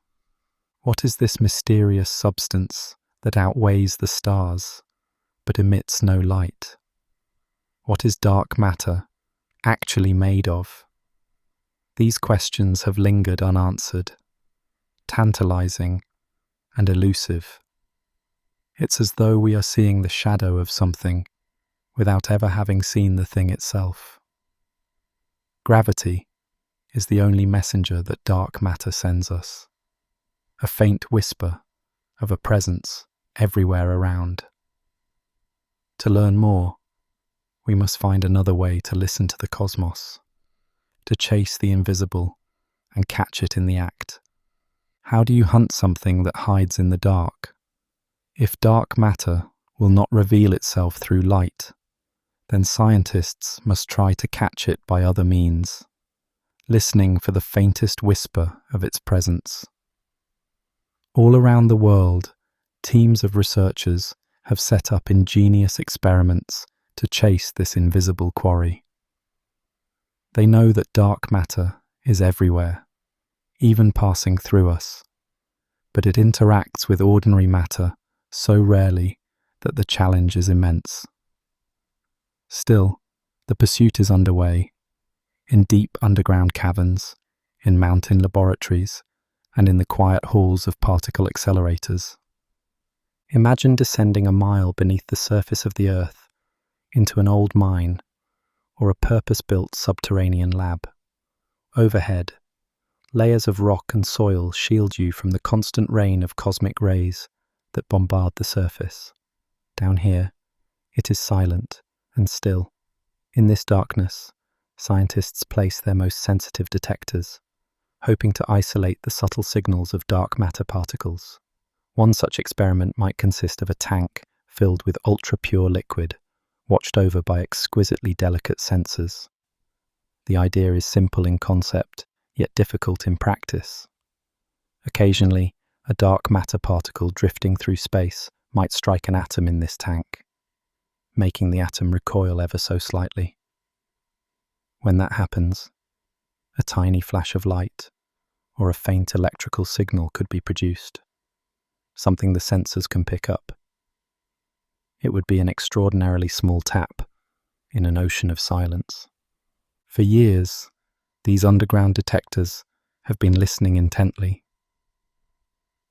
What is this mysterious substance that outweighs the stars, but emits no light? What is dark matter actually made of? These questions have lingered unanswered, tantalizing and elusive. It's as though we are seeing the shadow of something without ever having seen the thing itself. Gravity is the only messenger that dark matter sends us, a faint whisper of a presence everywhere around. To learn more, we must find another way to listen to the cosmos, to chase the invisible and catch it in the act. How do you hunt something that hides in the dark? If dark matter will not reveal itself through light, then scientists must try to catch it by other means, listening for the faintest whisper of its presence. All around the world, teams of researchers have set up ingenious experiments to chase this invisible quarry. They know that dark matter is everywhere, even passing through us, but it interacts with ordinary matter so rarely that the challenge is immense. Still, the pursuit is underway, in deep underground caverns, in mountain laboratories, and in the quiet halls of particle accelerators. Imagine descending a mile beneath the surface of the Earth into an old mine or a purpose-built subterranean lab. Overhead, layers of rock and soil shield you from the constant rain of cosmic rays that bombard the surface. Down here, it is silent and still. In this darkness, scientists place their most sensitive detectors, hoping to isolate the subtle signals of dark matter particles. One such experiment might consist of a tank filled with ultra-pure liquid, watched over by exquisitely delicate sensors. The idea is simple in concept, yet difficult in practice. Occasionally, a dark matter particle drifting through space might strike an atom in this tank, making the atom recoil ever so slightly. When that happens, a tiny flash of light or a faint electrical signal could be produced, something the sensors can pick up. It would be an extraordinarily small tap in an ocean of silence. For years, these underground detectors have been listening intently.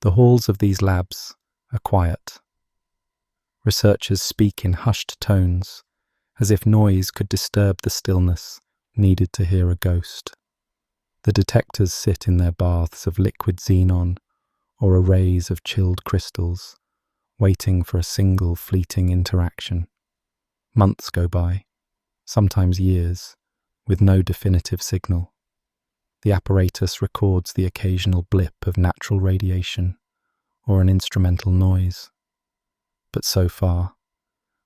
The halls of these labs are quiet. Researchers speak in hushed tones, as if noise could disturb the stillness needed to hear a ghost. The detectors sit in their baths of liquid xenon or arrays of chilled crystals, waiting for a single fleeting interaction. Months go by, sometimes years, with no definitive signal. The apparatus records the occasional blip of natural radiation or an instrumental noise. But so far,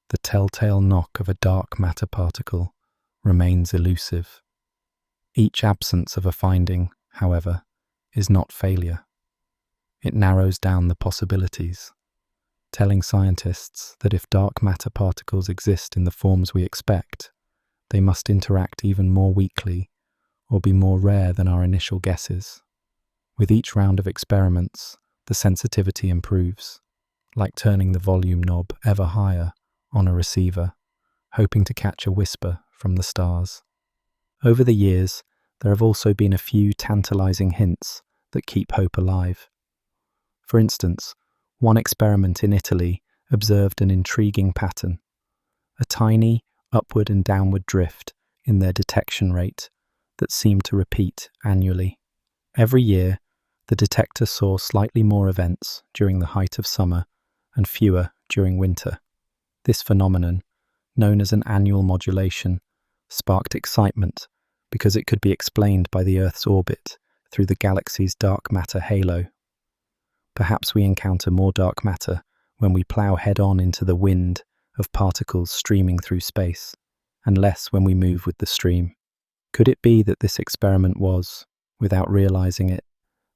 the telltale knock of a dark matter particle remains elusive. Each absence of a finding, however, is not failure. It narrows down the possibilities, telling scientists that if dark matter particles exist in the forms we expect, they must interact even more weakly or be more rare than our initial guesses. With each round of experiments, the sensitivity improves, like turning the volume knob ever higher on a receiver, hoping to catch a whisper from the stars. Over the years, there have also been a few tantalizing hints that keep hope alive. For instance, one experiment in Italy observed an intriguing pattern, a tiny upward and downward drift in their detection rate that seemed to repeat annually. Every year, the detector saw slightly more events during the height of summer and fewer during winter. This phenomenon, known as an annual modulation, sparked excitement because it could be explained by the Earth's orbit through the galaxy's dark matter halo. Perhaps we encounter more dark matter when we plow head-on into the wind of particles streaming through space, and less when we move with the stream. Could it be that this experiment was, without realizing it,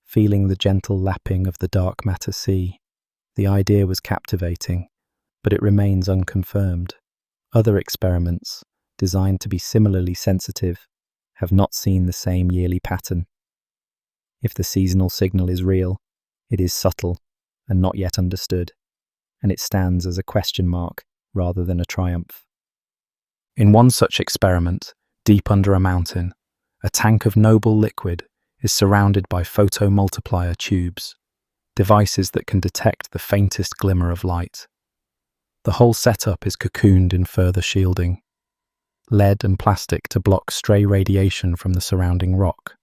feeling the gentle lapping of the dark matter sea? The idea was captivating, but it remains unconfirmed. Other experiments, designed to be similarly sensitive, have not seen the same yearly pattern. If the seasonal signal is real, it is subtle and not yet understood, and it stands as a question mark rather than a triumph. In one such experiment, deep under a mountain, a tank of noble liquid is surrounded by photomultiplier tubes, devices that can detect the faintest glimmer of light. The whole setup is cocooned in further shielding, lead and plastic to block stray radiation from the surrounding rock,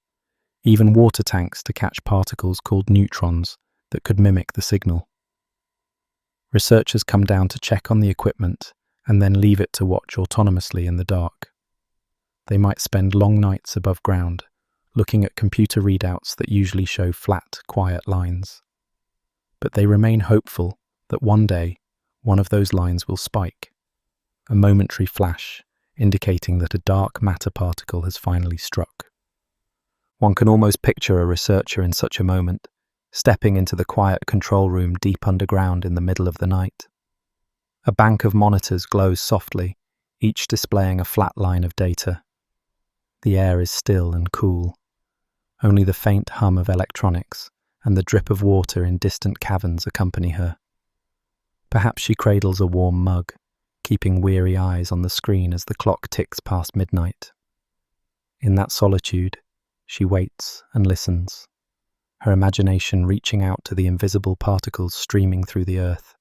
even water tanks to catch particles called neutrons that could mimic the signal. Researchers come down to check on the equipment and then leave it to watch autonomously in the dark. They might spend long nights above ground, looking at computer readouts that usually show flat, quiet lines. But they remain hopeful that one day, one of those lines will spike, a momentary flash indicating that a dark matter particle has finally struck. One can almost picture a researcher in such a moment, stepping into the quiet control room deep underground in the middle of the night. A bank of monitors glows softly, each displaying a flat line of data. The air is still and cool. Only the faint hum of electronics and the drip of water in distant caverns accompany her. Perhaps she cradles a warm mug, keeping weary eyes on the screen as the clock ticks past midnight. In that solitude, she waits and listens, her imagination reaching out to the invisible particles streaming through the earth.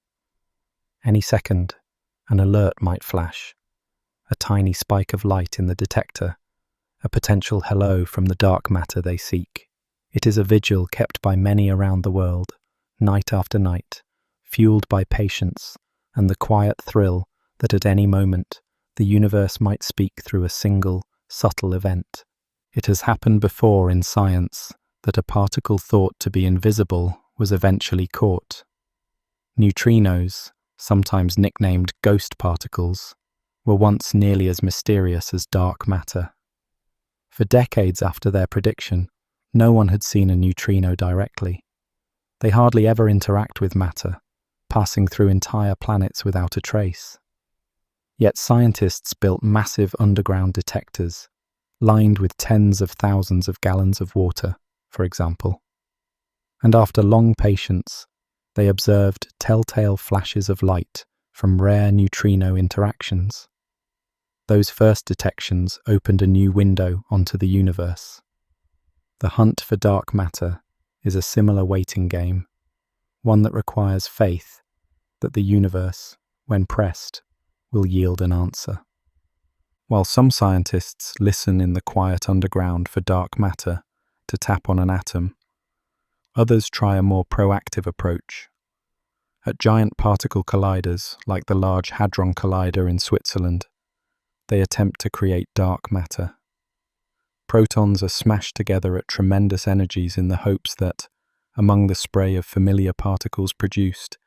Any second, an alert might flash, a tiny spike of light in the detector, a potential hello from the dark matter they seek. It is a vigil kept by many around the world, night after night, fueled by patience and the quiet thrill that at any moment the universe might speak through a single, subtle event. It has happened before in science that a particle thought to be invisible was eventually caught. Neutrinos, sometimes nicknamed ghost particles, were once nearly as mysterious as dark matter. For decades after their prediction, no one had seen a neutrino directly. They hardly ever interact with matter, passing through entire planets without a trace. Yet scientists built massive underground detectors, lined with tens of thousands of gallons of water, for example. And after long patience, they observed telltale flashes of light from rare neutrino interactions. Those first detections opened a new window onto the universe. The hunt for dark matter is a similar waiting game, one that requires faith that the universe, when pressed, will yield an answer. While some scientists listen in the quiet underground for dark matter to tap on an atom, others try a more proactive approach. At giant particle colliders like the Large Hadron Collider in Switzerland, they attempt to create dark matter. Protons are smashed together at tremendous energies in the hopes that, among the spray of familiar particles produced,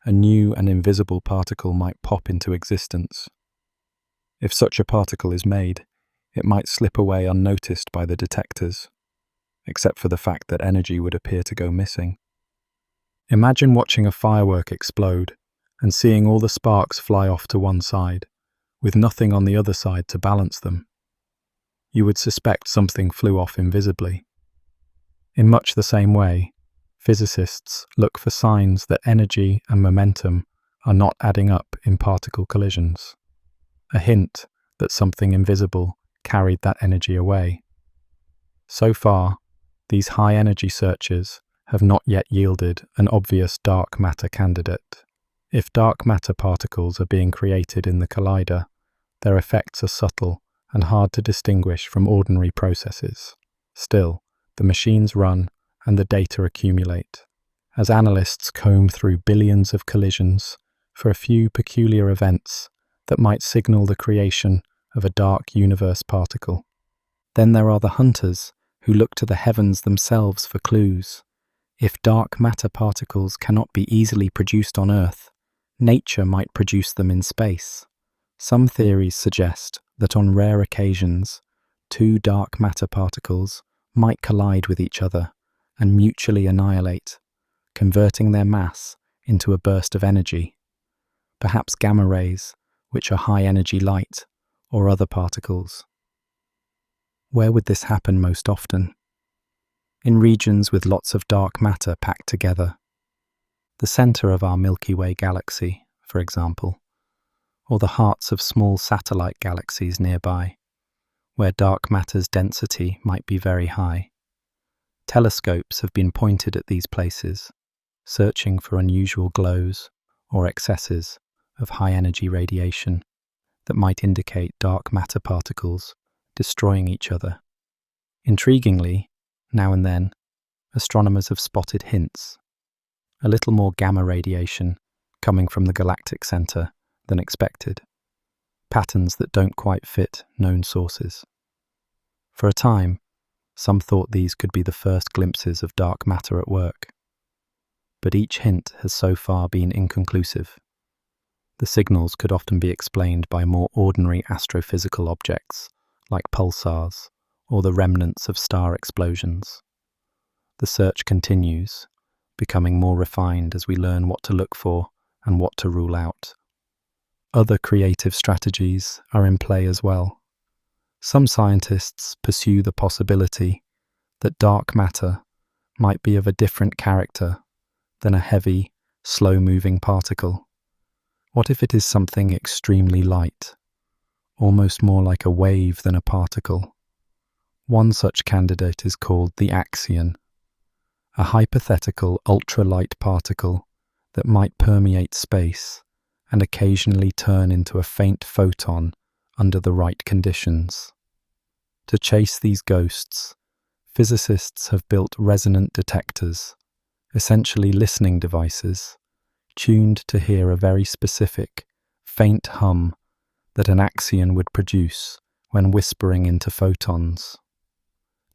a new and invisible particle might pop into existence. If such a particle is made, it might slip away unnoticed by the detectors, except for the fact that energy would appear to go missing. Imagine watching a firework explode and seeing all the sparks fly off to one side, with nothing on the other side to balance them. You would suspect something flew off invisibly. In much the same way, physicists look for signs that energy and momentum are not adding up in particle collisions, a hint that something invisible carried that energy away. So far, these high-energy searches have not yet yielded an obvious dark matter candidate. If dark matter particles are being created in the collider, their effects are subtle and hard to distinguish from ordinary processes. Still, the machines run and the data accumulate, as analysts comb through billions of collisions for a few peculiar events that might signal the creation of a dark universe particle. Then there are the hunters who look to the heavens themselves for clues. If dark matter particles cannot be easily produced on Earth, nature might produce them in space. Some theories suggest that on rare occasions, two dark matter particles might collide with each other and mutually annihilate, converting their mass into a burst of energy, perhaps gamma rays, which are high-energy light, or other particles. Where would this happen most often? In regions with lots of dark matter packed together. The center of our Milky Way galaxy, for example, or the hearts of small satellite galaxies nearby, where dark matter's density might be very high. Telescopes have been pointed at these places, searching for unusual glows or excesses of high-energy radiation that might indicate dark matter particles destroying each other. Intriguingly, now and then, astronomers have spotted hints, a little more gamma radiation coming from the galactic center than expected, patterns that don't quite fit known sources. For a time, some thought these could be the first glimpses of dark matter at work, but each hint has so far been inconclusive. The signals could often be explained by more ordinary astrophysical objects, like pulsars or the remnants of star explosions. The search continues, becoming more refined as we learn what to look for and what to rule out. Other creative strategies are in play as well. Some scientists pursue the possibility that dark matter might be of a different character than a heavy, slow-moving particle. What if it is something extremely light, almost more like a wave than a particle? One such candidate is called the axion, a hypothetical ultralight particle that might permeate space and occasionally turn into a faint photon under the right conditions. To chase these ghosts, physicists have built resonant detectors, essentially listening devices, tuned to hear a very specific, faint hum that an axion would produce when whispering into photons.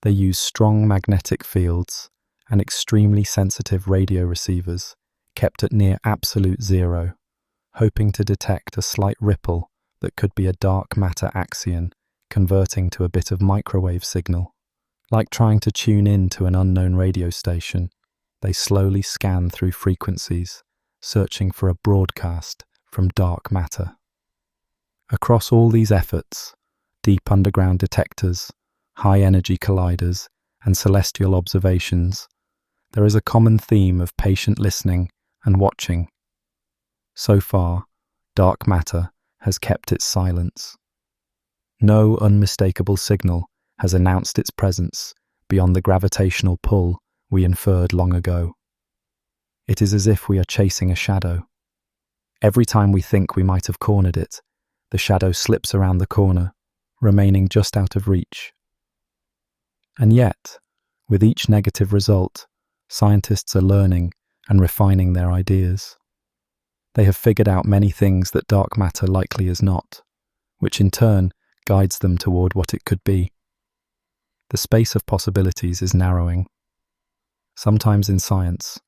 They use strong magnetic fields and extremely sensitive radio receivers kept at near absolute zero, hoping to detect a slight ripple that could be a dark matter axion converting to a bit of microwave signal. Like trying to tune in to an unknown radio station, they slowly scan through frequencies, searching for a broadcast from dark matter. Across all these efforts, deep underground detectors, high-energy colliders, and celestial observations, there is a common theme of patient listening and watching. So far, dark matter has kept its silence. No unmistakable signal has announced its presence beyond the gravitational pull we inferred long ago. It is as if we are chasing a shadow. Every time we think we might have cornered it, the shadow slips around the corner, remaining just out of reach. And yet, with each negative result, scientists are learning and refining their ideas. They have figured out many things that dark matter likely is not, which in turn guides them toward what it could be. The space of possibilities is narrowing. Sometimes in science,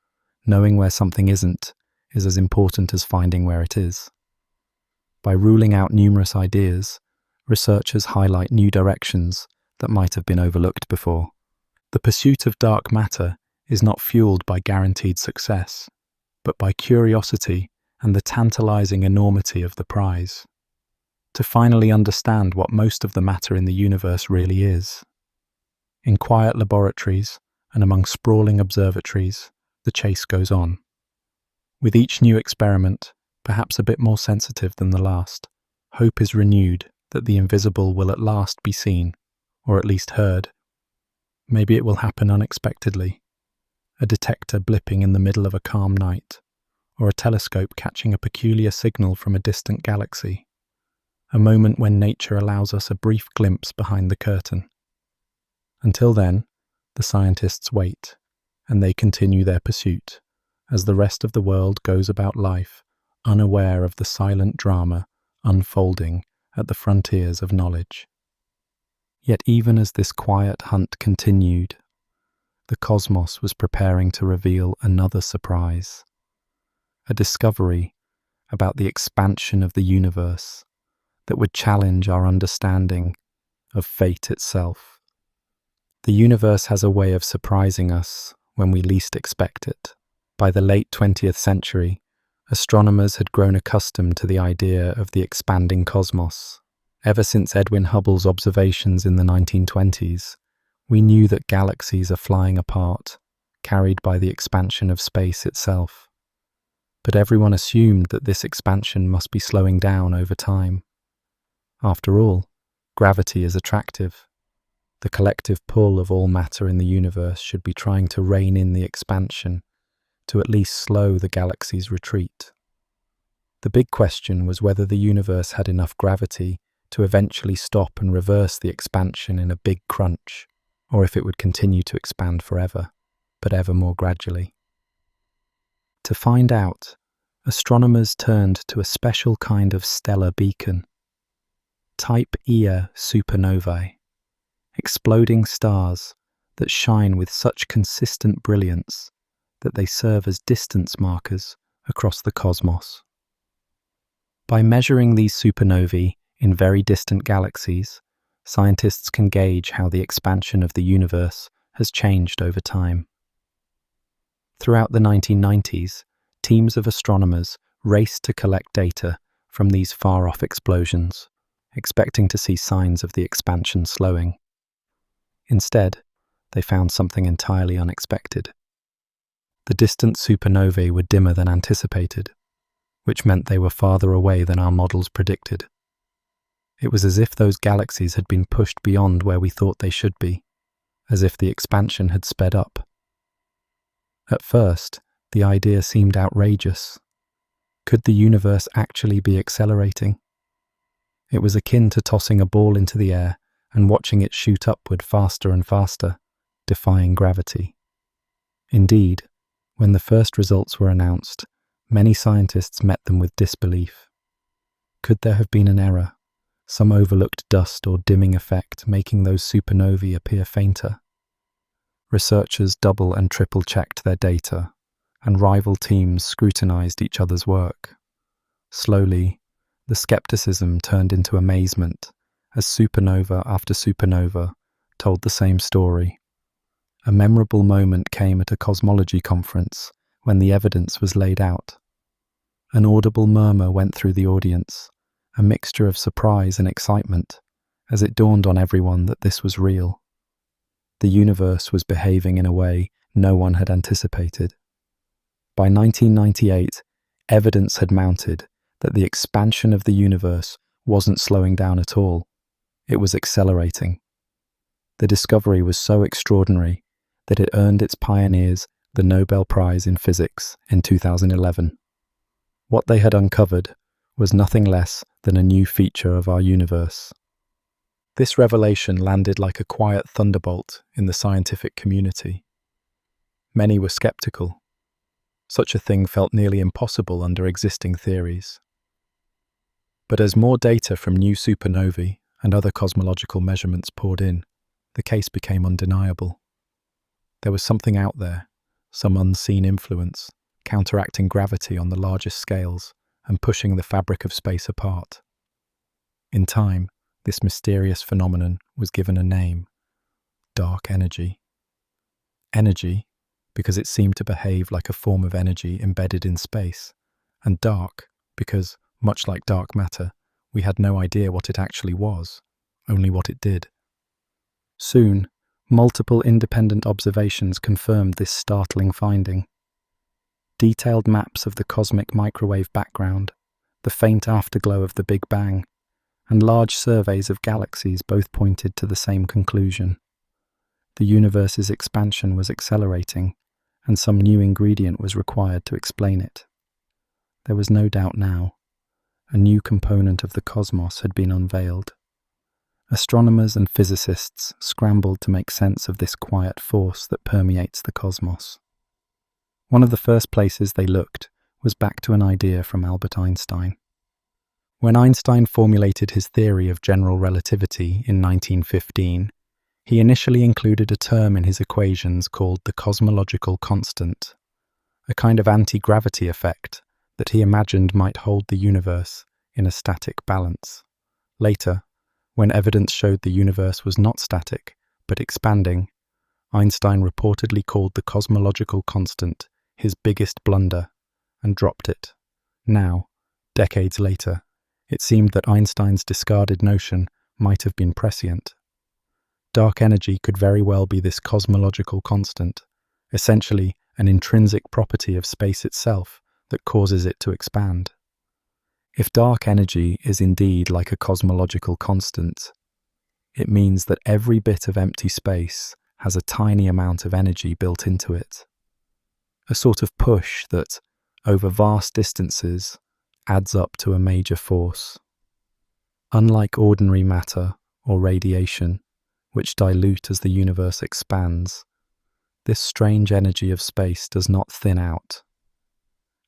knowing where something isn't is as important as finding where it is. By ruling out numerous ideas, researchers highlight new directions that might have been overlooked before. The pursuit of dark matter is not fueled by guaranteed success, but by curiosity and the tantalizing enormity of the prize. To finally understand what most of the matter in the universe really is. In quiet laboratories and among sprawling observatories, the chase goes on. With each new experiment, perhaps a bit more sensitive than the last, hope is renewed that the invisible will at last be seen, or at least heard. Maybe it will happen unexpectedly, a detector blipping in the middle of a calm night, or a telescope catching a peculiar signal from a distant galaxy, a moment when nature allows us a brief glimpse behind the curtain. Until then, the scientists wait, and they continue their pursuit, as the rest of the world goes about life, unaware of the silent drama unfolding at the frontiers of knowledge. Yet even as this quiet hunt continued, the cosmos was preparing to reveal another surprise, a discovery about the expansion of the universe that would challenge our understanding of fate itself. The universe has a way of surprising us when we least expect it. By the late 20th century, astronomers had grown accustomed to the idea of the expanding cosmos. Ever since Edwin Hubble's observations in the 1920s, we knew that galaxies are flying apart, carried by the expansion of space itself. But everyone assumed that this expansion must be slowing down over time. After all, gravity is attractive. The collective pull of all matter in the universe should be trying to rein in the expansion, to at least slow the galaxy's retreat. The big question was whether the universe had enough gravity to eventually stop and reverse the expansion in a big crunch, or if it would continue to expand forever, but ever more gradually. To find out, astronomers turned to a special kind of stellar beacon, Type Ia supernovae, exploding stars that shine with such consistent brilliance that they serve as distance markers across the cosmos. By measuring these supernovae in very distant galaxies, scientists can gauge how the expansion of the universe has changed over time. Throughout the 1990s, teams of astronomers raced to collect data from these far-off explosions, expecting to see signs of the expansion slowing. Instead, they found something entirely unexpected. The distant supernovae were dimmer than anticipated, which meant they were farther away than our models predicted. It was as if those galaxies had been pushed beyond where we thought they should be, as if the expansion had sped up. At first, the idea seemed outrageous. Could the universe actually be accelerating? It was akin to tossing a ball into the air and watching it shoot upward faster and faster, defying gravity. Indeed, when the first results were announced, many scientists met them with disbelief. Could there have been an error, some overlooked dust or dimming effect making those supernovae appear fainter? Researchers double and triple checked their data, and rival teams scrutinized each other's work. Slowly, the skepticism turned into amazement as supernova after supernova told the same story. A memorable moment came at a cosmology conference when the evidence was laid out. An audible murmur went through the audience, a mixture of surprise and excitement, as it dawned on everyone that this was real. The universe was behaving in a way no one had anticipated. By 1998, evidence had mounted that the expansion of the universe wasn't slowing down at all. It was accelerating. The discovery was so extraordinary that it earned its pioneers the Nobel Prize in Physics in 2011. What they had uncovered was nothing less than a new feature of our universe. This revelation landed like a quiet thunderbolt in the scientific community. Many were skeptical. Such a thing felt nearly impossible under existing theories. But as more data from new supernovae and other cosmological measurements poured in, the case became undeniable. There was something out there, some unseen influence, counteracting gravity on the largest scales and pushing the fabric of space apart. In time, this mysterious phenomenon was given a name: dark energy. Energy, because it seemed to behave like a form of energy embedded in space, and dark, because, much like dark matter, we had no idea what it actually was, only what it did. Soon, multiple independent observations confirmed this startling finding. Detailed maps of the cosmic microwave background, the faint afterglow of the Big Bang, and large surveys of galaxies both pointed to the same conclusion. The universe's expansion was accelerating, and some new ingredient was required to explain it. There was no doubt now. A new component of the cosmos had been unveiled. Astronomers and physicists scrambled to make sense of this quiet force that permeates the cosmos. One of the first places they looked was back to an idea from Albert Einstein. When Einstein formulated his theory of general relativity in 1915, he initially included a term in his equations called the cosmological constant, a kind of anti-gravity effect that he imagined might hold the universe in a static balance. Later, when evidence showed the universe was not static, but expanding, Einstein reportedly called the cosmological constant his biggest blunder and dropped it. Now, decades later, it seemed that Einstein's discarded notion might have been prescient. Dark energy could very well be this cosmological constant, essentially an intrinsic property of space itself that causes it to expand. If dark energy is indeed like a cosmological constant, it means that every bit of empty space has a tiny amount of energy built into it. A sort of push that, over vast distances, adds up to a major force. Unlike ordinary matter or radiation, which dilute as the universe expands, this strange energy of space does not thin out.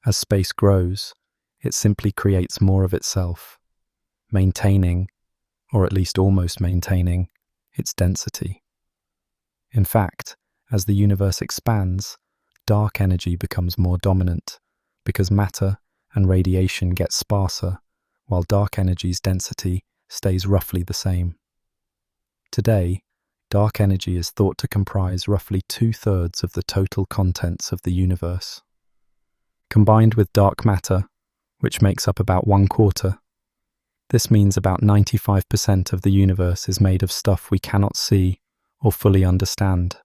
As space grows, it simply creates more of itself, maintaining, or at least almost maintaining, its density. In fact, as the universe expands, dark energy becomes more dominant because matter and radiation get sparser, while dark energy's density stays roughly the same. Today, dark energy is thought to comprise roughly 2/3 of the total contents of the universe. Combined with dark matter, which makes up about 1/4, this means about 95% of the universe is made of stuff we cannot see or fully understand.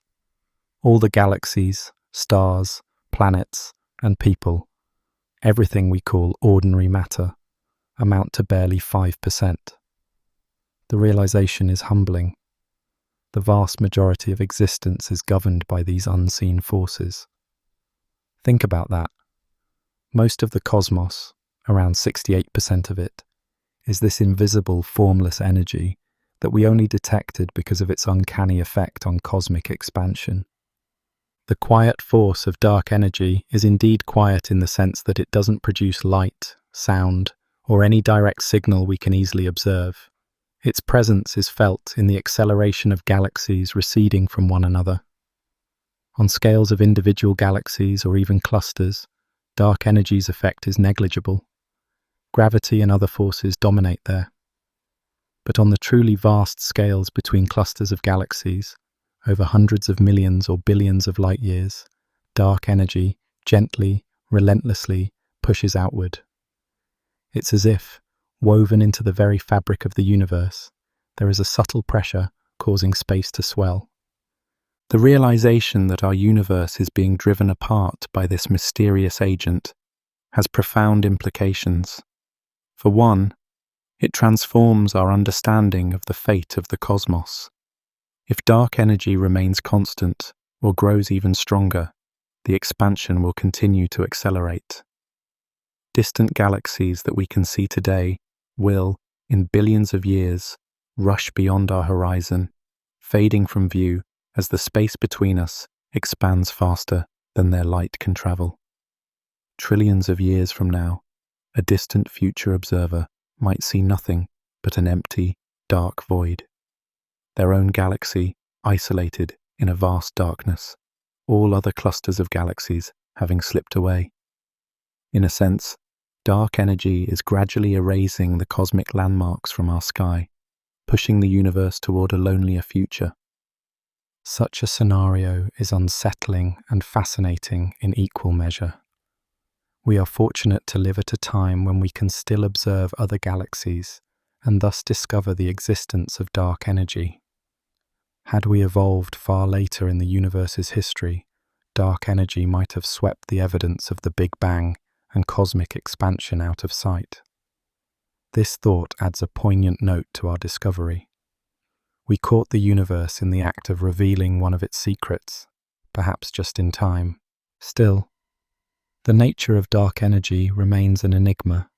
All the galaxies, stars, planets, and people, everything we call ordinary matter, amount to barely 5%. The realization is humbling. The vast majority of existence is governed by these unseen forces. Think about that. Most of the cosmos, around 68% of it, is this invisible, formless energy that we only detected because of its uncanny effect on cosmic expansion. The quiet force of dark energy is indeed quiet in the sense that it doesn't produce light, sound, or any direct signal we can easily observe. Its presence is felt in the acceleration of galaxies receding from one another. On scales of individual galaxies or even clusters, dark energy's effect is negligible. Gravity and other forces dominate there. But on the truly vast scales between clusters of galaxies, over hundreds of millions or billions of light years, dark energy gently, relentlessly pushes outward. It's as if, woven into the very fabric of the universe, there is a subtle pressure causing space to swell. The realization that our universe is being driven apart by this mysterious agent has profound implications. For one, it transforms our understanding of the fate of the cosmos. If dark energy remains constant or grows even stronger, the expansion will continue to accelerate. Distant galaxies that we can see today will, in billions of years, rush beyond our horizon, fading from view as the space between us expands faster than their light can travel. Trillions of years from now, a distant future observer might see nothing but an empty, dark void. Their own galaxy isolated in a vast darkness, all other clusters of galaxies having slipped away. In a sense, dark energy is gradually erasing the cosmic landmarks from our sky, pushing the universe toward a lonelier future. Such a scenario is unsettling and fascinating in equal measure. We are fortunate to live at a time when we can still observe other galaxies and thus discover the existence of dark energy. Had we evolved far later in the universe's history, dark energy might have swept the evidence of the Big Bang and cosmic expansion out of sight. This thought adds a poignant note to our discovery. We caught the universe in the act of revealing one of its secrets, perhaps just in time. Still, the nature of dark energy remains an enigma.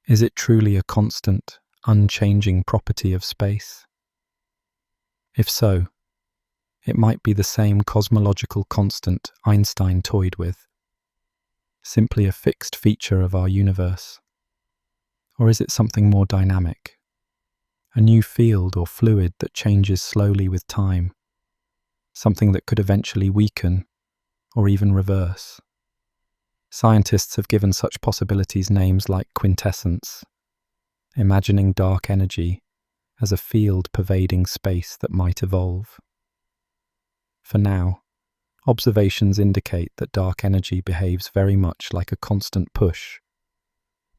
Is it truly a constant, unchanging property of space? If so, it might be the same cosmological constant Einstein toyed with, simply a fixed feature of our universe. Or is it something more dynamic, a new field or fluid that changes slowly with time, something that could eventually weaken or even reverse? Scientists have given such possibilities names like quintessence, imagining dark energy as a field pervading space that might evolve. For now, observations indicate that dark energy behaves very much like a constant push,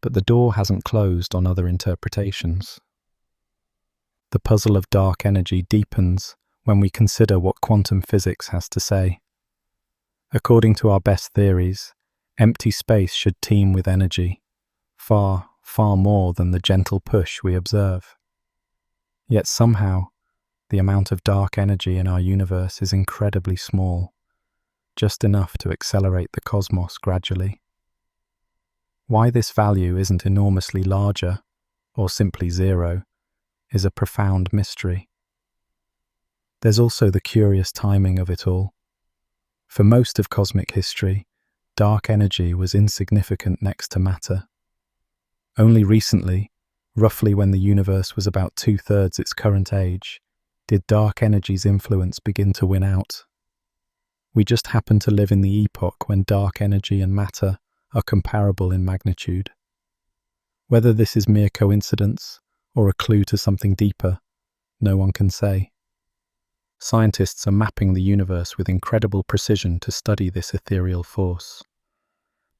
but the door hasn't closed on other interpretations. The puzzle of dark energy deepens when we consider what quantum physics has to say. According to our best theories, empty space should teem with energy, far, far more than the gentle push we observe. Yet somehow, the amount of dark energy in our universe is incredibly small, just enough to accelerate the cosmos gradually. Why this value isn't enormously larger, or simply zero, is a profound mystery. There's also the curious timing of it all. For most of cosmic history, dark energy was insignificant next to matter. Only recently, roughly when the universe was about 2/3 its current age, did dark energy's influence begin to win out. We just happen to live in the epoch when dark energy and matter are comparable in magnitude. Whether this is mere coincidence or a clue to something deeper, no one can say. Scientists are mapping the universe with incredible precision to study this ethereal force.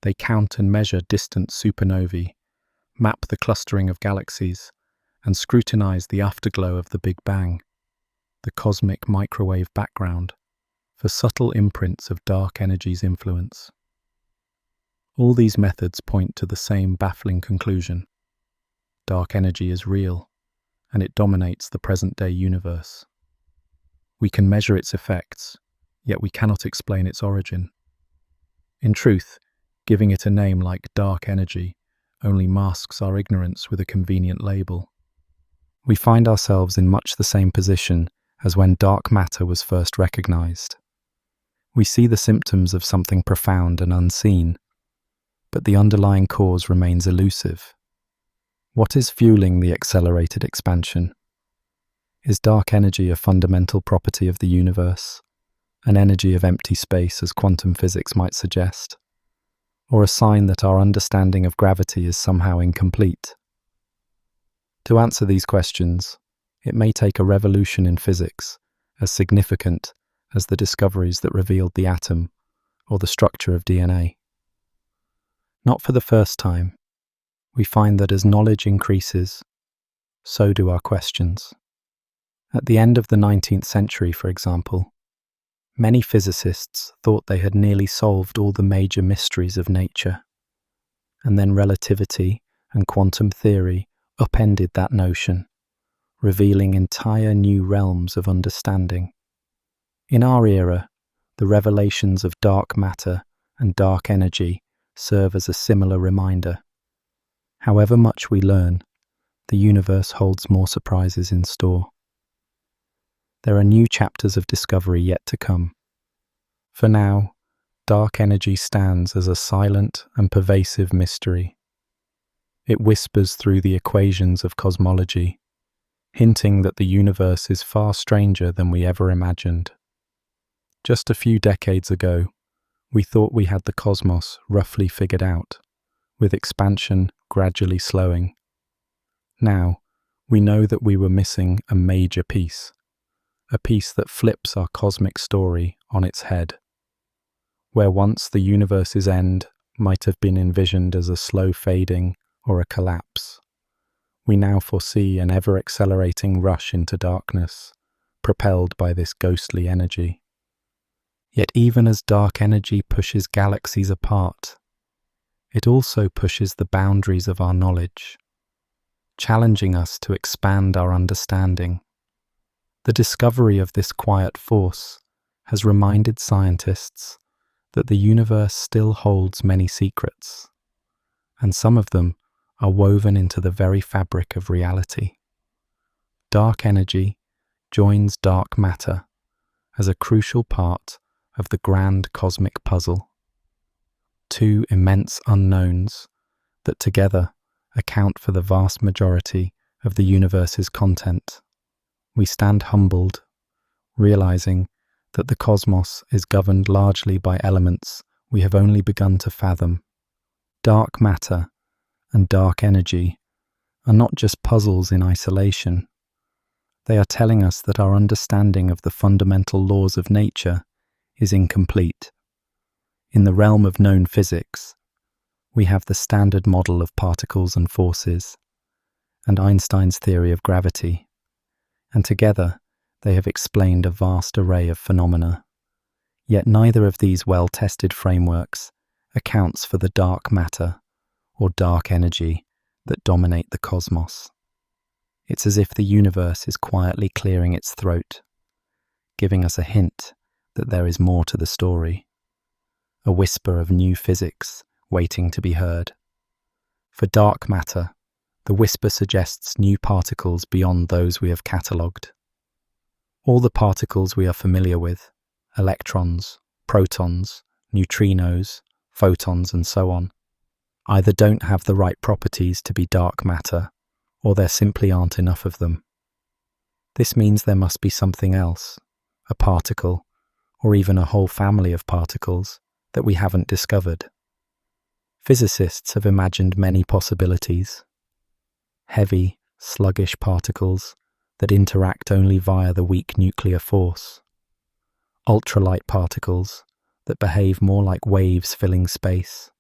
They count and measure distant supernovae, map the clustering of galaxies, and scrutinize the afterglow of the Big Bang, the cosmic microwave background, for subtle imprints of dark energy's influence. All these methods point to the same baffling conclusion. Dark energy is real, and it dominates the present-day universe. We can measure its effects, yet we cannot explain its origin. In truth, giving it a name like dark energy only masks our ignorance with a convenient label. We find ourselves in much the same position as when dark matter was first recognized. We see the symptoms of something profound and unseen, but the underlying cause remains elusive. What is fueling the accelerated expansion? Is dark energy a fundamental property of the universe, an energy of empty space as quantum physics might suggest, or a sign that our understanding of gravity is somehow incomplete? To answer these questions, it may take a revolution in physics as significant as the discoveries that revealed the atom or the structure of DNA. Not for the first time, we find that as knowledge increases, so do our questions. At the end of the 19th century, for example, many physicists thought they had nearly solved all the major mysteries of nature, and then relativity and quantum theory upended that notion, revealing entire new realms of understanding. In our era, the revelations of dark matter and dark energy serve as a similar reminder. However much we learn, the universe holds more surprises in store. There are new chapters of discovery yet to come. For now, dark energy stands as a silent and pervasive mystery. It whispers through the equations of cosmology, hinting that the universe is far stranger than we ever imagined. Just a few decades ago, we thought we had the cosmos roughly figured out, with expansion gradually slowing. Now, we know that we were missing a major piece, a piece that flips our cosmic story on its head. Where once the universe's end might have been envisioned as a slow fading or a collapse, we now foresee an ever-accelerating rush into darkness, propelled by this ghostly energy. Yet even as dark energy pushes galaxies apart, it also pushes the boundaries of our knowledge, challenging us to expand our understanding. The discovery of this quiet force has reminded scientists that the universe still holds many secrets, and some of them are woven into the very fabric of reality. Dark energy joins dark matter as a crucial part of the grand cosmic puzzle. Two immense unknowns that together account for the vast majority of the universe's content. We stand humbled, realizing that the cosmos is governed largely by elements we have only begun to fathom. Dark matter and dark energy are not just puzzles in isolation. They are telling us that our understanding of the fundamental laws of nature is incomplete. In the realm of known physics, we have the standard model of particles and forces, and Einstein's theory of gravity, and together they have explained a vast array of phenomena. Yet neither of these well-tested frameworks accounts for the dark matter or dark energy that dominate the cosmos. It's as if the universe is quietly clearing its throat, giving us a hint that there is more to the story, a whisper of new physics waiting to be heard. For dark matter, the whisper suggests new particles beyond those we have catalogued. All the particles we are familiar with, electrons, protons, neutrinos, photons, and so on, either don't have the right properties to be dark matter, or there simply aren't enough of them. This means there must be something else, a particle, or even a whole family of particles that we haven't discovered. Physicists have imagined many possibilities. Heavy, sluggish particles that interact only via the weak nuclear force. Ultralight particles that behave more like waves filling space.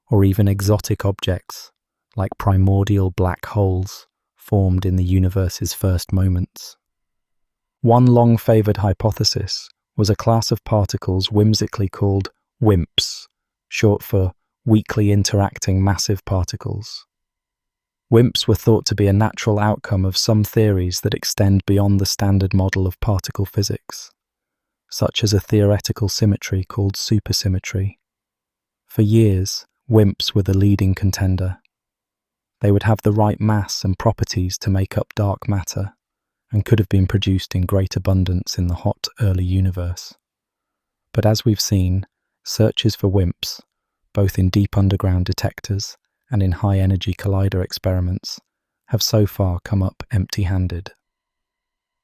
Or even exotic objects like primordial black holes formed in the universe's first moments. One long-favoured hypothesis was a class of particles whimsically called WIMPs, short for weakly interacting massive particles. WIMPs were thought to be a natural outcome of some theories that extend beyond the standard model of particle physics, such as a theoretical symmetry called supersymmetry. For years, WIMPs were the leading contender. They would have the right mass and properties to make up dark matter, and could have been produced in great abundance in the hot early universe. But as we've seen, searches for WIMPs, both in deep underground detectors and in high-energy collider experiments, have so far come up empty-handed.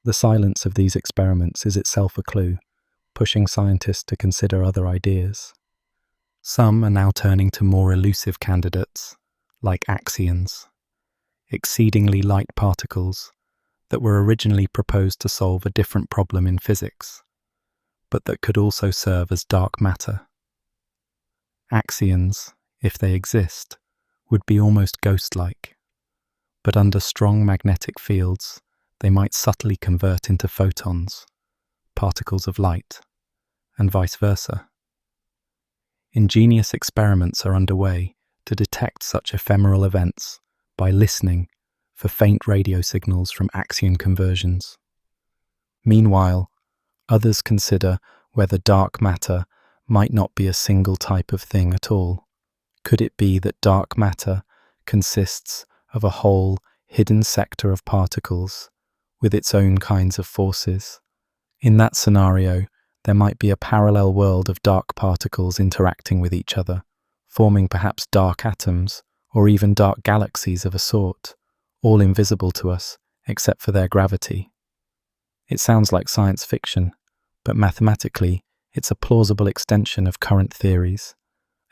The silence of these experiments is itself a clue, pushing scientists to consider other ideas. Some are now turning to more elusive candidates, like axions, exceedingly light particles that were originally proposed to solve a different problem in physics, but that could also serve as dark matter. Axions, if they exist, would be almost ghost-like, but under strong magnetic fields, they might subtly convert into photons, particles of light, and vice versa. Ingenious experiments are underway to detect such ephemeral events by listening for faint radio signals from axion conversions. Meanwhile, others consider whether dark matter might not be a single type of thing at all. Could it be that dark matter consists of a whole hidden sector of particles with its own kinds of forces? In that scenario, there might be a parallel world of dark particles interacting with each other, forming perhaps dark atoms or even dark galaxies of a sort, all invisible to us except for their gravity. It sounds like science fiction, but mathematically, it's a plausible extension of current theories,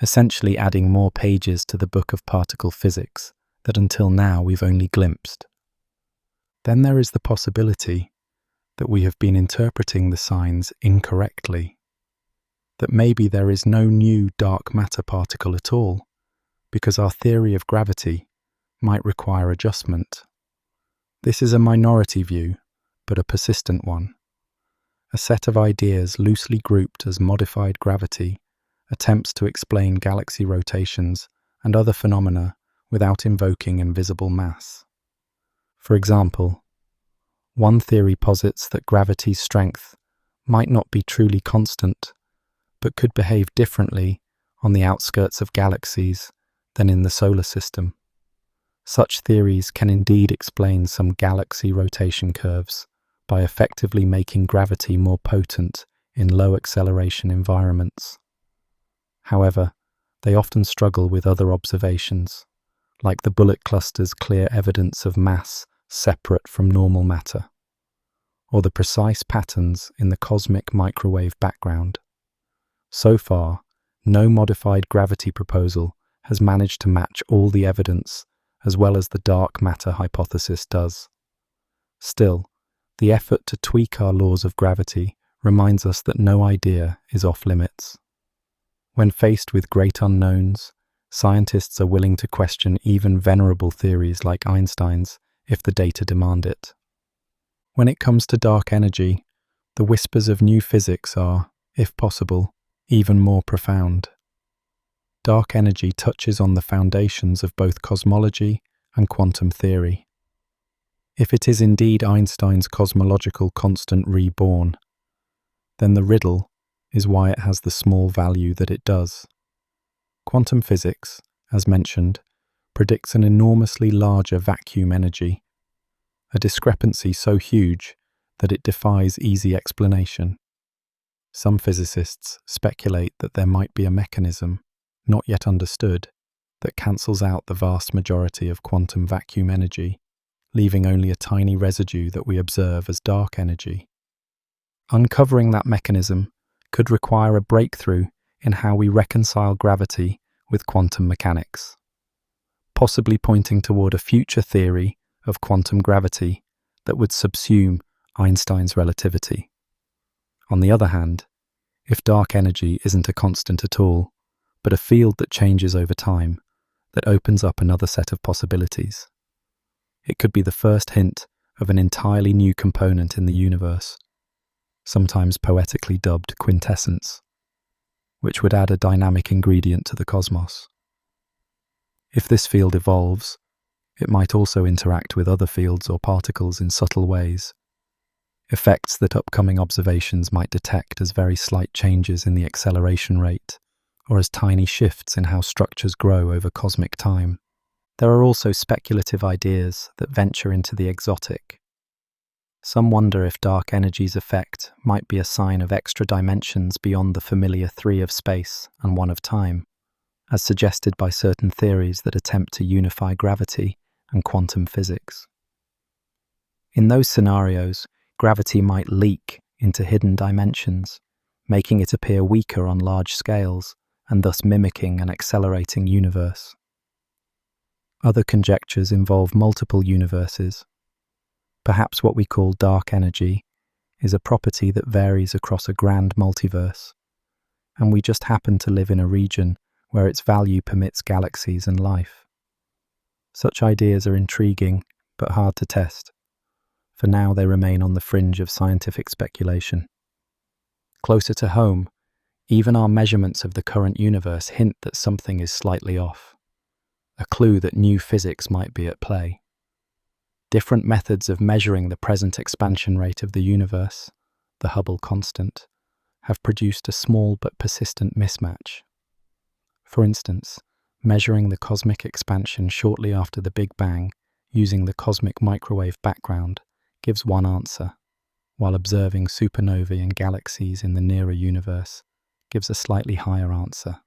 essentially adding more pages to the book of particle physics that until now we've only glimpsed. Then there is the possibility that we have been interpreting the signs incorrectly, that maybe there is no new dark matter particle at all, because our theory of gravity might require adjustment. This is a minority view, but a persistent one. A set of ideas loosely grouped as modified gravity attempts to explain galaxy rotations and other phenomena without invoking invisible mass. For example, one theory posits that gravity's strength might not be truly constant, but could behave differently on the outskirts of galaxies than in the solar system. Such theories can indeed explain some galaxy rotation curves by effectively making gravity more potent in low acceleration environments. However, they often struggle with other observations, like the bullet cluster's clear evidence of mass separate from normal matter, or the precise patterns in the cosmic microwave background. So far, no modified gravity proposal has managed to match all the evidence as well as the dark matter hypothesis does. Still, the effort to tweak our laws of gravity reminds us that no idea is off limits. When faced with great unknowns, scientists are willing to question even venerable theories like Einstein's if the data demand it. When it comes to dark energy, the whispers of new physics are, if possible, even more profound. Dark energy touches on the foundations of both cosmology and quantum theory. If it is indeed Einstein's cosmological constant reborn, then the riddle is why it has the small value that it does. Quantum physics, as mentioned, predicts an enormously larger vacuum energy, a discrepancy so huge that it defies easy explanation. Some physicists speculate that there might be a mechanism, not yet understood, that cancels out the vast majority of quantum vacuum energy, leaving only a tiny residue that we observe as dark energy. Uncovering that mechanism could require a breakthrough in how we reconcile gravity with quantum mechanics, possibly pointing toward a future theory of quantum gravity that would subsume Einstein's relativity. On the other hand, if dark energy isn't a constant at all, but a field that changes over time, that opens up another set of possibilities. It could be the first hint of an entirely new component in the universe, sometimes poetically dubbed quintessence, which would add a dynamic ingredient to the cosmos. If this field evolves, it might also interact with other fields or particles in subtle ways, effects that upcoming observations might detect as very slight changes in the acceleration rate, or as tiny shifts in how structures grow over cosmic time. There are also speculative ideas that venture into the exotic. Some wonder if dark energy's effect might be a sign of extra dimensions beyond the familiar three of space and one of time, as suggested by certain theories that attempt to unify gravity and quantum physics. In those scenarios, gravity might leak into hidden dimensions, making it appear weaker on large scales and thus mimicking an accelerating universe. Other conjectures involve multiple universes. Perhaps what we call dark energy is a property that varies across a grand multiverse, and we just happen to live in a region where its value permits galaxies and life. Such ideas are intriguing, but hard to test. For now, they remain on the fringe of scientific speculation. Closer to home, even our measurements of the current universe hint that something is slightly off, a clue that new physics might be at play. Different methods of measuring the present expansion rate of the universe, the Hubble constant, have produced a small but persistent mismatch. For instance, measuring the cosmic expansion shortly after the Big Bang using the cosmic microwave background gives one answer, while observing supernovae and galaxies in the nearer universe gives a slightly higher answer.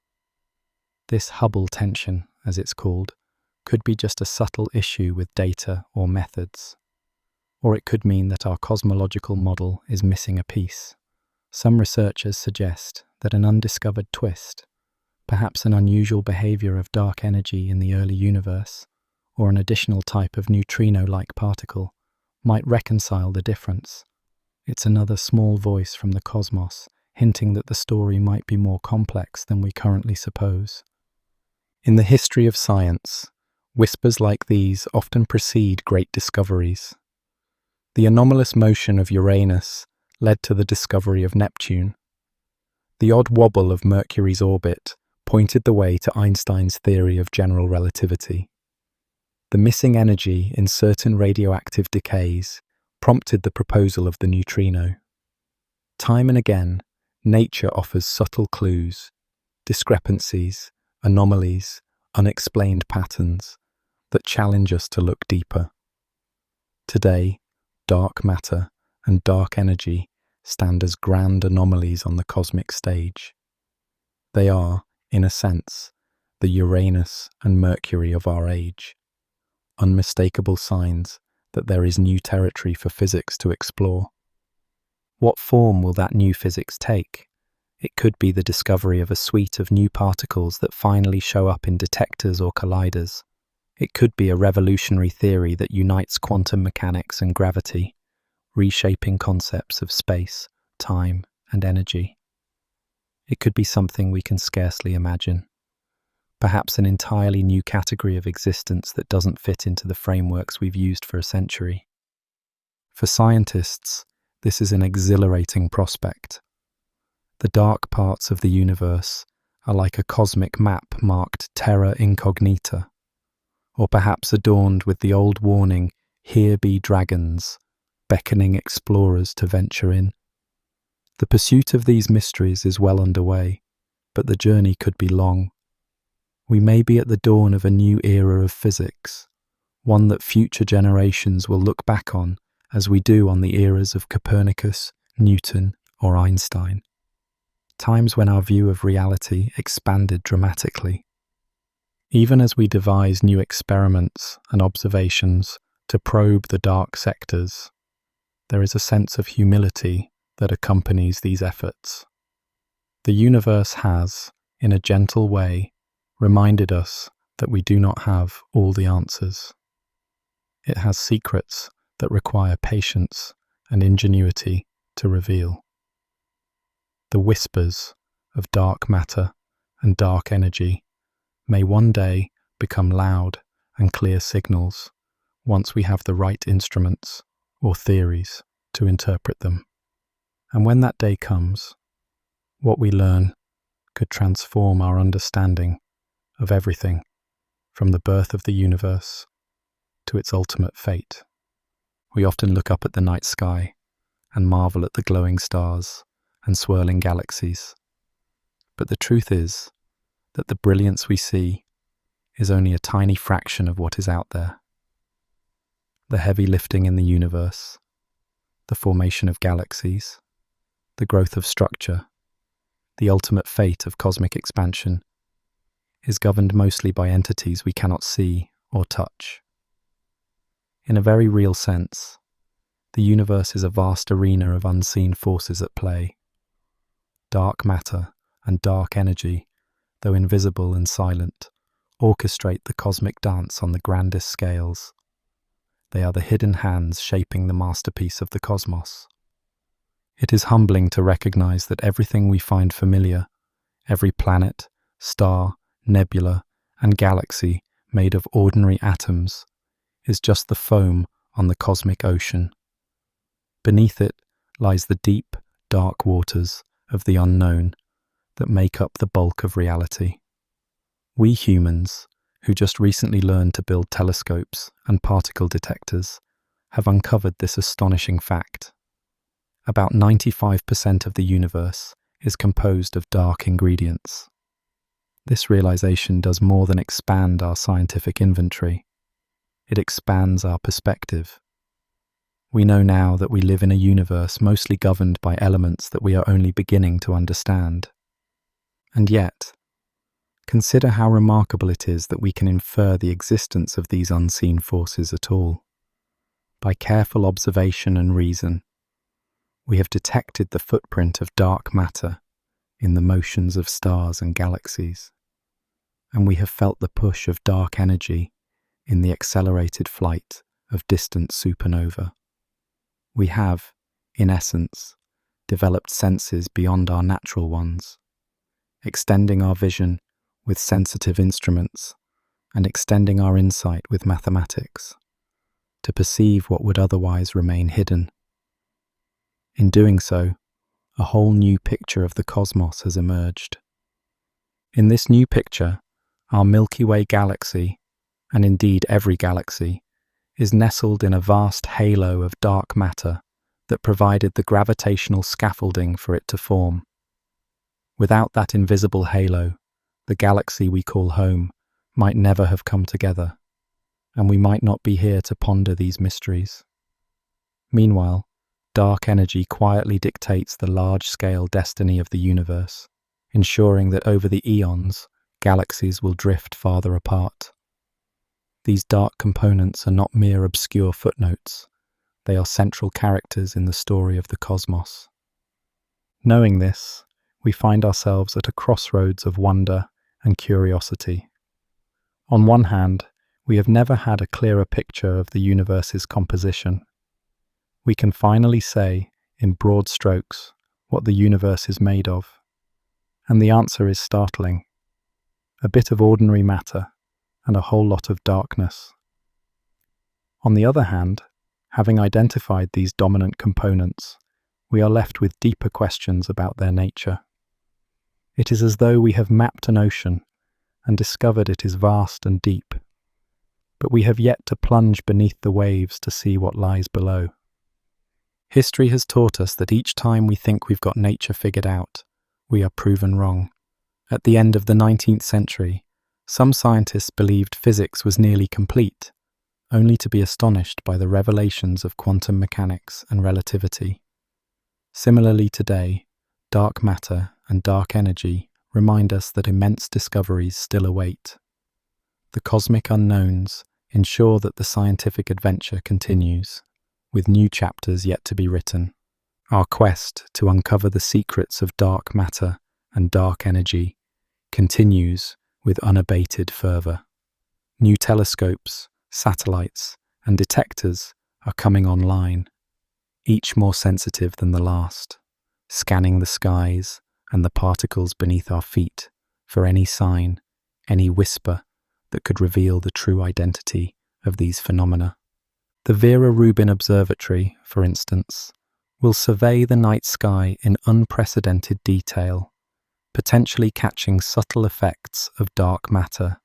This Hubble tension, as it's called, could be just a subtle issue with data or methods. Or it could mean that our cosmological model is missing a piece. Some researchers suggest that an undiscovered twist, perhaps an unusual behavior of dark energy in the early universe, or an additional type of neutrino-like particle, might reconcile the difference. It's another small voice from the cosmos, hinting that the story might be more complex than we currently suppose. In the history of science, whispers like these often precede great discoveries. The anomalous motion of Uranus led to the discovery of Neptune. The odd wobble of Mercury's orbit pointed the way to Einstein's theory of general relativity. The missing energy in certain radioactive decays prompted the proposal of the neutrino. Time and again, nature offers subtle clues, discrepancies, anomalies, unexplained patterns that challenge us to look deeper. Today, dark matter and dark energy stand as grand anomalies on the cosmic stage. They are, in a sense, the Uranus and Mercury of our age, unmistakable signs that there is new territory for physics to explore. What form will that new physics take? It could be the discovery of a suite of new particles that finally show up in detectors or colliders. It could be a revolutionary theory that unites quantum mechanics and gravity, reshaping concepts of space, time, and energy. It could be something we can scarcely imagine. Perhaps an entirely new category of existence that doesn't fit into the frameworks we've used for a century. For scientists, this is an exhilarating prospect. The dark parts of the universe are like a cosmic map marked terra incognita, or perhaps adorned with the old warning, "Here be dragons," beckoning explorers to venture in. The pursuit of these mysteries is well underway, but the journey could be long. We may be at the dawn of a new era of physics, one that future generations will look back on as we do on the eras of Copernicus, Newton, or Einstein. Times when our view of reality expanded dramatically. Even as we devise new experiments and observations to probe the dark sectors, there is a sense of humility that accompanies these efforts. The universe has, in a gentle way, reminded us that we do not have all the answers. It has secrets that require patience and ingenuity to reveal. The whispers of dark matter and dark energy may one day become loud and clear signals once we have the right instruments or theories to interpret them. And when that day comes, what we learn could transform our understanding of everything from the birth of the universe to its ultimate fate. We often look up at the night sky and marvel at the glowing stars and swirling galaxies. But the truth is that the brilliance we see is only a tiny fraction of what is out there. The heavy lifting in the universe, the formation of galaxies, the growth of structure, the ultimate fate of cosmic expansion, is governed mostly by entities we cannot see or touch. In a very real sense, the universe is a vast arena of unseen forces at play. Dark matter and dark energy, though invisible and silent, orchestrate the cosmic dance on the grandest scales. They are the hidden hands shaping the masterpiece of the cosmos. It is humbling to recognize that everything we find familiar, every planet, star, nebula, and galaxy made of ordinary atoms, is just the foam on the cosmic ocean. Beneath it lies the deep, dark waters of the unknown that make up the bulk of reality. We humans, who just recently learned to build telescopes and particle detectors, have uncovered this astonishing fact. About 95% of the universe is composed of dark ingredients. This realization does more than expand our scientific inventory. It expands our perspective. We know now that we live in a universe mostly governed by elements that we are only beginning to understand. And yet, consider how remarkable it is that we can infer the existence of these unseen forces at all. by careful observation and reason, we have detected the footprint of dark matter in the motions of stars and galaxies, and we have felt the push of dark energy in the accelerated flight of distant supernova. We have, in essence, developed senses beyond our natural ones, extending our vision with sensitive instruments and extending our insight with mathematics, to perceive what would otherwise remain hidden. In doing so, a whole new picture of the cosmos has emerged. In this new picture, our Milky Way galaxy, and indeed every galaxy, is nestled in a vast halo of dark matter that provided the gravitational scaffolding for it to form. Without that invisible halo, the galaxy we call home might never have come together, and we might not be here to ponder these mysteries. Meanwhile, dark energy quietly dictates the large-scale destiny of the universe, ensuring that over the eons, galaxies will drift farther apart. These dark components are not mere obscure footnotes. They are central characters in the story of the cosmos. Knowing this, we find ourselves at a crossroads of wonder and curiosity. On one hand, we have never had a clearer picture of the universe's composition. We can finally say, in broad strokes, what the universe is made of. And the answer is startling. A bit of ordinary matter and a whole lot of darkness. On the other hand, having identified these dominant components, we are left with deeper questions about their nature. It is as though we have mapped an ocean and discovered it is vast and deep, but we have yet to plunge beneath the waves to see what lies below. History has taught us that each time we think we've got nature figured out, we are proven wrong. At the end of the 19th century, some scientists believed physics was nearly complete, only to be astonished by the revelations of quantum mechanics and relativity. Similarly today, dark matter and dark energy remind us that immense discoveries still await. The cosmic unknowns ensure that the scientific adventure continues, with new chapters yet to be written. Our quest to uncover the secrets of dark matter and dark energy continues with unabated fervor. New telescopes, satellites, and detectors are coming online, each more sensitive than the last, scanning the skies and the particles beneath our feet for any sign, any whisper that could reveal the true identity of these phenomena. The Vera Rubin Observatory, for instance, will survey the night sky in unprecedented detail, potentially catching subtle effects of dark matter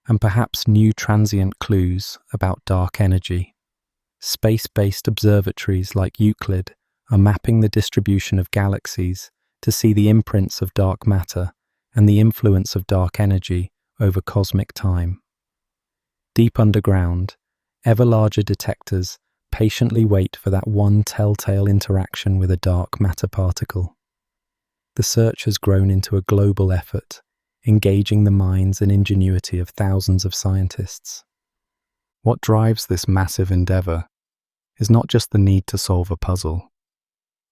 and perhaps new transient clues about dark energy. Space-based observatories like Euclid are mapping the distribution of galaxies to see the imprints of dark matter and the influence of dark energy over cosmic time. Deep underground, ever larger detectors patiently wait for that one telltale interaction with a dark matter particle. The search has grown into a global effort, engaging the minds and ingenuity of thousands of scientists. What drives this massive endeavor is not just the need to solve a puzzle,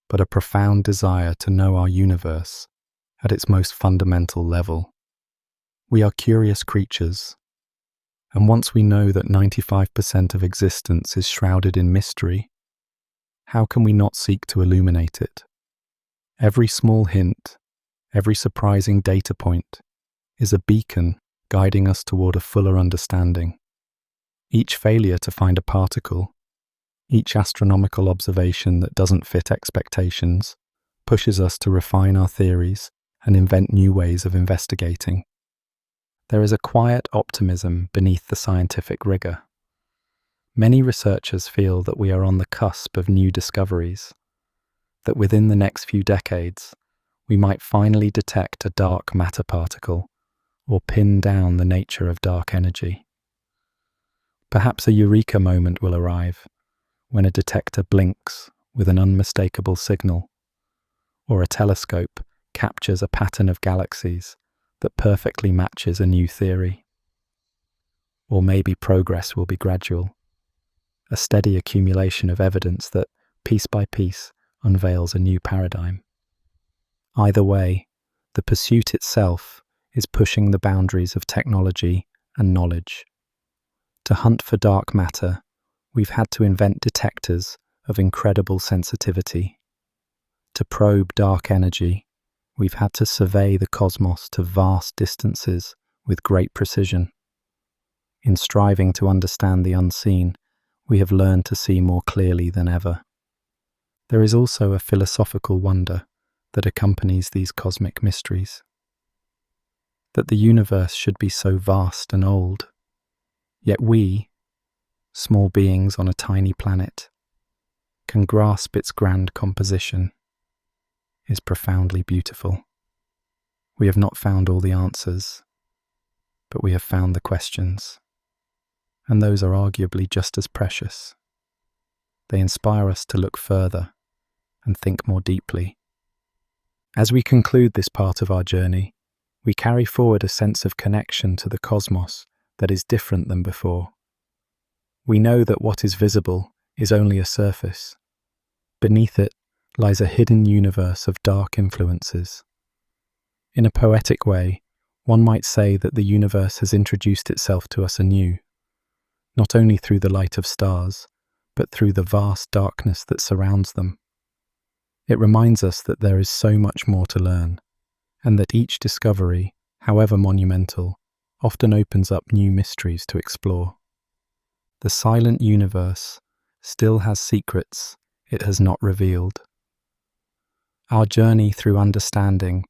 but a profound desire to know our universe at its most fundamental level. We are curious creatures, and once we know that 95% of existence is shrouded in mystery, how can we not seek to illuminate it? Every small hint, every surprising data point is a beacon guiding us toward a fuller understanding. Each failure to find a particle, each astronomical observation that doesn't fit expectations, pushes us to refine our theories and invent new ways of investigating. There is a quiet optimism beneath the scientific rigor. Many researchers feel that we are on the cusp of new discoveries, that within the next few decades, we might finally detect a dark matter particle or pin down the nature of dark energy. Perhaps a eureka moment will arrive when a detector blinks with an unmistakable signal, or a telescope captures a pattern of galaxies that perfectly matches a new theory. Or maybe progress will be gradual, a steady accumulation of evidence that, piece by piece, unveils a new paradigm. Either way, the pursuit itself is pushing the boundaries of technology and knowledge. To hunt for dark matter, we've had to invent detectors of incredible sensitivity. To probe dark energy, we've had to survey the cosmos to vast distances with great precision. In striving to understand the unseen, we have learned to see more clearly than ever. There is also a philosophical wonder that accompanies these cosmic mysteries. That the universe should be so vast and old, yet we, small beings on a tiny planet, can grasp its grand composition, is profoundly beautiful. We have not found all the answers, but we have found the questions, and those are arguably just as precious. They inspire us to look further and think more deeply. As we conclude this part of our journey, we carry forward a sense of connection to the cosmos that is different than before. We know that what is visible is only a surface. Beneath it lies a hidden universe of dark influences. In a poetic way, one might say that the universe has introduced itself to us anew, not only through the light of stars, but through the vast darkness that surrounds them. It reminds us that there is so much more to learn, and that each discovery, however monumental, often opens up new mysteries to explore. The silent universe still has secrets it has not revealed. Our journey through understanding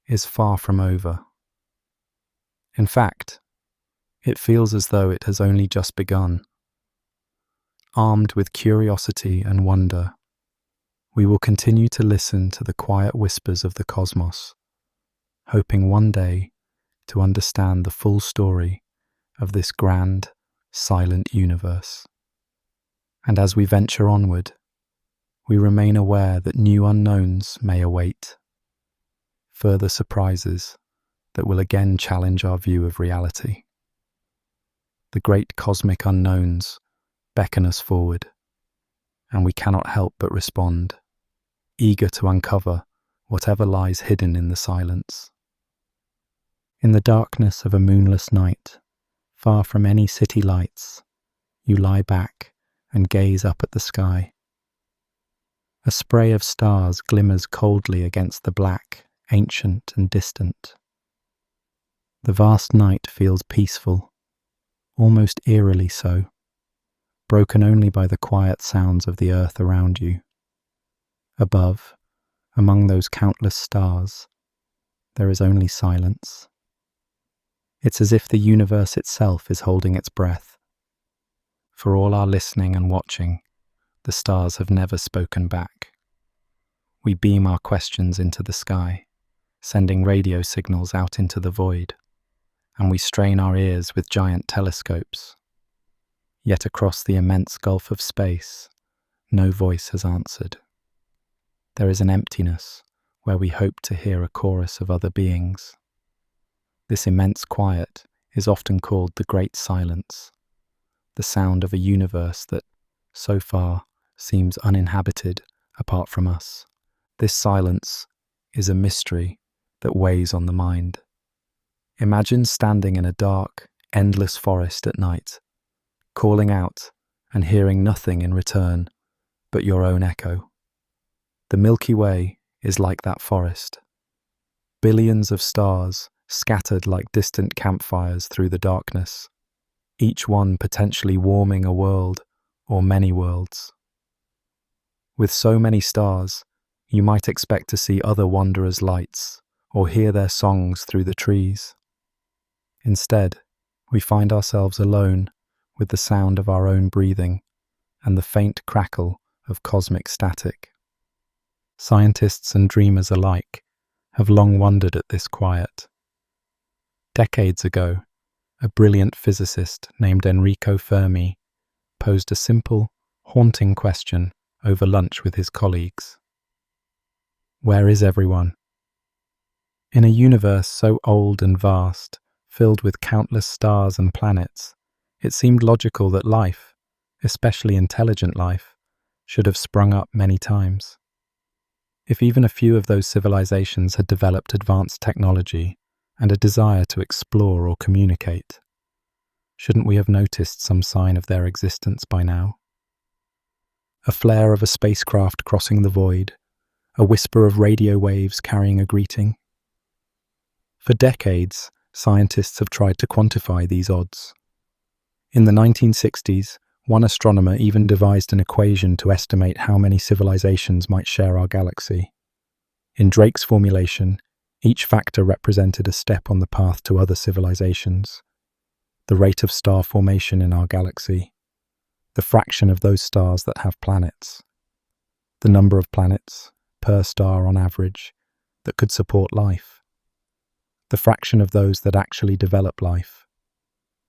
is far from over. In fact, it feels as though it has only just begun. Armed with curiosity and wonder, we will continue to listen to the quiet whispers of the cosmos, hoping one day to understand the full story of this grand, silent universe. And as we venture onward, we remain aware that new unknowns may await, further surprises that will again challenge our view of reality. The great cosmic unknowns beckon us forward, and we cannot help but respond, eager to uncover whatever lies hidden in the silence. In the darkness of a moonless night, far from any city lights, you lie back and gaze up at the sky. A spray of stars glimmers coldly against the black, ancient and distant. The vast night feels peaceful, almost eerily so, broken only by the quiet sounds of the earth around you. Above, among those countless stars, there is only silence. It's as if the universe itself is holding its breath. For all our listening and watching, the stars have never spoken back. We beam our questions into the sky, sending radio signals out into the void, and we strain our ears with giant telescopes. Yet across the immense gulf of space, no voice has answered. There is an emptiness where we hope to hear a chorus of other beings. This immense quiet is often called the Great Silence, the sound of a universe that, so far, seems uninhabited apart from us. This silence is a mystery that weighs on the mind. Imagine standing in a dark, endless forest at night, calling out and hearing nothing in return but your own echo. The Milky Way is like that forest. Billions of stars scattered like distant campfires through the darkness, each one potentially warming a world or many worlds. With so many stars, you might expect to see other wanderers' lights or hear their songs through the trees. Instead, we find ourselves alone with the sound of our own breathing and the faint crackle of cosmic static. Scientists and dreamers alike have long wondered at this quiet. Decades ago, a brilliant physicist named Enrico Fermi posed a simple, haunting question over lunch with his colleagues. Where is everyone? In a universe so old and vast, filled with countless stars and planets, it seemed logical that life, especially intelligent life, should have sprung up many times. If even a few of those civilizations had developed advanced technology and a desire to explore or communicate, shouldn't we have noticed some sign of their existence by now? A flare of a spacecraft crossing the void, a whisper of radio waves carrying a greeting. For decades, scientists have tried to quantify these odds. In the 1960s, one astronomer even devised an equation to estimate how many civilizations might share our galaxy. In Drake's formulation, each factor represented a step on the path to other civilizations. The rate of star formation in our galaxy, the fraction of those stars that have planets, the number of planets per star on average that could support life, the fraction of those that actually develop life,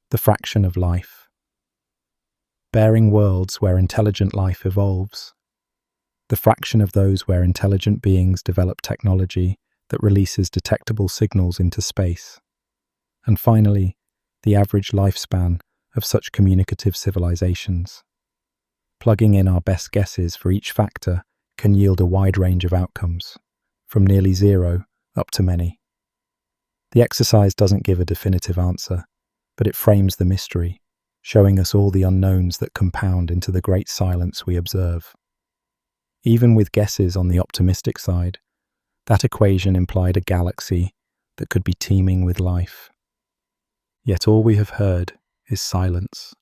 the fraction of life, bearing worlds where intelligent life evolves, the fraction of those where intelligent beings develop technology that releases detectable signals into space, and finally, the average lifespan of such communicative civilizations. Plugging in our best guesses for each factor can yield a wide range of outcomes, from nearly zero up to many. The exercise doesn't give a definitive answer, but it frames the mystery, showing us all the unknowns that compound into the great silence we observe. Even with guesses on the optimistic side, that equation implied a galaxy that could be teeming with life. Yet all we have heard is silence.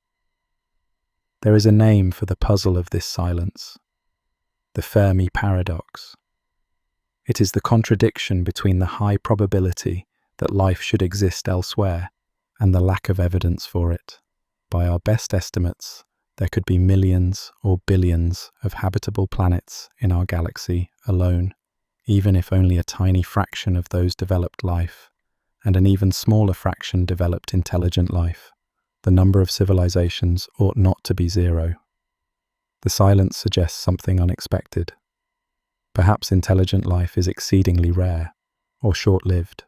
There is a name for the puzzle of this silence, the Fermi paradox. It is the contradiction between the high probability that life should exist elsewhere and the lack of evidence for it. By our best estimates, there could be millions or billions of habitable planets in our galaxy alone, even if only a tiny fraction of those developed life, and an even smaller fraction developed intelligent life. The number of civilizations ought not to be zero. The silence suggests something unexpected. Perhaps intelligent life is exceedingly rare, or short-lived,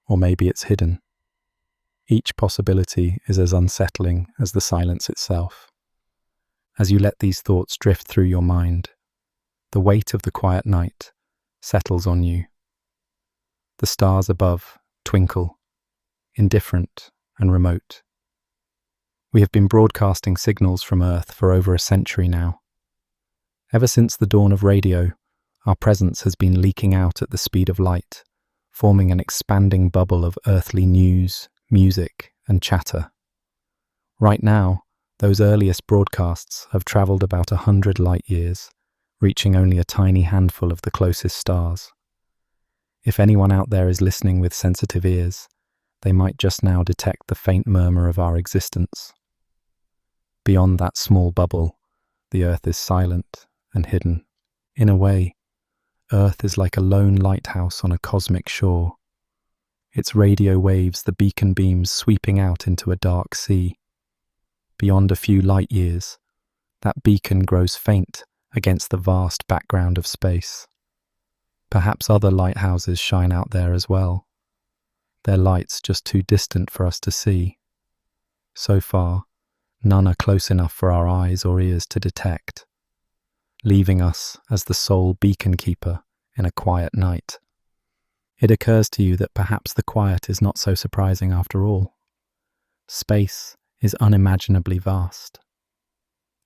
or maybe it's hidden. Each possibility is as unsettling as the silence itself. As you let these thoughts drift through your mind, the weight of the quiet night settles on you. The stars above twinkle, indifferent and remote. We have been broadcasting signals from Earth for over a century now. Ever since the dawn of radio, our presence has been leaking out at the speed of light, forming an expanding bubble of earthly news, music, and chatter. Right now, those earliest broadcasts have travelled about 100 light-years, reaching only a tiny handful of the closest stars. If anyone out there is listening with sensitive ears, they might just now detect the faint murmur of our existence. Beyond that small bubble, the Earth is silent and hidden. In a way, Earth is like a lone lighthouse on a cosmic shore, its radio waves the beacon beams sweeping out into a dark sea. Beyond a few light years, that beacon grows faint against the vast background of space. Perhaps other lighthouses shine out there as well, their lights just too distant for us to see. So far, none are close enough for our eyes or ears to detect, leaving us as the sole beacon keeper in a quiet night. It occurs to you that perhaps the quiet is not so surprising after all. Space is unimaginably vast.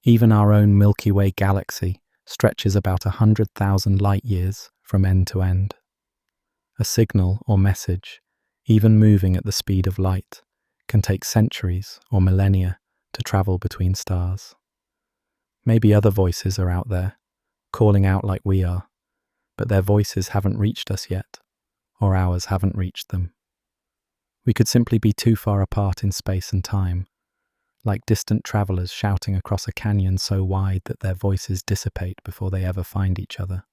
Even our own Milky Way galaxy stretches about 100,000 light-years from end to end. A signal or message, even moving at the speed of light, can take centuries or millennia to travel between stars. Maybe other voices are out there, calling out like we are, but their voices haven't reached us yet, or ours haven't reached them. We could simply be too far apart in space and time, like distant travelers shouting across a canyon so wide that their voices dissipate before they ever find each other.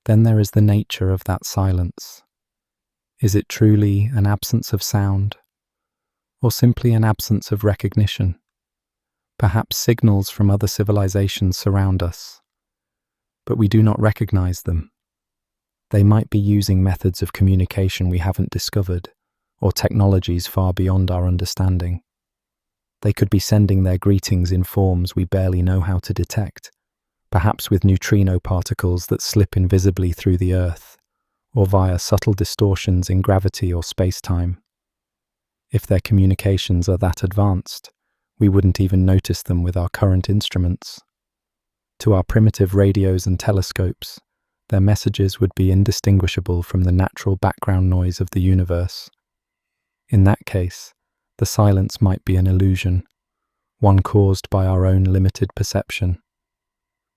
Then there is the nature of that silence. Is it truly an absence of sound, or simply an absence of recognition? Perhaps signals from other civilizations surround us, but we do not recognize them. They might be using methods of communication we haven't discovered, or technologies far beyond our understanding. They could be sending their greetings in forms we barely know how to detect, perhaps with neutrino particles that slip invisibly through the Earth, or via subtle distortions in gravity or spacetime. If their communications are that advanced, we wouldn't even notice them with our current instruments. To our primitive radios and telescopes, their messages would be indistinguishable from the natural background noise of the universe. In that case, the silence might be an illusion, one caused by our own limited perception.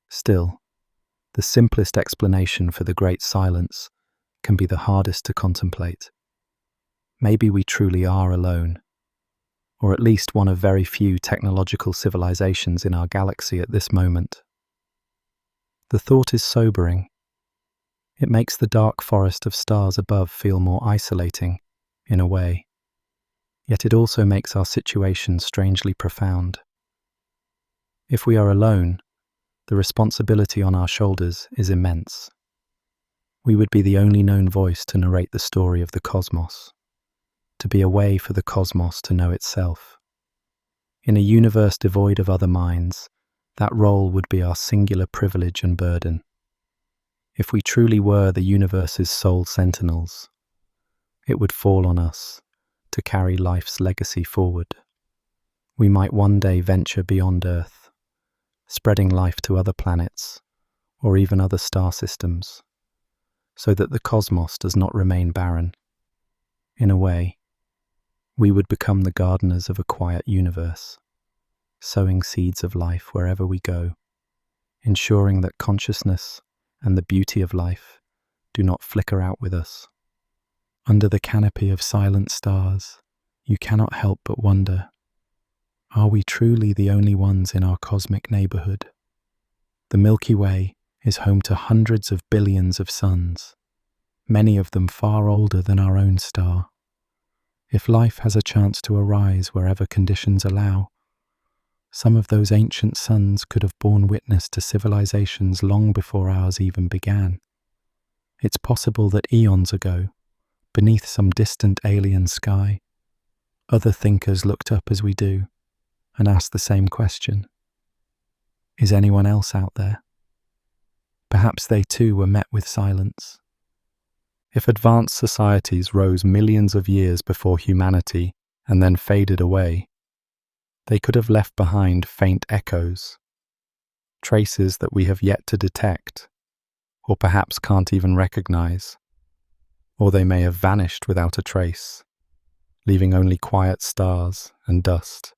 Still, the simplest explanation for the great silence can be the hardest to contemplate. Maybe we truly are alone, or at least one of very few technological civilizations in our galaxy at this moment. The thought is sobering. It makes the dark forest of stars above feel more isolating, in a way. Yet it also makes our situation strangely profound. If we are alone, the responsibility on our shoulders is immense. We would be the only known voice to narrate the story of the cosmos, to be a way for the cosmos to know itself. In a universe devoid of other minds, that role would be our singular privilege and burden. If we truly were the universe's sole sentinels, it would fall on us to carry life's legacy forward. We might one day venture beyond Earth, spreading life to other planets, or even other star systems, so that the cosmos does not remain barren. In a way, we would become the gardeners of a quiet universe, sowing seeds of life wherever we go, ensuring that consciousness and the beauty of life do not flicker out with us. Under the canopy of silent stars, you cannot help but wonder, are we truly the only ones in our cosmic neighborhood? The Milky Way is home to hundreds of billions of suns, many of them far older than our own star. If life has a chance to arise wherever conditions allow, some of those ancient suns could have borne witness to civilizations long before ours even began. It's possible that eons ago, beneath some distant alien sky, other thinkers looked up as we do and asked the same question. Is anyone else out there? Perhaps they too were met with silence. If advanced societies rose millions of years before humanity and then faded away, they could have left behind faint echoes, traces that we have yet to detect, or perhaps can't even recognize. Or they may have vanished without a trace, leaving only quiet stars and dust.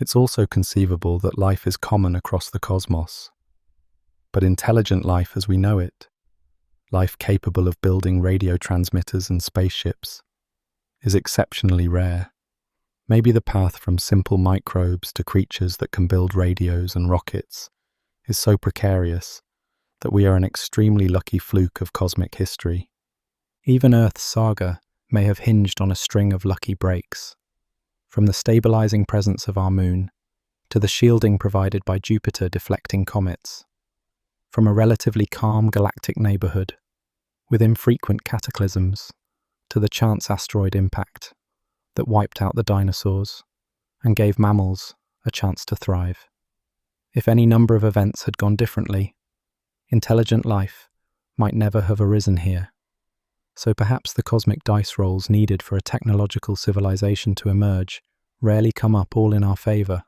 It's also conceivable that life is common across the cosmos, but intelligent life as we know it, life capable of building radio transmitters and spaceships, is exceptionally rare. Maybe the path from simple microbes to creatures that can build radios and rockets is so precarious that we are an extremely lucky fluke of cosmic history. Even Earth's saga may have hinged on a string of lucky breaks, from the stabilizing presence of our moon to the shielding provided by Jupiter deflecting comets, from a relatively calm galactic neighborhood with infrequent cataclysms to the chance asteroid impact that wiped out the dinosaurs and gave mammals a chance to thrive. If any number of events had gone differently, intelligent life might never have arisen here. So perhaps the cosmic dice rolls needed for a technological civilization to emerge rarely come up all in our favor.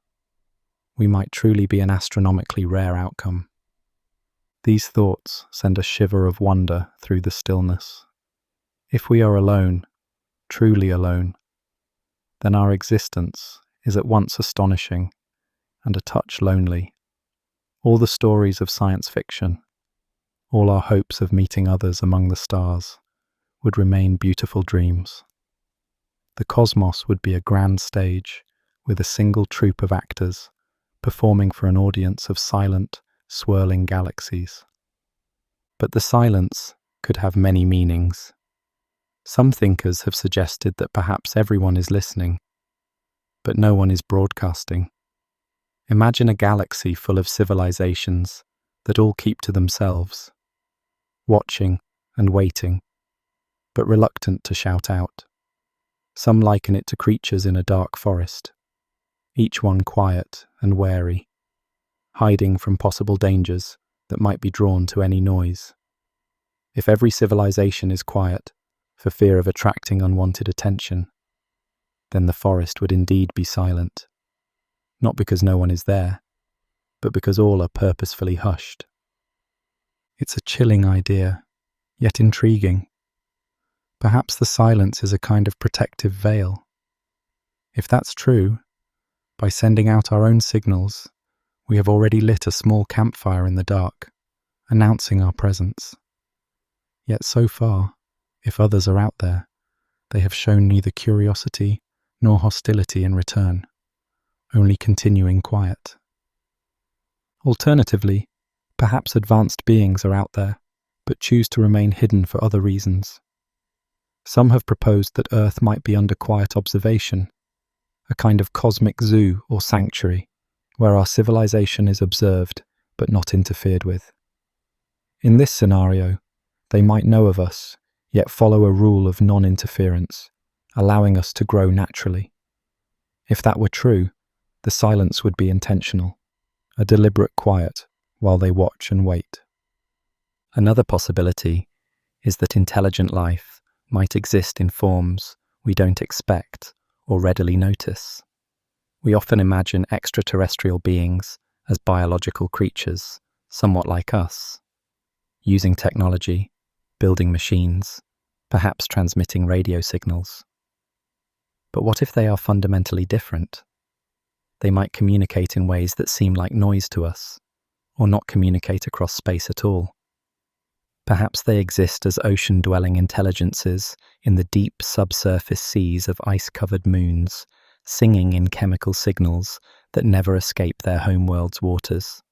We might truly be an astronomically rare outcome. These thoughts send a shiver of wonder through the stillness. If we are alone, truly alone, then our existence is at once astonishing and a touch lonely. All the stories of science fiction, all our hopes of meeting others among the stars, would remain beautiful dreams. The cosmos would be a grand stage with a single troupe of actors performing for an audience of silent, swirling galaxies. But the silence could have many meanings. Some thinkers have suggested that perhaps everyone is listening, but no one is broadcasting. Imagine a galaxy full of civilizations that all keep to themselves, watching and waiting, but reluctant to shout out. Some liken it to creatures in a dark forest, each one quiet and wary, hiding from possible dangers that might be drawn to any noise. If every civilization is quiet for fear of attracting unwanted attention, then the forest would indeed be silent, not because no one is there, but because all are purposefully hushed. It's a chilling idea, yet intriguing. Perhaps the silence is a kind of protective veil. If that's true, by sending out our own signals, we have already lit a small campfire in the dark, announcing our presence. Yet so far, if others are out there, they have shown neither curiosity nor hostility in return, only continuing quiet. Alternatively, perhaps advanced beings are out there, but choose to remain hidden for other reasons. Some have proposed that Earth might be under quiet observation, a kind of cosmic zoo or sanctuary, where our civilization is observed but not interfered with. In this scenario, they might know of us, yet follow a rule of non-interference, allowing us to grow naturally. If that were true, the silence would be intentional, a deliberate quiet while they watch and wait. Another possibility is that intelligent life might exist in forms we don't expect or readily notice. We often imagine extraterrestrial beings as biological creatures, somewhat like us, using technology, building machines, perhaps transmitting radio signals. But what if they are fundamentally different? They might communicate in ways that seem like noise to us, or not communicate across space at all. Perhaps they exist as ocean-dwelling intelligences in the deep subsurface seas of ice-covered moons, singing in chemical signals that never escape their homeworld's waters.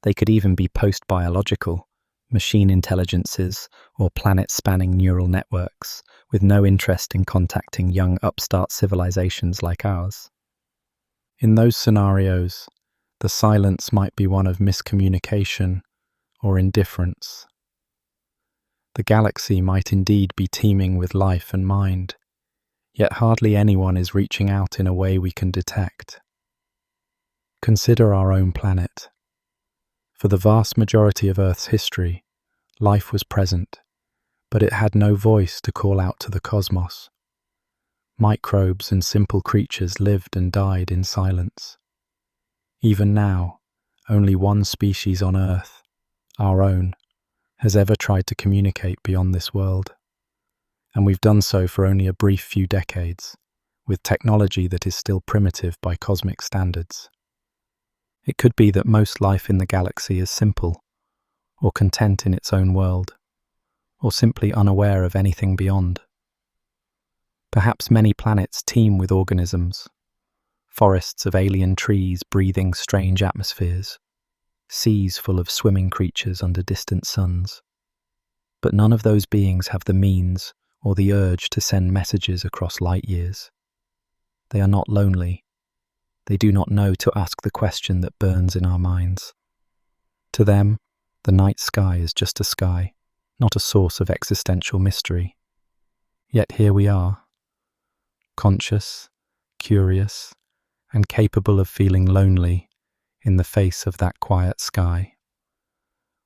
They could even be post-biological, machine intelligences or planet-spanning neural networks with no interest in contacting young upstart civilizations like ours. In those scenarios, the silence might be one of miscommunication or indifference. The galaxy might indeed be teeming with life and mind, yet hardly anyone is reaching out in a way we can detect. Consider our own planet. For the vast majority of Earth's history, life was present, but it had no voice to call out to the cosmos. Microbes and simple creatures lived and died in silence. Even now, only one species on Earth, our own, has ever tried to communicate beyond this world. And we've done so for only a brief few decades, with technology that is still primitive by cosmic standards. It could be that most life in the galaxy is simple, or content in its own world, or simply unaware of anything beyond. Perhaps many planets teem with organisms, forests of alien trees breathing strange atmospheres, seas full of swimming creatures under distant suns. But none of those beings have the means or the urge to send messages across light years. They are not lonely. They do not know to ask the question that burns in our minds. To them, the night sky is just a sky, not a source of existential mystery. Yet here we are, conscious, curious, and capable of feeling lonely in the face of that quiet sky.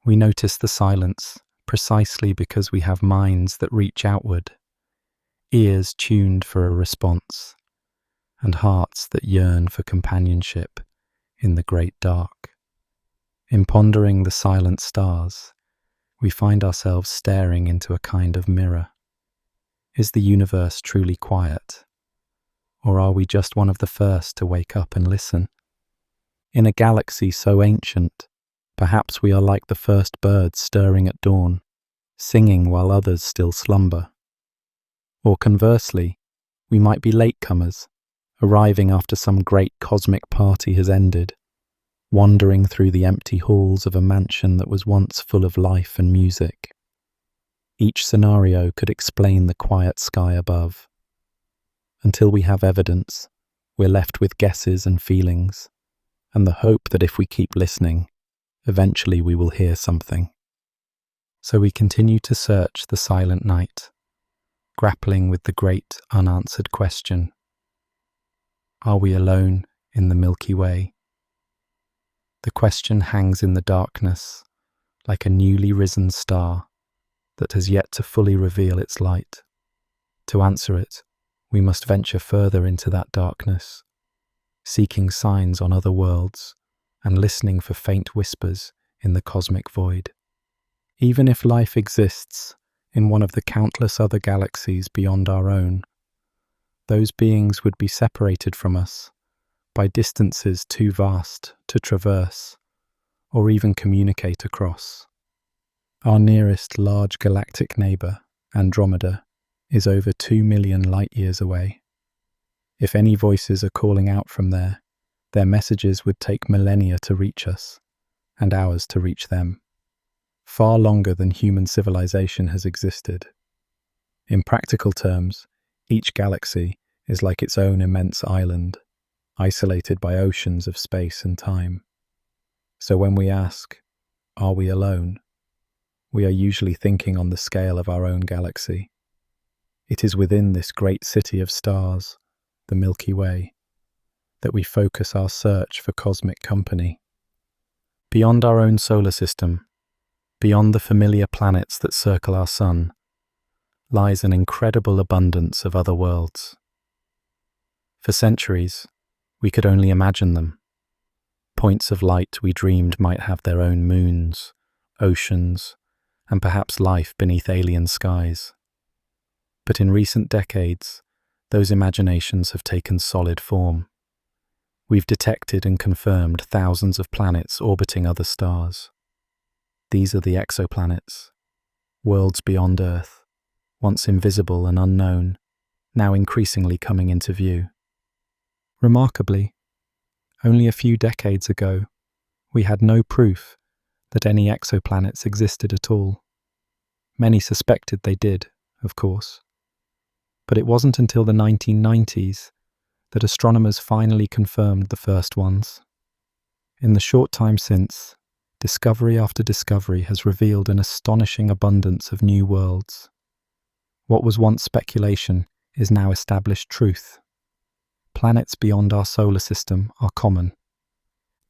We notice the silence precisely because we have minds that reach outward, ears tuned for a response, and hearts that yearn for companionship in the great dark. In pondering the silent stars, we find ourselves staring into a kind of mirror. Is the universe truly quiet? Or are we just one of the first to wake up and listen? In a galaxy so ancient, perhaps we are like the first birds stirring at dawn, singing while others still slumber. Or conversely, we might be latecomers, arriving after some great cosmic party has ended, wandering through the empty halls of a mansion that was once full of life and music. Each scenario could explain the quiet sky above. Until we have evidence, we're left with guesses and feelings, and the hope that if we keep listening, eventually we will hear something. So we continue to search the silent night, grappling with the great unanswered question: are we alone in the Milky Way. The question hangs in the darkness, like a newly risen star that has yet to fully reveal its light. To answer it, we must venture further into that darkness, seeking signs on other worlds and listening for faint whispers in the cosmic void. Even if life exists in one of the countless other galaxies beyond our own, those beings would be separated from us by distances too vast to traverse or even communicate across. Our nearest large galactic neighbour, Andromeda, is over 2 million light-years away. If any voices are calling out from there, their messages would take millennia to reach us, and hours to reach them. Far longer than human civilization has existed. In practical terms, each galaxy is like its own immense island, isolated by oceans of space and time. So when we ask, are we alone? We are usually thinking on the scale of our own galaxy. It is within this great city of stars, the Milky Way, that we focus our search for cosmic company. Beyond our own solar system, beyond the familiar planets that circle our sun, lies an incredible abundance of other worlds. For centuries, we could only imagine them. Points of light we dreamed might have their own moons, oceans, and perhaps life beneath alien skies. But in recent decades, those imaginations have taken solid form. We've detected and confirmed thousands of planets orbiting other stars. These are the exoplanets, worlds beyond Earth, once invisible and unknown, now increasingly coming into view. Remarkably, only a few decades ago, we had no proof that any exoplanets existed at all. Many suspected they did, of course. But it wasn't until the 1990s that astronomers finally confirmed the first ones. In the short time since, discovery after discovery has revealed an astonishing abundance of new worlds. What was once speculation is now established truth. Planets beyond our solar system are common.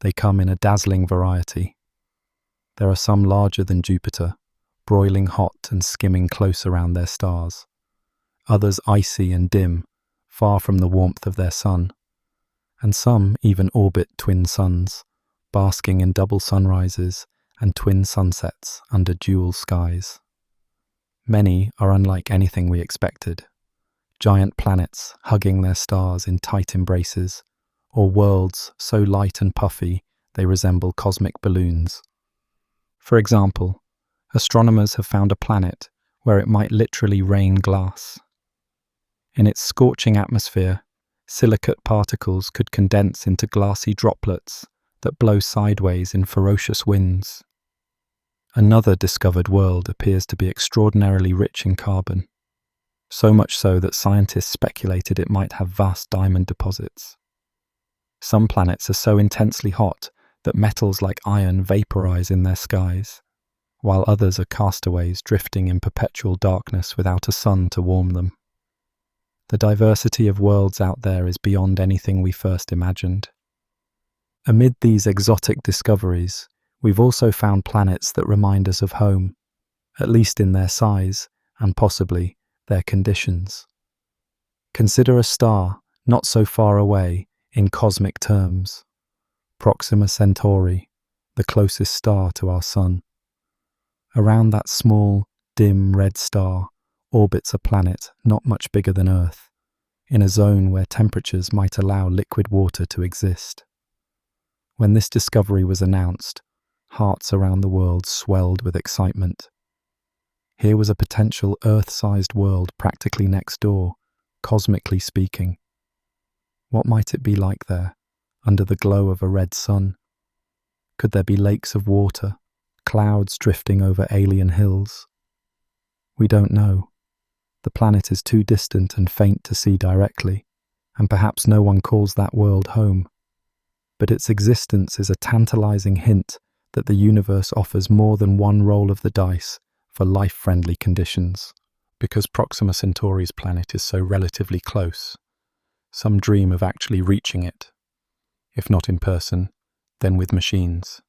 They come in a dazzling variety. There are some larger than Jupiter, broiling hot and skimming close around their stars. Others icy and dim, far from the warmth of their sun. And some even orbit twin suns, basking in double sunrises and twin sunsets under dual skies. Many are unlike anything we expected. Giant planets hugging their stars in tight embraces, or worlds so light and puffy they resemble cosmic balloons. For example, astronomers have found a planet where it might literally rain glass. In its scorching atmosphere, silicate particles could condense into glassy droplets that blow sideways in ferocious winds. Another discovered world appears to be extraordinarily rich in carbon, so much so that scientists speculated it might have vast diamond deposits. Some planets are so intensely hot that metals like iron vaporize in their skies, while others are castaways drifting in perpetual darkness without a sun to warm them. The diversity of worlds out there is beyond anything we first imagined. Amid these exotic discoveries, we've also found planets that remind us of home, at least in their size and possibly their conditions. Consider a star not so far away in cosmic terms. Proxima Centauri, the closest star to our Sun. Around that small, dim red star orbits a planet not much bigger than Earth, in a zone where temperatures might allow liquid water to exist. When this discovery was announced, hearts around the world swelled with excitement. Here was a potential Earth-sized world practically next door, cosmically speaking. What might it be like there, under the glow of a red sun? Could there be lakes of water, clouds drifting over alien hills? We don't know. The planet is too distant and faint to see directly, and perhaps no one calls that world home. But its existence is a tantalizing hint that the universe offers more than one roll of the dice for life-friendly conditions. Because Proxima Centauri's planet is so relatively close, some dream of actually reaching it. if not in person, then with machines.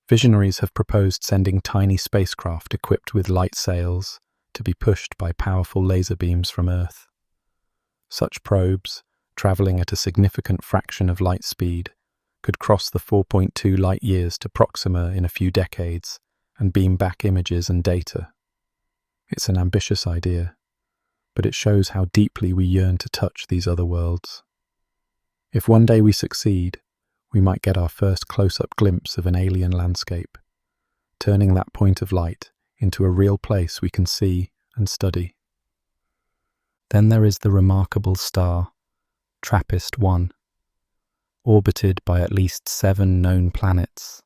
Visionaries have proposed sending tiny spacecraft equipped with light sails to be pushed by powerful laser beams from Earth. Such probes, traveling at a significant fraction of light speed, could cross the 4.2 light-years to Proxima in a few decades and beam back images and data. It's an ambitious idea, but it shows how deeply we yearn to touch these other worlds. If one day we succeed, we might get our first close-up glimpse of an alien landscape, turning that point of light into a real place we can see and study. Then there is the remarkable star, TRAPPIST-1, orbited by at least 7 known planets,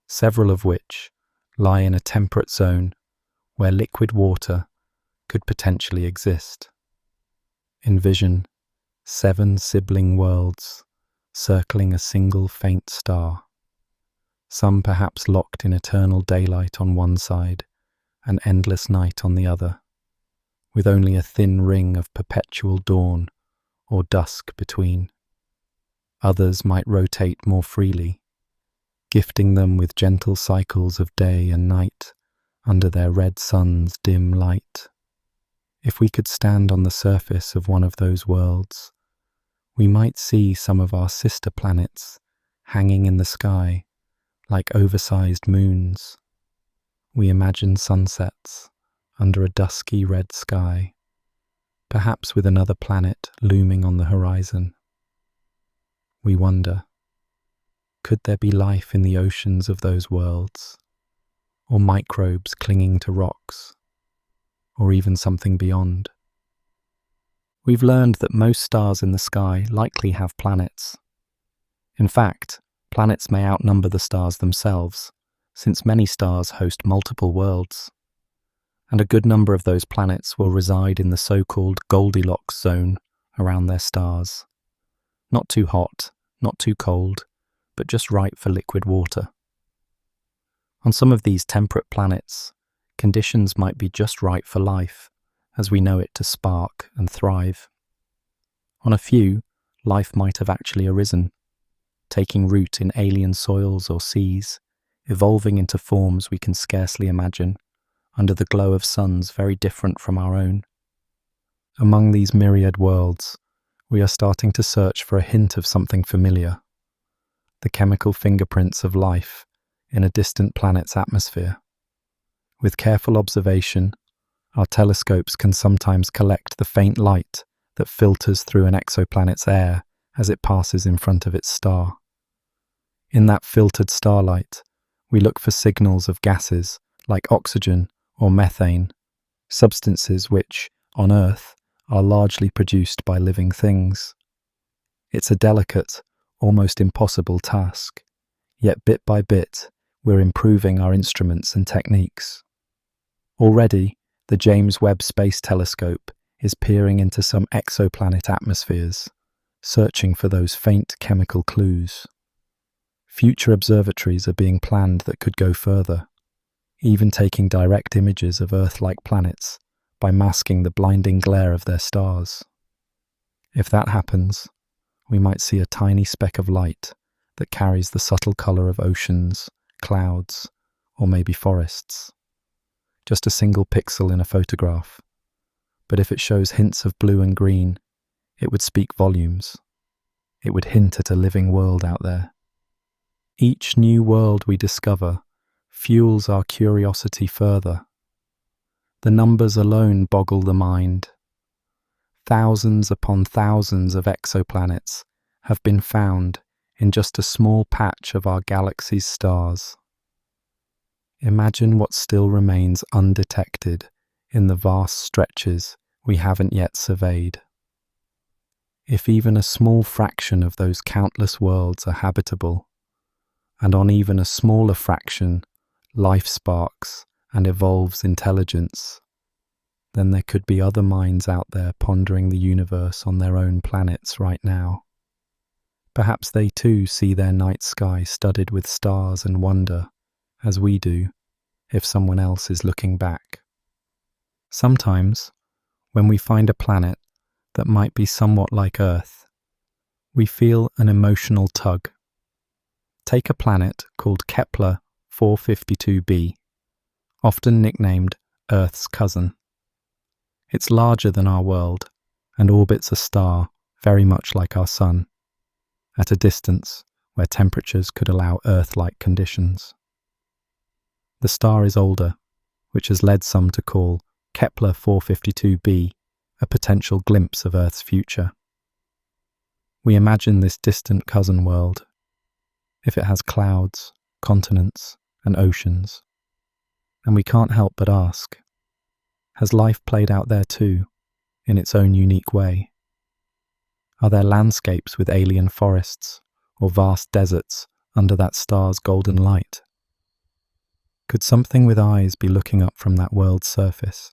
several of which lie in a temperate zone where liquid water could potentially exist. Envision 7 sibling worlds circling a single faint star, some perhaps locked in eternal daylight on one side and endless night on the other, with only a thin ring of perpetual dawn or dusk between. Others might rotate more freely, gifting them with gentle cycles of day and night under their red sun's dim light. If we could stand on the surface of one of those worlds, we might see some of our sister planets hanging in the sky like oversized moons. We imagine sunsets under a dusky red sky, perhaps with another planet looming on the horizon. We wonder, could there be life in the oceans of those worlds, or microbes clinging to rocks, or even something beyond? We've learned that most stars in the sky likely have planets. In fact, planets may outnumber the stars themselves, since many stars host multiple worlds. And a good number of those planets will reside in the so-called Goldilocks zone around their stars. Not too hot, not too cold, but just right for liquid water. On some of these temperate planets, conditions might be just right for life, as we know it to spark and thrive. On a few, life might have actually arisen, taking root in alien soils or seas, evolving into forms we can scarcely imagine, under the glow of suns very different from our own. Among these myriad worlds, we are starting to search for a hint of something familiar, the chemical fingerprints of life in a distant planet's atmosphere. With careful observation, our telescopes can sometimes collect the faint light that filters through an exoplanet's air as it passes in front of its star. In that filtered starlight, we look for signals of gases like oxygen or methane, substances which, on Earth, are largely produced by living things. It's a delicate, almost impossible task, yet bit by bit, we're improving our instruments and techniques. Already, the James Webb Space Telescope is peering into some exoplanet atmospheres, searching for those faint chemical clues. Future observatories are being planned that could go further, even taking direct images of Earth-like planets by masking the blinding glare of their stars. If that happens, we might see a tiny speck of light that carries the subtle color of oceans, clouds, or maybe forests. Just a single pixel in a photograph. But if it shows hints of blue and green, it would speak volumes. It would hint at a living world out there. Each new world we discover fuels our curiosity further. The numbers alone boggle the mind. Thousands upon thousands of exoplanets have been found in just a small patch of our galaxy's stars. Imagine what still remains undetected in the vast stretches we haven't yet surveyed. If even a small fraction of those countless worlds are habitable, and on even a smaller fraction life sparks and evolves intelligence, then there could be other minds out there pondering the universe on their own planets right now. Perhaps they too see their night sky studded with stars and wonder, as we do, if someone else is looking back. Sometimes, when we find a planet that might be somewhat like Earth, we feel an emotional tug. Take a planet called Kepler 452b, often nicknamed Earth's cousin. It's larger than our world and orbits a star very much like our Sun, at a distance where temperatures could allow Earth-like conditions. The star is older, which has led some to call Kepler 452b a potential glimpse of Earth's future. We imagine this distant cousin world, if it has clouds, continents, and oceans, and we can't help but ask, has life played out there too, in its own unique way? Are there landscapes with alien forests, or vast deserts under that star's golden light? Could something with eyes be looking up from that world's surface,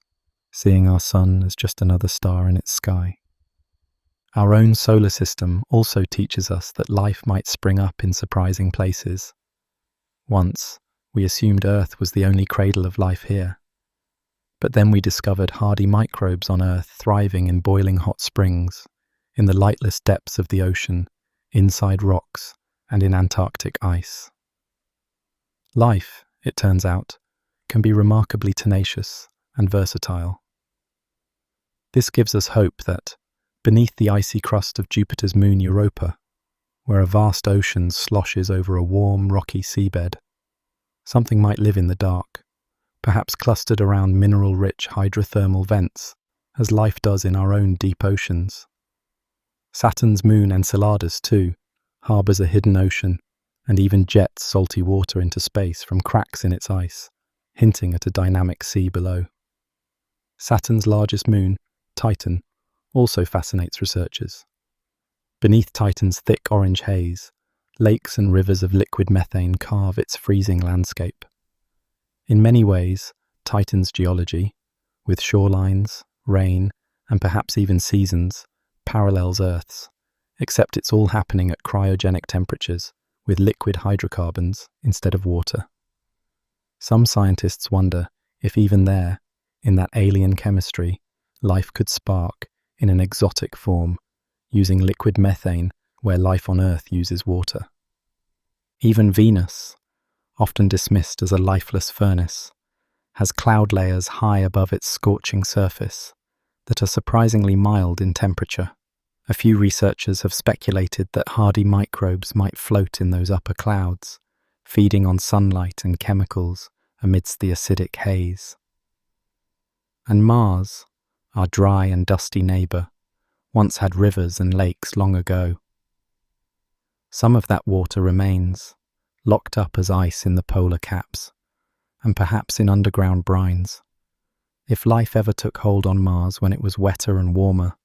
seeing our Sun as just another star in its sky? Our own solar system also teaches us that life might spring up in surprising places. Once, we assumed Earth was the only cradle of life here. But then we discovered hardy microbes on Earth thriving in boiling hot springs, in the lightless depths of the ocean, inside rocks, and in Antarctic ice. Life, it turns out, can be remarkably tenacious and versatile. This gives us hope that, beneath the icy crust of Jupiter's moon Europa, where a vast ocean sloshes over a warm, rocky seabed, something might live in the dark, perhaps clustered around mineral-rich hydrothermal vents, as life does in our own deep oceans. Saturn's moon Enceladus, too, harbours a hidden ocean and even jets salty water into space from cracks in its ice, hinting at a dynamic sea below. Saturn's largest moon, Titan, also fascinates researchers. Beneath Titan's thick orange haze, lakes and rivers of liquid methane carve its freezing landscape. In many ways, Titan's geology, with shorelines, rain, and perhaps even seasons, parallels Earth's, except it's all happening at cryogenic temperatures, with liquid hydrocarbons instead of water. Some scientists wonder if even there, in that alien chemistry, life could spark in an exotic form, using liquid methane where life on Earth uses water. Even Venus, often dismissed as a lifeless furnace, has cloud layers high above its scorching surface that are surprisingly mild in temperature. A few researchers have speculated that hardy microbes might float in those upper clouds, feeding on sunlight and chemicals amidst the acidic haze. And Mars, our dry and dusty neighbour, once had rivers and lakes long ago. Some of that water remains, locked up as ice in the polar caps, and perhaps in underground brines. If life ever took hold on Mars when it was wetter and warmer,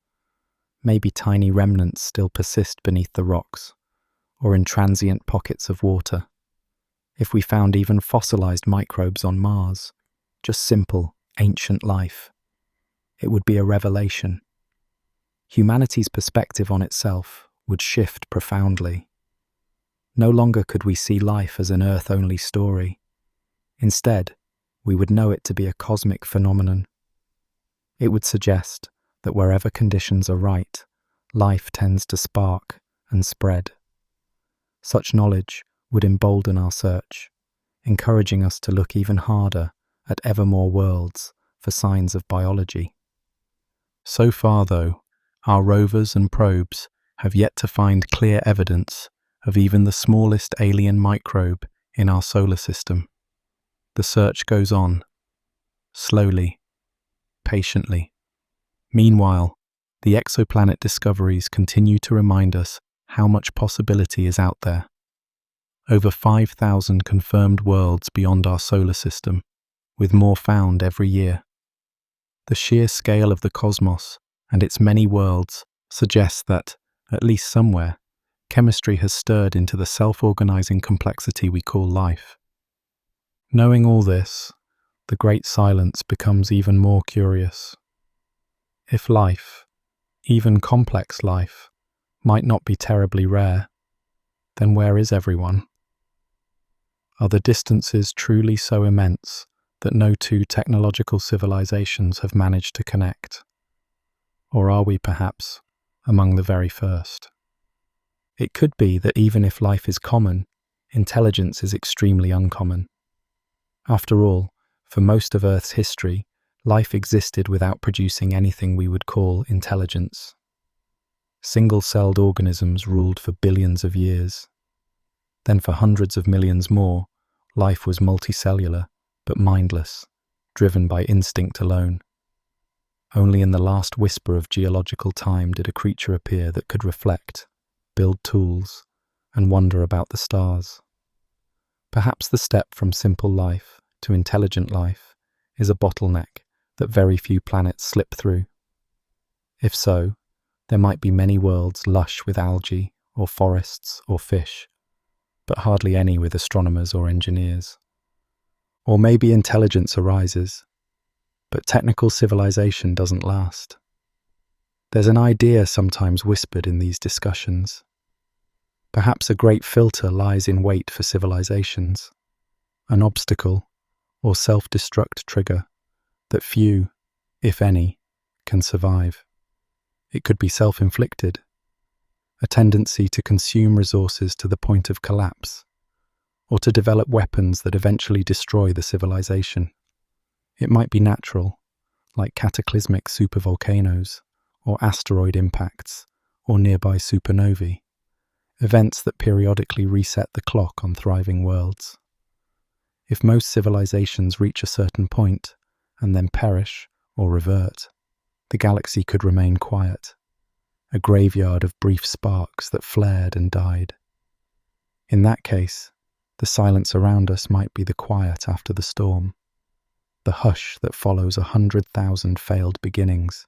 maybe tiny remnants still persist beneath the rocks, or in transient pockets of water. If we found even fossilized microbes on Mars, just simple, ancient life, it would be a revelation. Humanity's perspective on itself would shift profoundly. No longer could we see life as an Earth-only story. Instead, we would know it to be a cosmic phenomenon. It would suggest that wherever conditions are right, life tends to spark and spread. Such knowledge would embolden our search, encouraging us to look even harder at ever more worlds for signs of biology. So far, though, our rovers and probes have yet to find clear evidence of even the smallest alien microbe in our solar system. The search goes on, slowly, patiently. Meanwhile, the exoplanet discoveries continue to remind us how much possibility is out there. Over 5,000 confirmed worlds beyond our solar system, with more found every year. The sheer scale of the cosmos and its many worlds suggests that, at least somewhere, chemistry has stirred into the self-organizing complexity we call life. Knowing all this, the great silence becomes even more curious. If life, even complex life, might not be terribly rare, then where is everyone? Are the distances truly so immense that no two technological civilizations have managed to connect? Or are we perhaps among the very first? It could be that even if life is common, intelligence is extremely uncommon. After all, for most of Earth's history, life existed without producing anything we would call intelligence. Single-celled organisms ruled for billions of years. Then for hundreds of millions more, life was multicellular, but mindless, driven by instinct alone. Only in the last whisper of geological time did a creature appear that could reflect, build tools, and wonder about the stars. Perhaps the step from simple life to intelligent life is a bottleneck that very few planets slip through. If so, there might be many worlds lush with algae, or forests, or fish, but hardly any with astronomers or engineers. Or maybe intelligence arises, but technical civilization doesn't last. There's an idea sometimes whispered in these discussions. Perhaps a great filter lies in wait for civilizations, an obstacle or self-destruct trigger that few, if any, can survive. It could be self-inflicted, a tendency to consume resources to the point of collapse, or to develop weapons that eventually destroy the civilization. It might be natural, like cataclysmic supervolcanoes, or asteroid impacts, or nearby supernovae, events that periodically reset the clock on thriving worlds. If most civilizations reach a certain point, and then perish or revert, the galaxy could remain quiet, a graveyard of brief sparks that flared and died. In that case, the silence around us might be the quiet after the storm, the hush that follows 100,000 failed beginnings,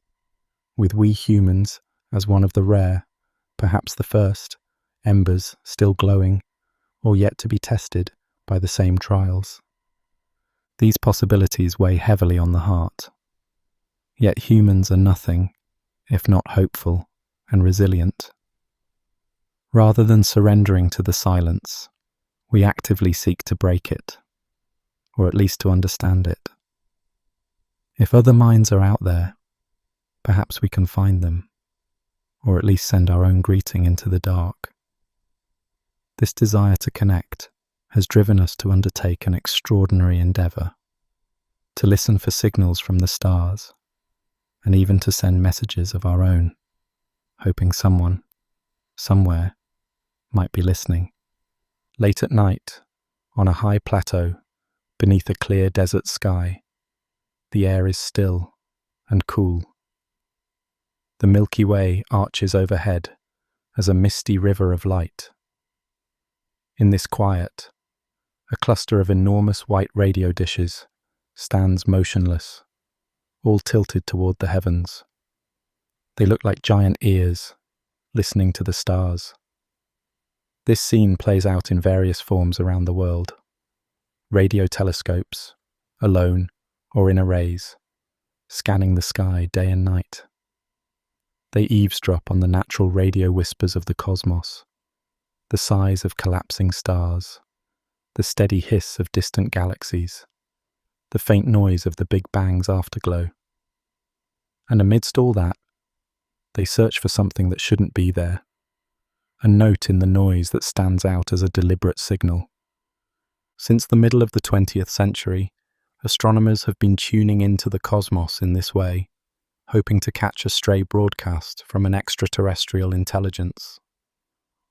with we humans as one of the rare, perhaps the first, embers still glowing or yet to be tested by the same trials. These possibilities weigh heavily on the heart. Yet humans are nothing, if not hopeful and resilient. Rather than surrendering to the silence, we actively seek to break it, or at least to understand it. If other minds are out there, perhaps we can find them, or at least send our own greeting into the dark. This desire to connect has driven us to undertake an extraordinary endeavor, to listen for signals from the stars, and even to send messages of our own, hoping someone, somewhere, might be listening. Late at night, on a high plateau, beneath a clear desert sky, the air is still and cool. The Milky Way arches overhead as a misty river of light. In this quiet, a cluster of enormous white radio dishes stands motionless, all tilted toward the heavens. They look like giant ears, listening to the stars. This scene plays out in various forms around the world. Radio telescopes, alone or in arrays, scanning the sky day and night. They eavesdrop on the natural radio whispers of the cosmos, the sighs of collapsing stars, the steady hiss of distant galaxies, the faint noise of the Big Bang's afterglow. And amidst all that, they search for something that shouldn't be there, a note in the noise that stands out as a deliberate signal. Since the middle of the 20th century, astronomers have been tuning into the cosmos in this way, hoping to catch a stray broadcast from an extraterrestrial intelligence.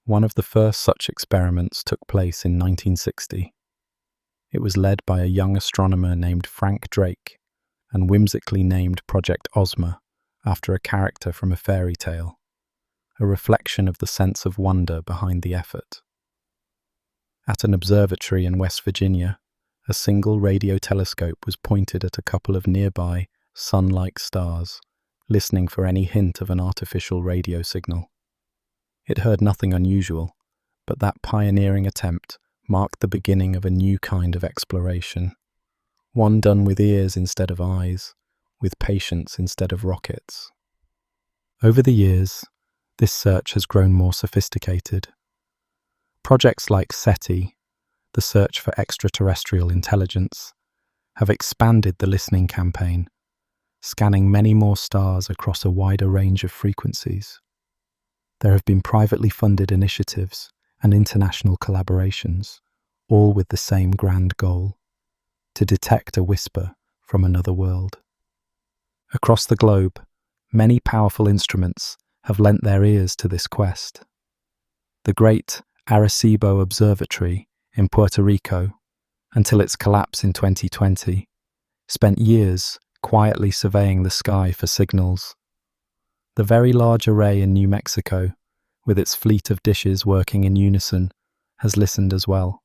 One of the first such experiments took place in 1960. It was led by a young astronomer named Frank Drake and whimsically named Project Ozma after a character from a fairy tale, a reflection of the sense of wonder behind the effort. At an observatory in West Virginia, a single radio telescope was pointed at a couple of nearby, sun-like stars, listening for any hint of an artificial radio signal. It heard nothing unusual, but that pioneering attempt marked the beginning of a new kind of exploration, one done with ears instead of eyes, with patience instead of rockets. Over the years, this search has grown more sophisticated. Projects like SETI, the search for extraterrestrial intelligence, have expanded the listening campaign, scanning many more stars across a wider range of frequencies. there have been privately funded initiatives and international collaborations, all with the same grand goal: to detect a whisper from another world. Across the globe, many powerful instruments have lent their ears to this quest. The great Arecibo Observatory in Puerto Rico, until its collapse in 2020, spent years quietly surveying the sky for signals. The Very Large Array in New Mexico, with its fleet of dishes working in unison, has listened as well.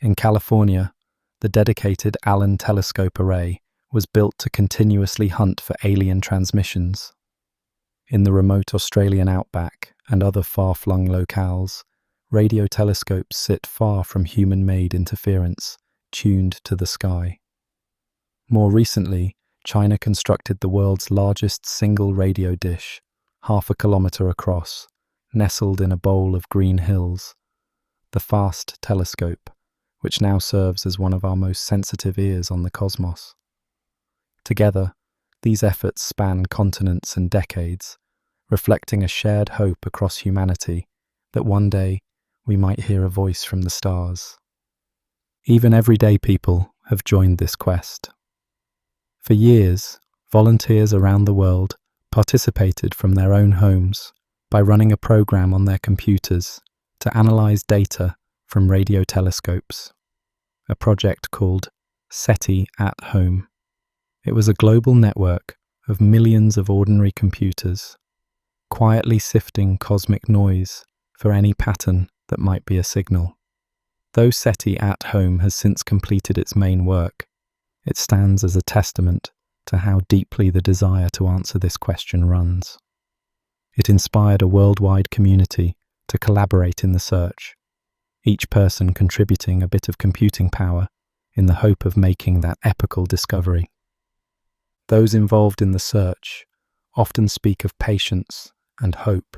In California, the dedicated Allen Telescope Array was built to continuously hunt for alien transmissions. In the remote Australian outback and other far-flung locales, radio telescopes sit far from human-made interference, tuned to the sky. More recently, China constructed the world's largest single radio dish, 1/2 kilometre across, nestled in a bowl of green hills. The FAST telescope, which now serves as one of our most sensitive ears on the cosmos. Together, these efforts span continents and decades, reflecting a shared hope across humanity that one day we might hear a voice from the stars. Even everyday people have joined this quest. For years, volunteers around the world participated from their own homes by running a program on their computers to analyze data from radio telescopes, a project called SETI at Home. It was a global network of millions of ordinary computers, quietly sifting cosmic noise for any pattern that might be a signal. Though SETI at Home has since completed its main work, it stands as a testament to how deeply the desire to answer this question runs. It inspired a worldwide community to collaborate in the search, each person contributing a bit of computing power in the hope of making that epical discovery. Those involved in the search often speak of patience and hope.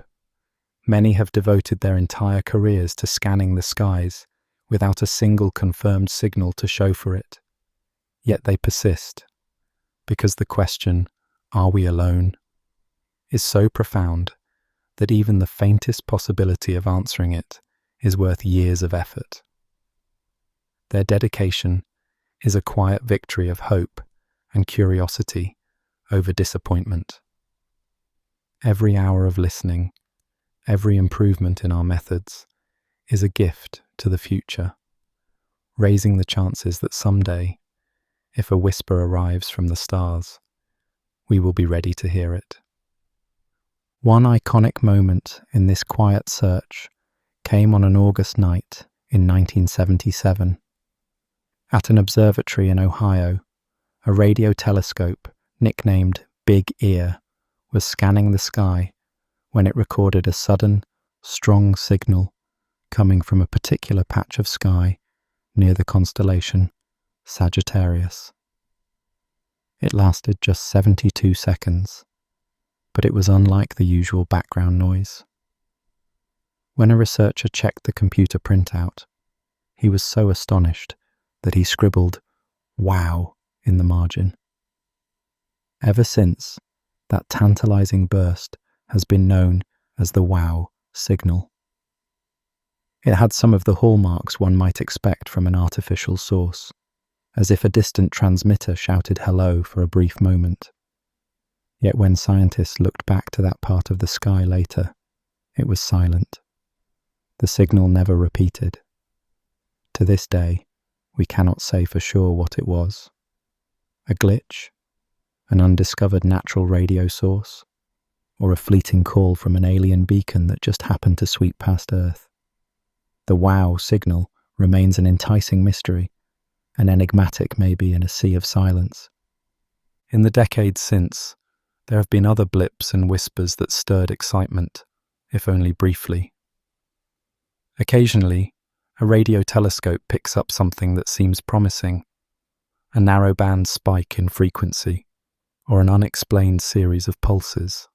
Many have devoted their entire careers to scanning the skies without a single confirmed signal to show for it. Yet they persist, because the question, "Are we alone?" is so profound that even the faintest possibility of answering it is worth years of effort. Their dedication is a quiet victory of hope and curiosity over disappointment. Every hour of listening, every improvement in our methods, is a gift to the future, raising the chances that someday, if a whisper arrives from the stars, we will be ready to hear it. One iconic moment in this quiet search came on an August night in 1977. At an observatory in Ohio, a radio telescope nicknamed Big Ear was scanning the sky when it recorded a sudden, strong signal coming from a particular patch of sky near the constellation Sagittarius. It lasted just 72 seconds, but it was unlike the usual background noise. When a researcher checked the computer printout, he was so astonished that he scribbled "Wow" in the margin. Ever since, that tantalizing burst has been known as the wow signal. It had some of the hallmarks one might expect from an artificial source, as if a distant transmitter shouted hello for a brief moment. Yet when scientists looked back to that part of the sky later, it was silent. The signal never repeated. To this day, we cannot say for sure what it was. A glitch? An undiscovered natural radio source? Or a fleeting call from an alien beacon that just happened to sweep past Earth? The wow signal remains an enticing mystery, and enigmatic maybe in a sea of silence. In the decades since, there have been other blips and whispers that stirred excitement, if only briefly. Occasionally, a radio telescope picks up something that seems promising, a narrowband spike in frequency, or an unexplained series of pulses.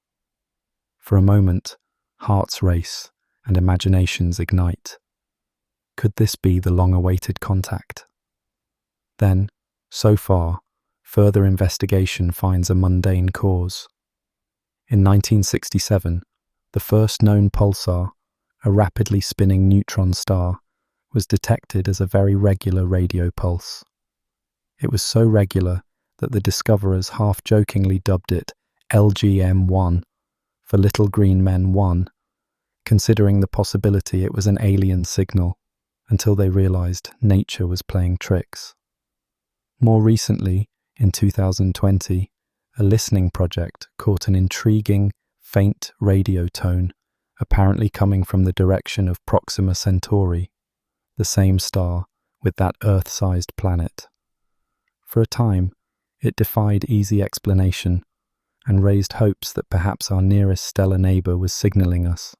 For a moment, hearts race and imaginations ignite. Could this be the long-awaited contact? Then, so far, further investigation finds a mundane cause. In 1967, The first known pulsar, a rapidly spinning neutron star, was detected as a very regular radio pulse. It was so regular that the discoverers half-jokingly dubbed it LGM-1 for Little Green Men 1, considering the possibility it was an alien signal, until they realized nature was playing tricks. More recently, in 2020, a listening project caught an intriguing, faint radio tone, apparently coming from the direction of Proxima Centauri, the same star with that Earth-sized planet. For a time, it defied easy explanation and raised hopes that perhaps our nearest stellar neighbor was signaling us.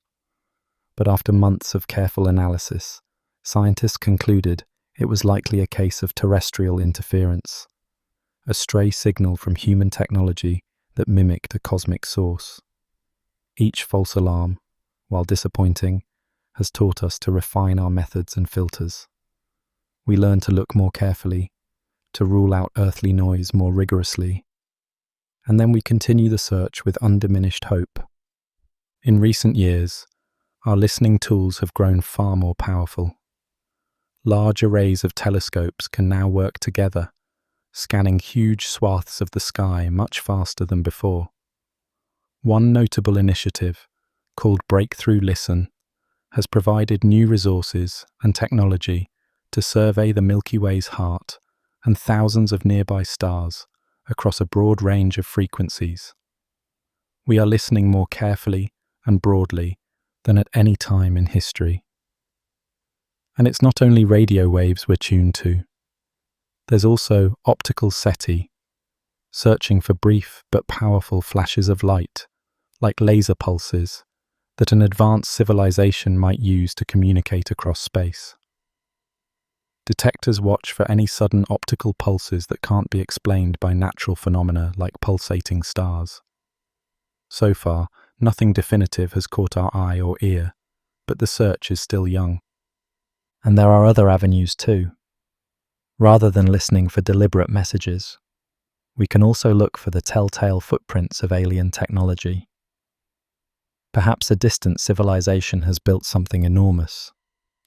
But after months of careful analysis, scientists concluded it was likely a case of terrestrial interference, a stray signal from human technology that mimicked a cosmic source. Each false alarm, while disappointing, has taught us to refine our methods and filters. We learn to look more carefully, to rule out earthly noise more rigorously, and then we continue the search with undiminished hope. In recent years, our listening tools have grown far more powerful. Large arrays of telescopes can now work together, scanning huge swaths of the sky much faster than before. One notable initiative, called Breakthrough Listen, has provided new resources and technology to survey the Milky Way's heart and thousands of nearby stars across a broad range of frequencies. We are listening more carefully and broadly than at any time in history. And it's not only radio waves we're tuned to. There's also optical SETI, searching for brief but powerful flashes of light, like laser pulses, that an advanced civilization might use to communicate across space. Detectors watch for any sudden optical pulses that can't be explained by natural phenomena like pulsating stars. So far, nothing definitive has caught our eye or ear, but the search is still young. And there are other avenues too. Rather than listening for deliberate messages, we can also look for the telltale footprints of alien technology. Perhaps a distant civilization has built something enormous,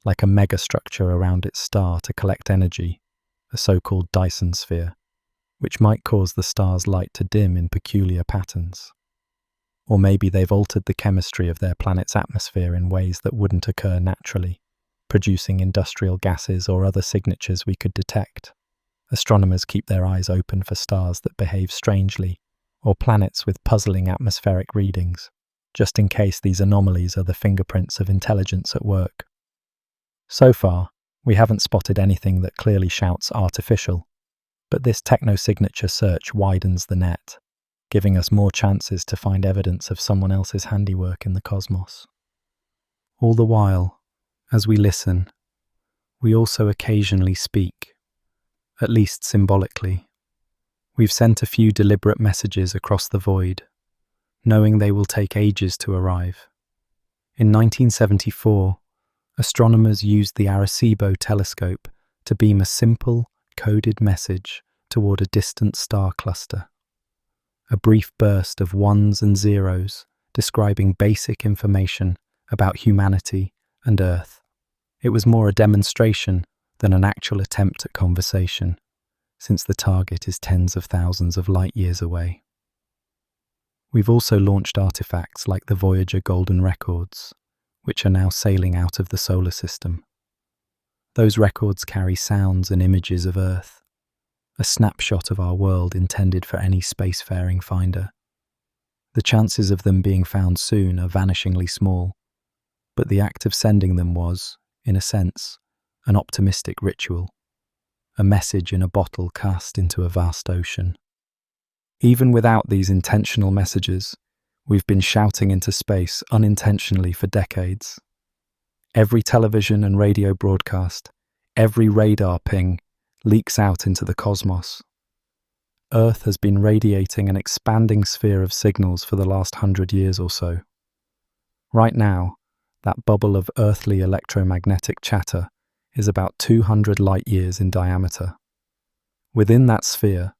like a megastructure around its star to collect energy, a so-called Dyson sphere, which might cause the star's light to dim in peculiar patterns. Or maybe they've altered the chemistry of their planet's atmosphere in ways that wouldn't occur naturally, producing industrial gases or other signatures we could detect. Astronomers keep their eyes open for stars that behave strangely, or planets with puzzling atmospheric readings, just in case these anomalies are the fingerprints of intelligence at work. So far, we haven't spotted anything that clearly shouts artificial, but this techno-signature search widens the net, giving us more chances to find evidence of someone else's handiwork in the cosmos. All the while, as we listen, we also occasionally speak, at least symbolically. We've sent a few deliberate messages across the void, knowing they will take ages to arrive. In 1974, astronomers used the Arecibo telescope to beam a simple, coded message toward a distant star cluster. A brief burst of ones and zeros describing basic information about humanity and Earth. It was more a demonstration than an actual attempt at conversation, since the target is tens of thousands of light years away. We've also launched artifacts like the Voyager Golden Records, which are now sailing out of the solar system. Those records carry sounds and images of Earth, a snapshot of our world intended for any spacefaring finder. The chances of them being found soon are vanishingly small, but the act of sending them was, in a sense, an optimistic ritual, a message in a bottle cast into a vast ocean. Even without these intentional messages, we've been shouting into space unintentionally for decades. Every television and radio broadcast, every radar ping, leaks out into the cosmos. Earth has been radiating an expanding sphere of signals for the last 100 years or so. Right now, that bubble of earthly electromagnetic chatter is about 200 light-years in diameter. Within that sphere,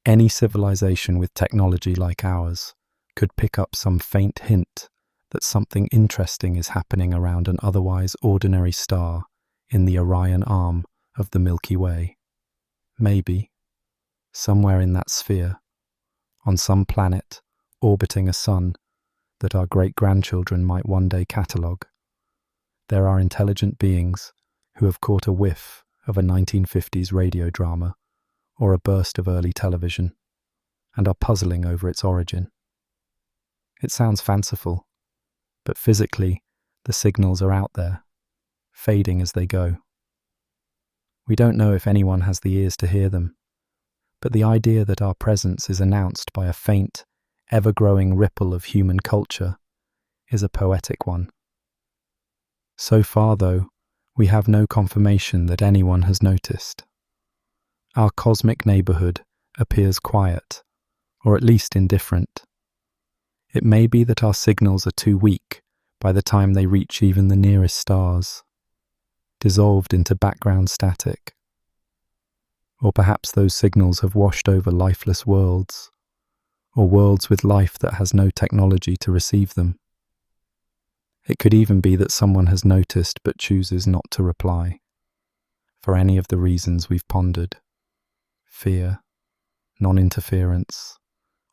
any civilization with technology like ours could pick up some faint hint that something interesting is happening around an otherwise ordinary star in the Orion arm of the Milky Way. Maybe, somewhere in that sphere, on some planet orbiting a sun that our great-grandchildren might one day catalogue, there are intelligent beings who have caught a whiff of a 1950s radio drama or a burst of early television and are puzzling over its origin. It sounds fanciful, but physically, the signals are out there, fading as they go. We don't know if anyone has the ears to hear them, but the idea that our presence is announced by a faint, ever-growing ripple of human culture is a poetic one. So far, though, we have no confirmation that anyone has noticed. Our cosmic neighborhood appears quiet, or at least indifferent. It may be that our signals are too weak by the time they reach even the nearest stars, dissolved into background static. Or perhaps those signals have washed over lifeless worlds, or worlds with life that has no technology to receive them. It could even be that someone has noticed but chooses not to reply, for any of the reasons we've pondered: fear, non-interference,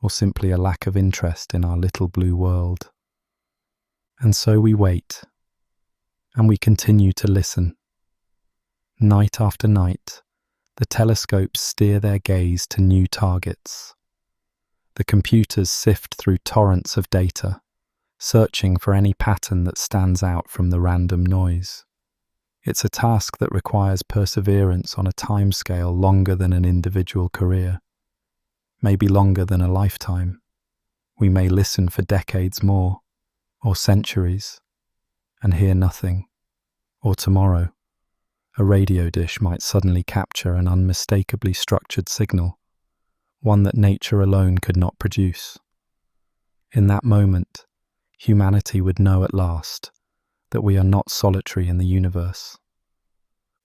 or simply a lack of interest in our little blue world. And so we wait, and we continue to listen. Night after night, the telescopes steer their gaze to new targets. The computers sift through torrents of data, searching for any pattern that stands out from the random noise. It's a task that requires perseverance on a timescale longer than an individual career, maybe longer than a lifetime. We may listen for decades more, or centuries, and hear nothing. Or tomorrow, a radio dish might suddenly capture an unmistakably structured signal, one that nature alone could not produce. In that moment, humanity would know at last that we are not solitary in the universe.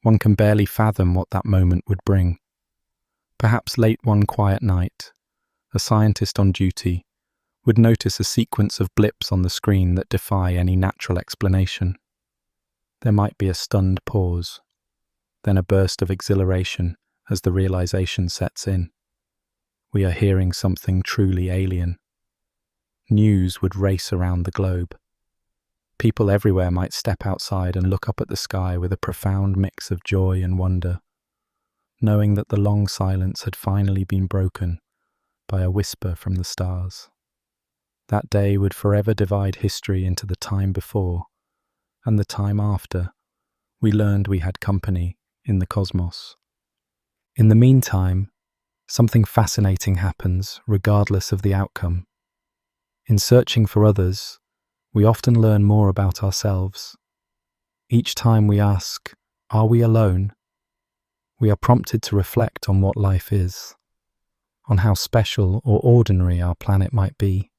One can barely fathom what that moment would bring. Perhaps late one quiet night, a scientist on duty would notice a sequence of blips on the screen that defy any natural explanation. There might be a stunned pause, then a burst of exhilaration as the realization sets in. We are hearing something truly alien. News would race around the globe. People everywhere might step outside and look up at the sky with a profound mix of joy and wonder, knowing that the long silence had finally been broken by a whisper from the stars. That day would forever divide history into the time before and the time after we learned we had company in the cosmos. In the meantime, something fascinating happens regardless of the outcome. In searching for others, we often learn more about ourselves. Each time we ask, "Are we alone?" we are prompted to reflect on what life is, on how special or ordinary our planet might be,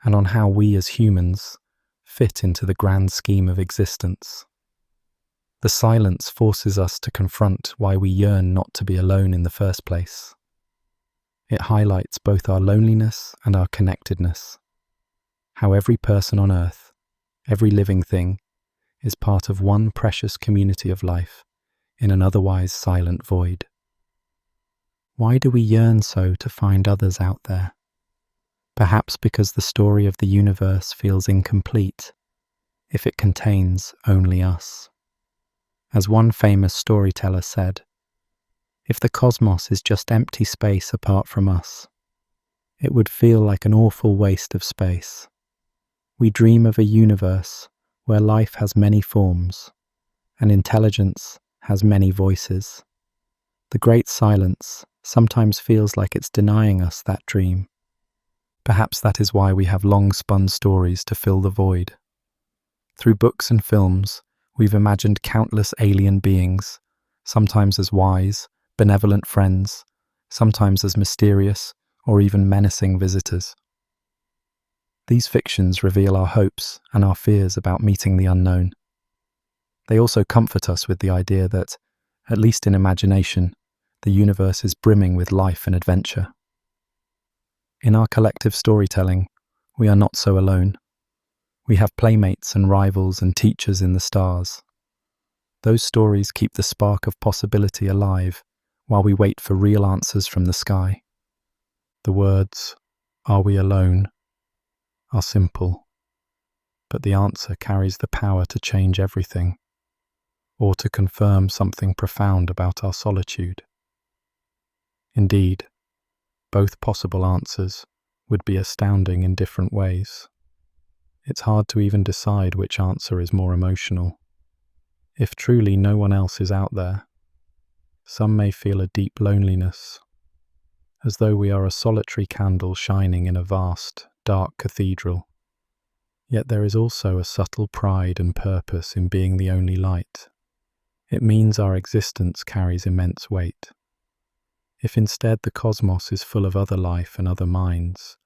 and on how we as humans fit into the grand scheme of existence. The silence forces us to confront why we yearn not to be alone in the first place. It highlights both our loneliness and our connectedness, how every person on Earth, every living thing, is part of one precious community of life in an otherwise silent void. Why do we yearn so to find others out there? Perhaps because the story of the universe feels incomplete if it contains only us. As one famous storyteller said, if the cosmos is just empty space apart from us, it would feel like an awful waste of space. We dream of a universe where life has many forms and intelligence has many voices. The great silence sometimes feels like it's denying us that dream. Perhaps that is why we have long-spun stories to fill the void. Through books and films, we've imagined countless alien beings, sometimes as wise, benevolent friends, sometimes as mysterious or even menacing visitors. These fictions reveal our hopes and our fears about meeting the unknown. They also comfort us with the idea that, at least in imagination, the universe is brimming with life and adventure. In our collective storytelling, we are not so alone. We have playmates and rivals and teachers in the stars. Those stories keep the spark of possibility alive while we wait for real answers from the sky. The words, "Are we alone?" are simple, but the answer carries the power to change everything, or to confirm something profound about our solitude. Indeed, both possible answers would be astounding in different ways. It's hard to even decide which answer is more emotional. If truly no one else is out there, some may feel a deep loneliness, as though we are a solitary candle shining in a vast, dark cathedral. Yet there is also a subtle pride and purpose in being the only light. It means our existence carries immense weight. If instead the cosmos is full of other life and other minds,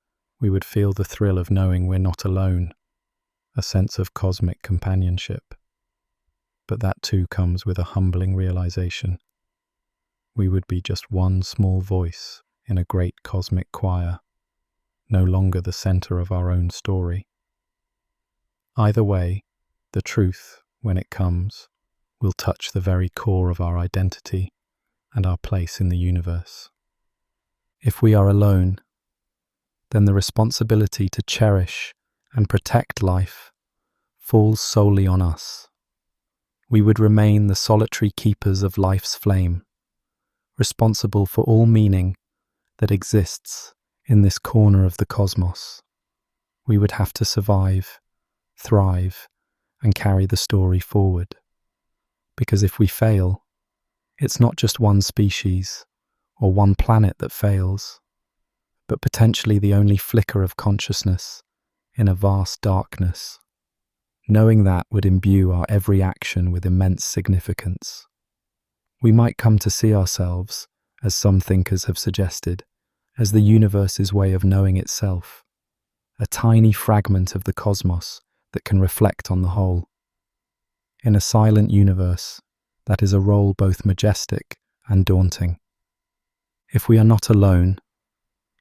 we would feel the thrill of knowing we're not alone, a sense of cosmic companionship. But that too comes with a humbling realization. We would be just one small voice in a great cosmic choir, no longer the center of our own story. Either way, the truth, when it comes, will touch the very core of our identity and our place in the universe. If we are alone, then the responsibility to cherish and protect life falls solely on us. We would remain the solitary keepers of life's flame, responsible for all meaning that exists in this corner of the cosmos. We would have to survive, thrive, and carry the story forward. Because if we fail, it's not just one species or one planet that fails, but potentially the only flicker of consciousness in a vast darkness. Knowing that would imbue our every action with immense significance. We might come to see ourselves, as some thinkers have suggested, as the universe's way of knowing itself, a tiny fragment of the cosmos that can reflect on the whole. In a silent universe, that is a role both majestic and daunting. If we are not alone,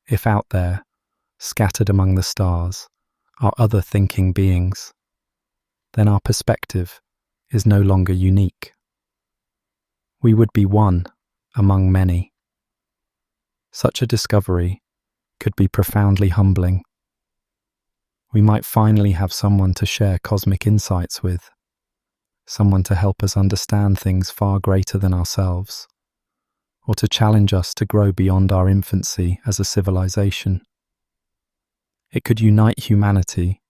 if out there, scattered among the stars, are other thinking beings, then our perspective is no longer unique. We would be one among many. Such a discovery could be profoundly humbling. We might finally have someone to share cosmic insights with, someone to help us understand things far greater than ourselves, or to challenge us to grow beyond our infancy as a civilization. It could unite humanity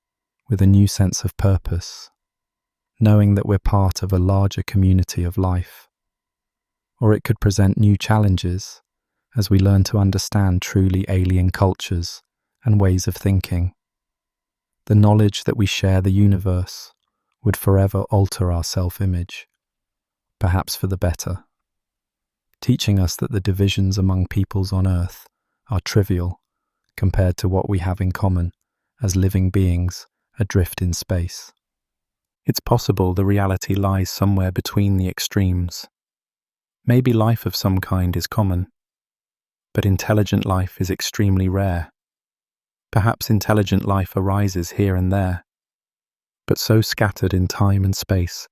with a new sense of purpose, knowing that we're part of a larger community of life. Or it could present new challenges as we learn to understand truly alien cultures and ways of thinking. The knowledge that we share the universe would forever alter our self-image, perhaps for the better, teaching us that the divisions among peoples on Earth are trivial compared to what we have in common as living beings adrift in space. It's possible the reality lies somewhere between the extremes. Maybe life of some kind is common, but intelligent life is extremely rare. Perhaps intelligent life arises here and there, but so scattered in time and space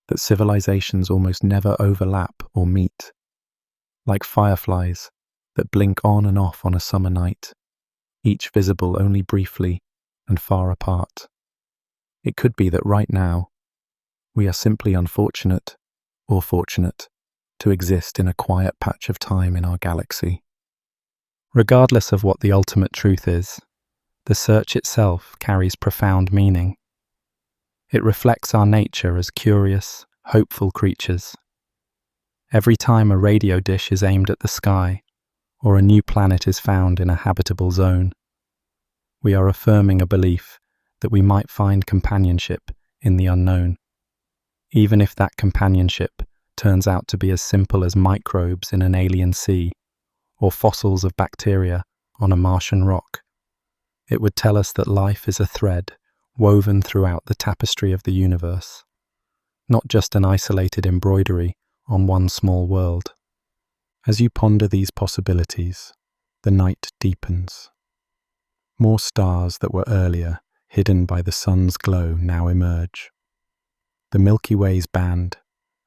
that civilizations almost never overlap or meet, like fireflies that blink on and off on a summer night, each visible only briefly and far apart. It could be that right now, we are simply unfortunate or fortunate to exist in a quiet patch of time in our galaxy. Regardless of what the ultimate truth is, the search itself carries profound meaning. It reflects our nature as curious, hopeful creatures. Every time a radio dish is aimed at the sky, or a new planet is found in a habitable zone, we are affirming a belief that we might find companionship in the unknown, even if that companionship turns out to be as simple as microbes in an alien sea, or fossils of bacteria on a Martian rock. It would tell us that life is a thread woven throughout the tapestry of the universe, not just an isolated embroidery on one small world. As you ponder these possibilities, the night deepens. More stars that were earlier hidden by the sun's glow, now emerge. The Milky Way's band,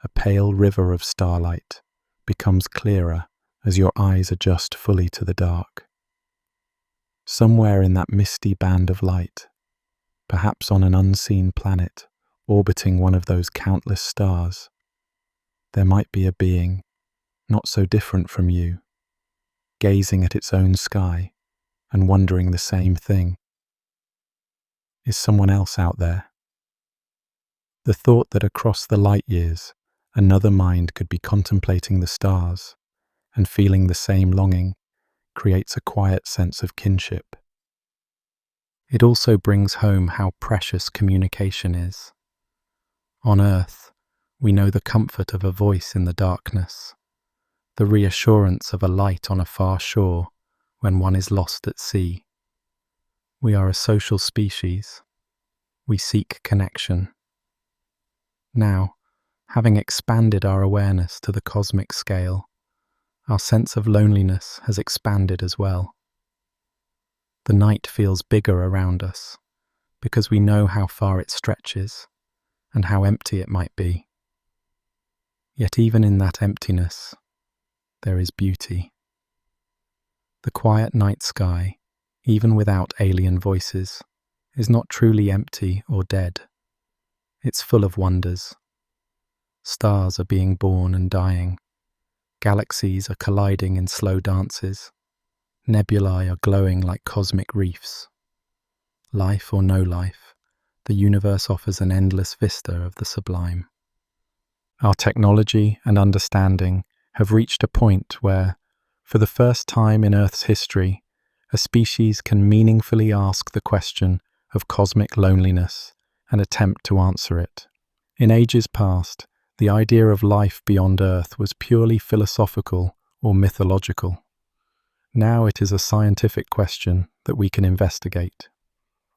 a pale river of starlight, becomes clearer as your eyes adjust fully to the dark. Somewhere in that misty band of light, perhaps on an unseen planet orbiting one of those countless stars, there might be a being not so different from you, gazing at its own sky and wondering the same thing. Is someone else out there? The thought that across the light years, another mind could be contemplating the stars and feeling the same longing creates a quiet sense of kinship. It also brings home how precious communication is. On Earth, we know the comfort of a voice in the darkness, the reassurance of a light on a far shore when one is lost at sea. We are a social species. We seek connection. Now, having expanded our awareness to the cosmic scale, our sense of loneliness has expanded as well. The night feels bigger around us because we know how far it stretches and how empty it might be. Yet even in that emptiness, there is beauty. The quiet night sky, even without alien voices, is not truly empty or dead. It's full of wonders. Stars are being born and dying. Galaxies are colliding in slow dances. Nebulae are glowing like cosmic reefs. Life or no life, the universe offers an endless vista of the sublime. Our technology and understanding have reached a point where, for the first time in Earth's history, a species can meaningfully ask the question of cosmic loneliness and attempt to answer it. In ages past, the idea of life beyond Earth was purely philosophical or mythological. Now it is a scientific question that we can investigate.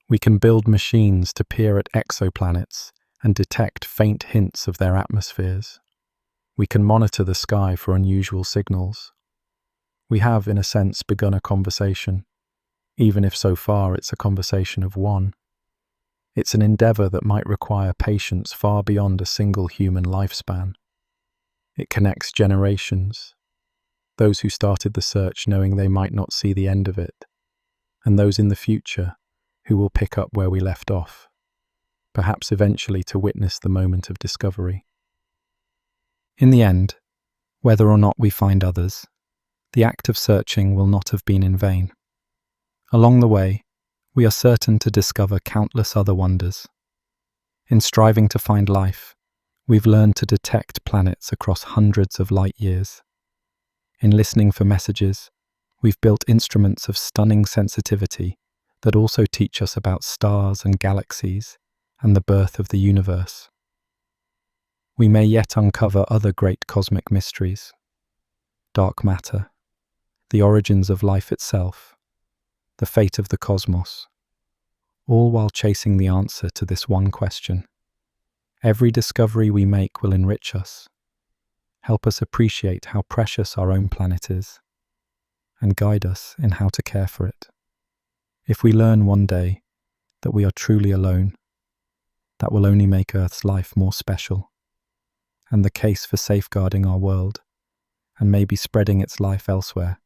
We can build machines to peer at exoplanets and detect faint hints of their atmospheres. We can monitor the sky for unusual signals. We have, in a sense, begun a conversation, even if so far it's a conversation of one. It's an endeavor that might require patience far beyond a single human lifespan. It connects generations, those who started the search knowing they might not see the end of it, and those in the future who will pick up where we left off, perhaps eventually to witness the moment of discovery. In the end, whether or not we find others, the act of searching will not have been in vain. Along the way, we are certain to discover countless other wonders. In striving to find life, we've learned to detect planets across hundreds of light years. In listening for messages, we've built instruments of stunning sensitivity that also teach us about stars and galaxies and the birth of the universe. We may yet uncover other great cosmic mysteries: dark matter, the origins of life itself, the fate of the cosmos, all while chasing the answer to this one question. Every discovery we make will enrich us, help us appreciate how precious our own planet is, and guide us in how to care for it. If we learn one day that we are truly alone, that will only make Earth's life more special, and the case for safeguarding our world, and maybe spreading its life elsewhere,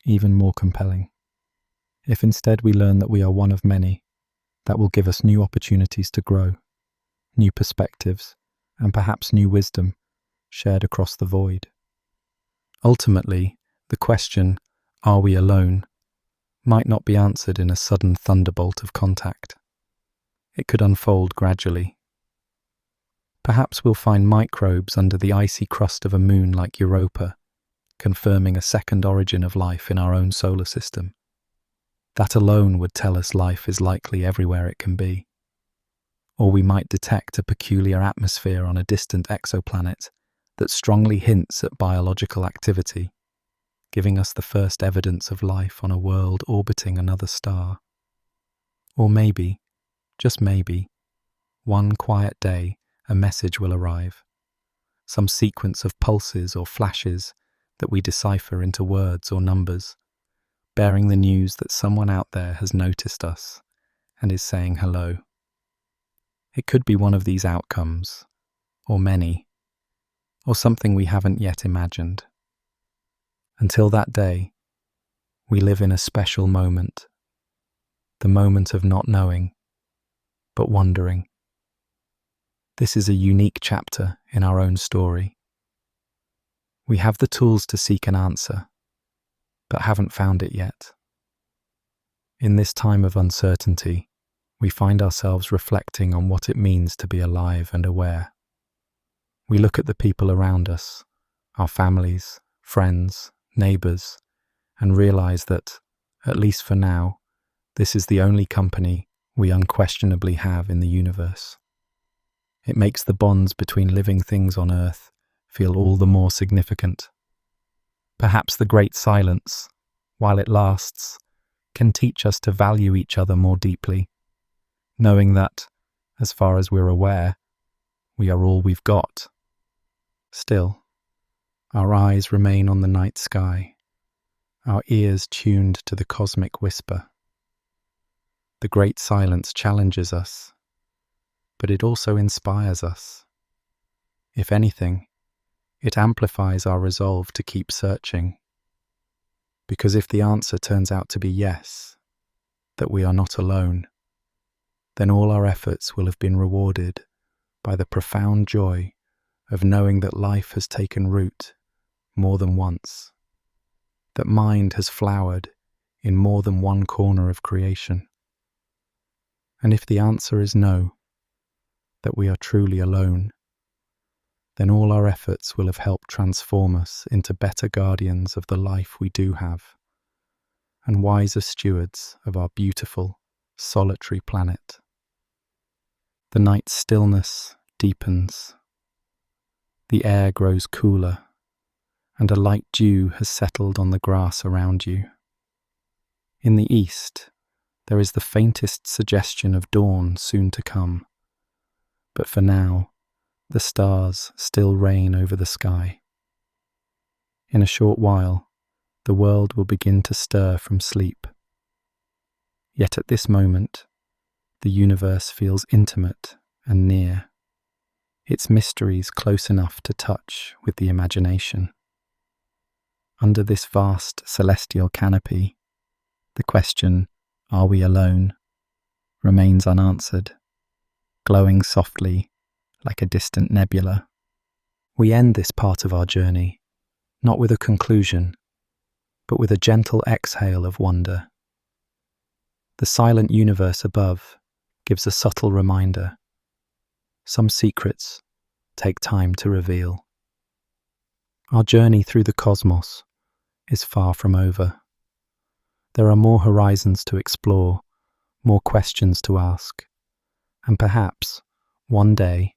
even more compelling. If instead we learn that we are one of many, that will give us new opportunities to grow, new perspectives, and perhaps new wisdom shared across the void. Ultimately, the question, "Are we alone?" might not be answered in a sudden thunderbolt of contact. It could unfold gradually. Perhaps we'll find microbes under the icy crust of a moon like Europa, confirming a second origin of life in our own solar system. That alone would tell us life is likely everywhere it can be. Or we might detect a peculiar atmosphere on a distant exoplanet that strongly hints at biological activity, giving us the first evidence of life on a world orbiting another star. Or maybe, just maybe, one quiet day a message will arrive, some sequence of pulses or flashes that we decipher into words or numbers, bearing the news that someone out there has noticed us and is saying hello. It could be one of these outcomes, or many, or something we haven't yet imagined. Until that day, we live in a special moment, the moment of not knowing, but wondering. This is a unique chapter in our own story. We have the tools to seek an answer, but haven't found it yet. In this time of uncertainty, we find ourselves reflecting on what it means to be alive and aware. We look at the people around us, our families, friends, neighbours, and realize that, at least for now, this is the only company we unquestionably have in the universe. It makes the bonds between living things on Earth feel all the more significant. Perhaps the great silence, while it lasts, can teach us to value each other more deeply, knowing that, as far as we're aware, we are all we've got. Still, our eyes remain on the night sky, our ears tuned to the cosmic whisper. The great silence challenges us, but it also inspires us. If anything, it amplifies our resolve to keep searching. Because if the answer turns out to be yes, that we are not alone, then all our efforts will have been rewarded by the profound joy of knowing that life has taken root more than once, that mind has flowered in more than one corner of creation. And if the answer is no, that we are truly alone, then all our efforts will have helped transform us into better guardians of the life we do have, and wiser stewards of our beautiful, solitary planet. The night's stillness deepens. The air grows cooler, and a light dew has settled on the grass around you. In the east, there is the faintest suggestion of dawn soon to come, but for now, the stars still reign over the sky. In a short while, the world will begin to stir from sleep. Yet at this moment, the universe feels intimate and near, its mysteries close enough to touch with the imagination. Under this vast celestial canopy, the question, "Are we alone?" remains unanswered, glowing softly like a distant nebula. We end this part of our journey, not with a conclusion, but with a gentle exhale of wonder. The silent universe above gives a subtle reminder. Some secrets take time to reveal. Our journey through the cosmos is far from over. There are more horizons to explore, more questions to ask, and perhaps, one day,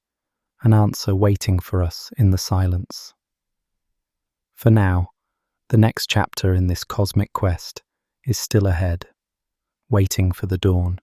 an answer waiting for us in the silence. For now, the next chapter in this cosmic quest is still ahead, waiting for the dawn.